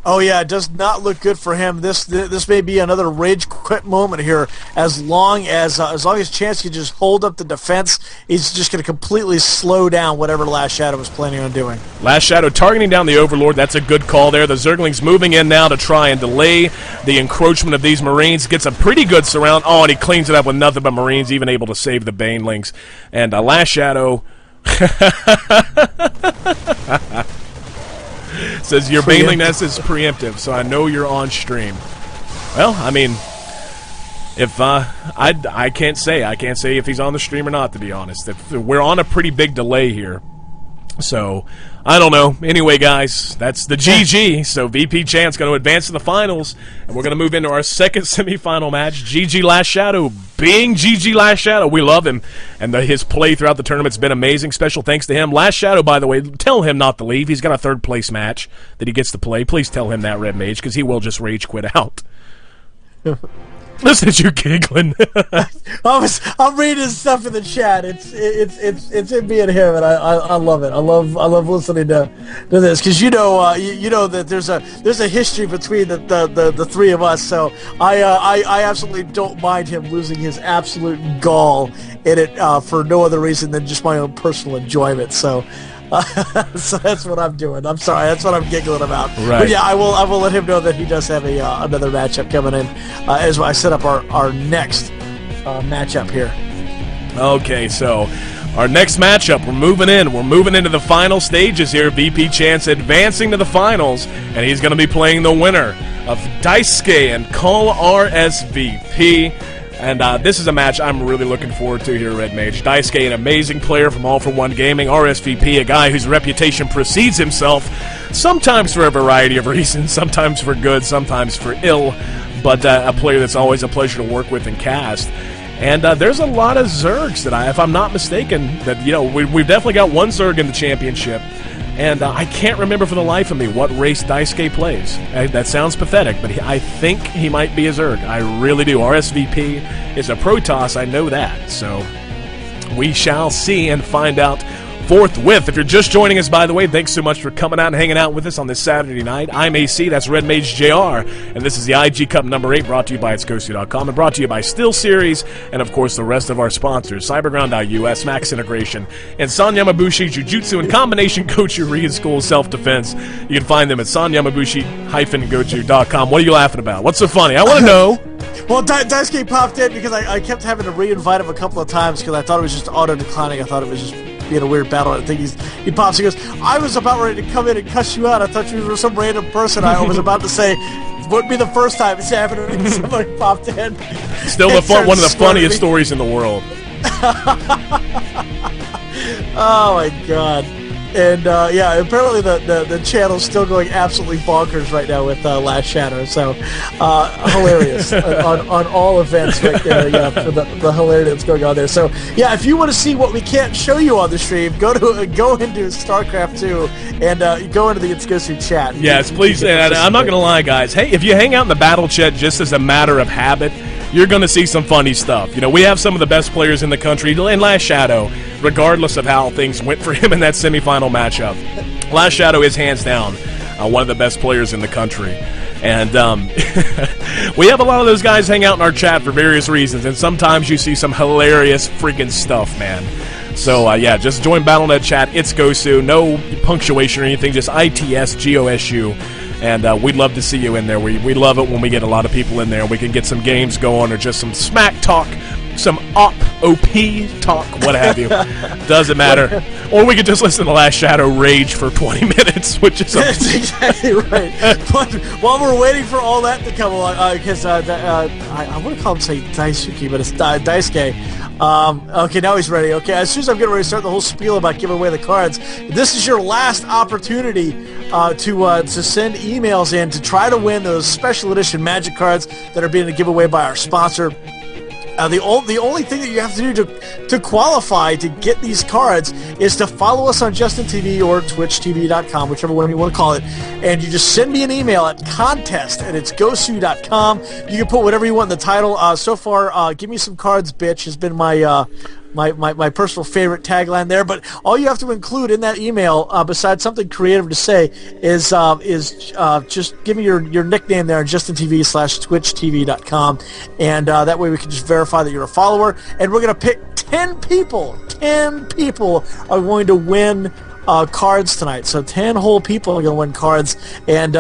Oh yeah, it does not look good for him. This may be another rage quit moment here. As long as Chance can just hold up the defense, he's just going to completely slow down whatever Last Shadow was planning on doing. Last Shadow targeting down the Overlord. That's a good call there. The Zerglings moving in now to try and delay the encroachment of these Marines. Gets a pretty good surround. Oh, and he cleans it up with nothing but Marines, even able to save the Banelings. And Last Shadow says your Baneling Nest is preemptive, so I know you're on stream. Well, I mean, if I can't say if he's on the stream or not, to be honest. We're on a pretty big delay here. So, I don't know. Anyway, guys, that's the GG. So, VP Chance going to advance to the finals, and we're going to move into our second semifinal match. GG Last Shadow being GG Last Shadow. We love him, and his play throughout the tournament's been amazing. Special thanks to him. Last Shadow, by the way, tell him not to leave. He's got a 3rd place match that he gets to play. Please tell him that, Red Mage, because he will just rage quit out. Listen to you giggling. I'm reading stuff in the chat. It's in me and him, and I love it. I love listening to this because you know that there's a history between the 3 of us. So I absolutely don't mind him losing his absolute gall in it for no other reason than just my own personal enjoyment. So. So that's what I'm doing. I'm sorry. That's what I'm giggling about. Right. But yeah, I will let him know that he does have another matchup coming in as I set up our next matchup here. Okay, so our next matchup, we're moving into the final stages here. VP Chance advancing to the finals, and he's going to be playing the winner of Daisuke and Call RSVP. And this is a match I'm really looking forward to here, Red Mage. Daisuke, an amazing player from All for One Gaming. RSVP, a guy whose reputation precedes himself, sometimes for a variety of reasons, sometimes for good, sometimes for ill, but a player that's always a pleasure to work with and cast. And there's a lot of Zergs that if I'm not mistaken, that we've definitely got 1 Zerg in the championship. And I can't remember for the life of me what race Daisuke plays. That sounds pathetic, but I think he might be a Zerg. I really do. RSVP is a Protoss, I know that. So we shall see and find out forthwith. If you're just joining us, by the way, thanks so much for coming out and hanging out with us on this Saturday night. I'm AC, that's Red Mage JR, and this is the IG Cup number 8, brought to you by itsgosu.com and brought to you by SteelSeries, and of course the rest of our sponsors, Cyberground.us, Max Integration, and San Yamabushi Jiu-Jitsu and Combination Goju-Ryu School of Self-Defense. You can find them at sanyamabushi-goju.com. What are you laughing about? What's so funny? I want to know. Well, Daisuke popped in because I kept having to re-invite him a couple of times because I thought it was just auto-declining. I thought it was just being a weird battle. I think he pops. He goes, I was about ready to come in and cuss you out. I thought you were some random person. I was about to say, wouldn't be the first time it's happened. Somebody popped in. Still one of the funniest stories in the world. Oh, my God. And, yeah, apparently the channel's still going absolutely bonkers right now with Last Shadow. So, hilarious on all events right there, yeah, for the hilarity that's going on there. So, yeah, if you want to see what we can't show you on the stream, go into StarCraft 2 and go into the It's Gosu chat. Yes, please. And I'm not going to lie, guys. Hey, if you hang out in the battle chat just as a matter of habit, you're going to see some funny stuff. You know, we have some of the best players in the country, and Last Shadow, regardless of how things went for him in that semifinal matchup. Last Shadow is hands down one of the best players in the country. And we have a lot of those guys hang out in our chat for various reasons, and sometimes you see some hilarious freaking stuff, man. So, yeah, just join BattleNet chat. It's Gosu. No punctuation or anything, just ITSGOSU. And we'd love to see you in there. We love it when we get a lot of people in there and we can get some games going or just some smack talk, some OP talk, what have you. Doesn't matter. Or we could just listen to Last Shadow rage for 20 minutes, which is That's exactly right. But while we're waiting for all that to come along, because I want to call him, say, Daisuke, but it's Daisuke. Okay, now he's ready. Okay, as soon as I'm getting ready to start the whole spiel about giving away the cards, this is your last opportunity to send emails in to try to win those special edition Magic cards that are being given away by our sponsor. The only thing that you have to do to qualify to get these cards is to follow us on Justin TV or TwitchTV.com, whichever one you want to call it, and you just send me an email at contest@itsgosu.com. You can put whatever you want in the title. So far, give me some cards, bitch, has been my personal favorite tagline there. But all you have to include in that email, besides something creative to say, is just give me your nickname there on JustinTV/TwitchTV.com, and that way we can just verify that you're a follower. And we're gonna pick 10 people. 10 people are going to win cards tonight. So 10 whole people are going to win cards, and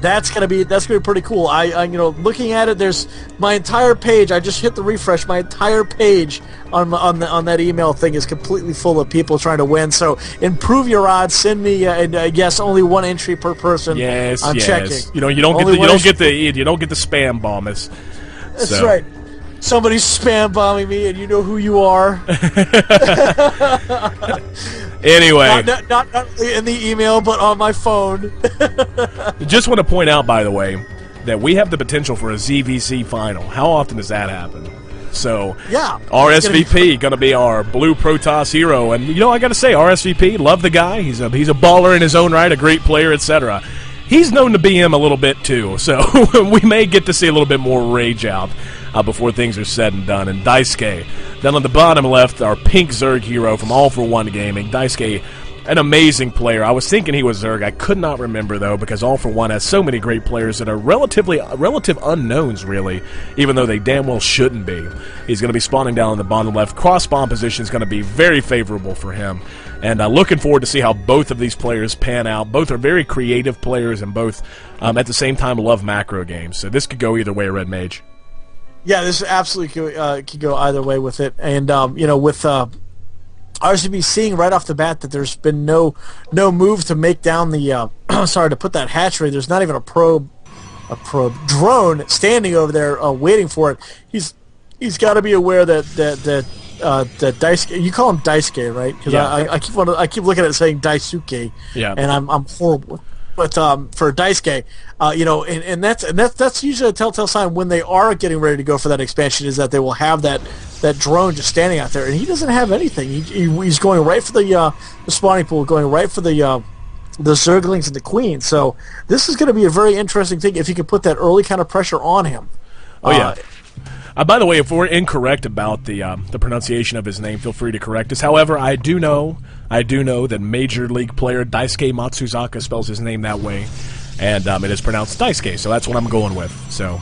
that's gonna be pretty cool. I looking at it, there's my entire page. I just hit the refresh. My entire page on that email thing is completely full of people trying to win. So improve your odds. Send me and yes, only one entry per person. Yes, I'm checking. You don't get the spam bombers. That's right. Somebody's spam bombing me, and you know who you are. Anyway, not in the email, but on my phone. Just want to point out, by the way, that we have the potential for a ZVC final. How often does that happen? So, yeah, RSVP going to be our Blue Protoss hero, and I got to say, RSVP, love the guy. He's a baller in his own right, a great player, etc. He's known to BM a little bit too, so we may get to see a little bit more rage out before things are said and done. And Daisuke, then on the bottom left, our pink Zerg hero from All For One Gaming. Daisuke, an amazing player. I was thinking he was Zerg. I could not remember, though, because All For One has so many great players that are relative unknowns, really, even though they damn well shouldn't be. He's going to be spawning down on the bottom left. Cross-spawn position is going to be very favorable for him. And looking forward to see how both of these players pan out. Both are very creative players, and both, at the same time, love macro games. So this could go either way, Red Mage. Yeah, this absolutely could go either way with it. And, with RCB seeing right off the bat that there's been no move to make down the, to put that hatchery. There's not even a probe drone standing over there waiting for it. He's got to be aware that Daisuke, you call him Daisuke, right? Because yeah. I keep looking at it saying Daisuke, yeah, and I'm horrible. But for Daisuke, and that's usually a telltale sign when they are getting ready to go for that expansion, is that they will have that drone just standing out there, and he doesn't have anything. He's going right for the spawning pool, going right for the Zerglings and the Queen. So this is going to be a very interesting thing if you can put that early kind of pressure on him. Oh yeah. By the way, if we're incorrect about the pronunciation of his name, feel free to correct us. However, I do know that Major League player Daisuke Matsuzaka spells his name that way, and it is pronounced Daisuke, so that's what I'm going with. So,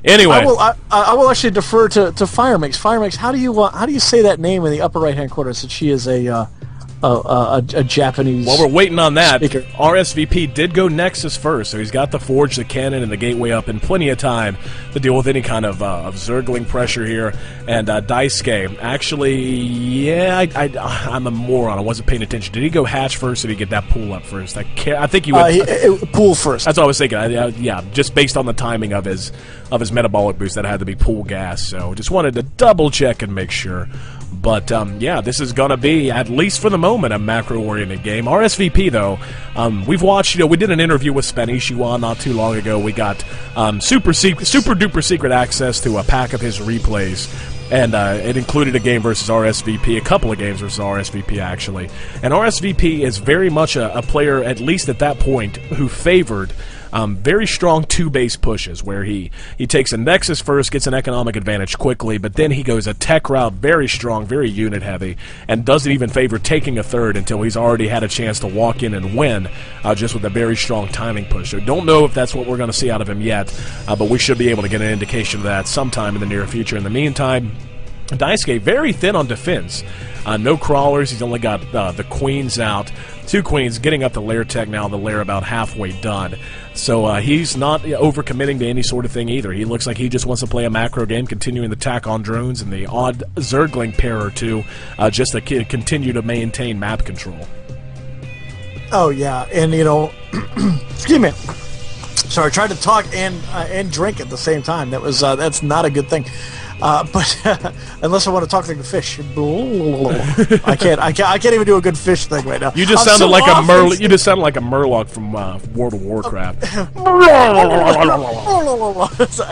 anyway, I will actually defer to Firemix. Firemix, how do you say that name in the upper right hand corner? Since she is a Japanese. While we're waiting on that, speaker. RSVP did go Nexus first, so he's got the Forge, the Cannon, and the Gateway up in plenty of time to deal with any kind of Zergling pressure here. And Daisuke, actually, yeah, I'm a moron. I wasn't paying attention. Did he go Hatch first, or did he get that pool up first? I think he went pool first. That's what I was thinking. Yeah, just based on the timing of his metabolic boost, that had to be pool gas. So just wanted to double check and make sure. But, yeah, this is going to be, at least for the moment, a macro-oriented game. RSVP, though, we've watched, we did an interview with Sven Ishiwa not too long ago. We got super-duper secret access to a pack of his replays. And it included a game versus RSVP, a couple of games versus RSVP, actually. And RSVP is very much a player, at least at that point, who favored very strong two-base pushes, where he takes a Nexus first, gets an economic advantage quickly, but then he goes a tech route, very strong, very unit-heavy, and doesn't even favor taking a third until he's already had a chance to walk in and win, just with a very strong timing push. So don't know if that's what we're going to see out of him yet, but we should be able to get an indication of that sometime in the near future. In the meantime, Daisuke, very thin on defense. No crawlers. He's only got the queens out. 2 queens, getting up the lair tech now, the lair about halfway done. So he's not overcommitting to any sort of thing either. He looks like he just wants to play a macro game, continuing the attack on drones and the odd Zergling pair or two, just to continue to maintain map control. Oh, yeah. And, excuse me. Sorry, I tried to talk and drink at the same time. That's not a good thing. But unless I want to talk like a fish, I can't even do a good fish thing right now. You just sounded like a Murloc. You just sounded like a Murloc from World of Warcraft. I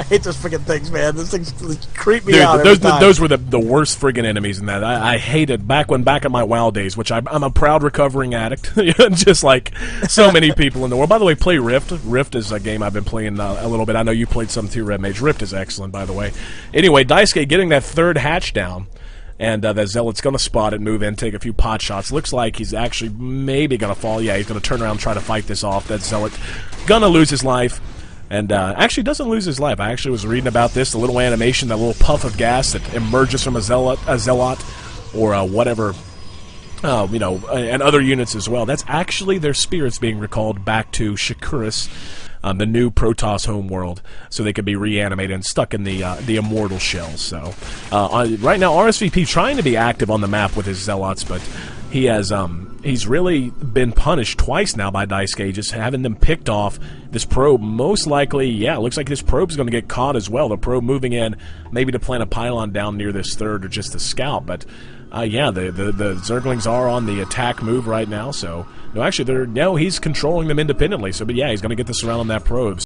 hate those freaking things, man. Those things creep me out. Those were the worst friggin' enemies in that. I hated back in my WoW days, which I'm a proud recovering addict, just like so many people in the world. By the way, play Rift. Rift is a game I've been playing a little bit. I know you played some too, Red Mage. Rift is excellent, by the way. Anyway, Daisuke getting that third hatch down, and the Zealot's going to spot it, move in, take a few pot shots. Looks like he's actually maybe going to fall. Yeah, he's going to turn around and try to fight this off. That Zealot going to lose his life, and actually doesn't lose his life. I actually was reading about this, the little animation, that little puff of gas that emerges from a Zealot or whatever, and other units as well. That's actually their spirits being recalled back to Shakuris, the new Protoss homeworld, so they could be reanimated and stuck in the immortal shells. So right now, RSVP trying to be active on the map with his Zealots, but he has he's really been punished twice now by Daisuke, just having them picked off. This probe, most likely, yeah, it looks like this probe's going to get caught as well. The probe moving in, maybe to plant a pylon down near this third or just a scout, but yeah, the Zerglings are on the attack move right now, so no, actually, he's controlling them independently. So, but yeah, he's going to get the surround on that probe.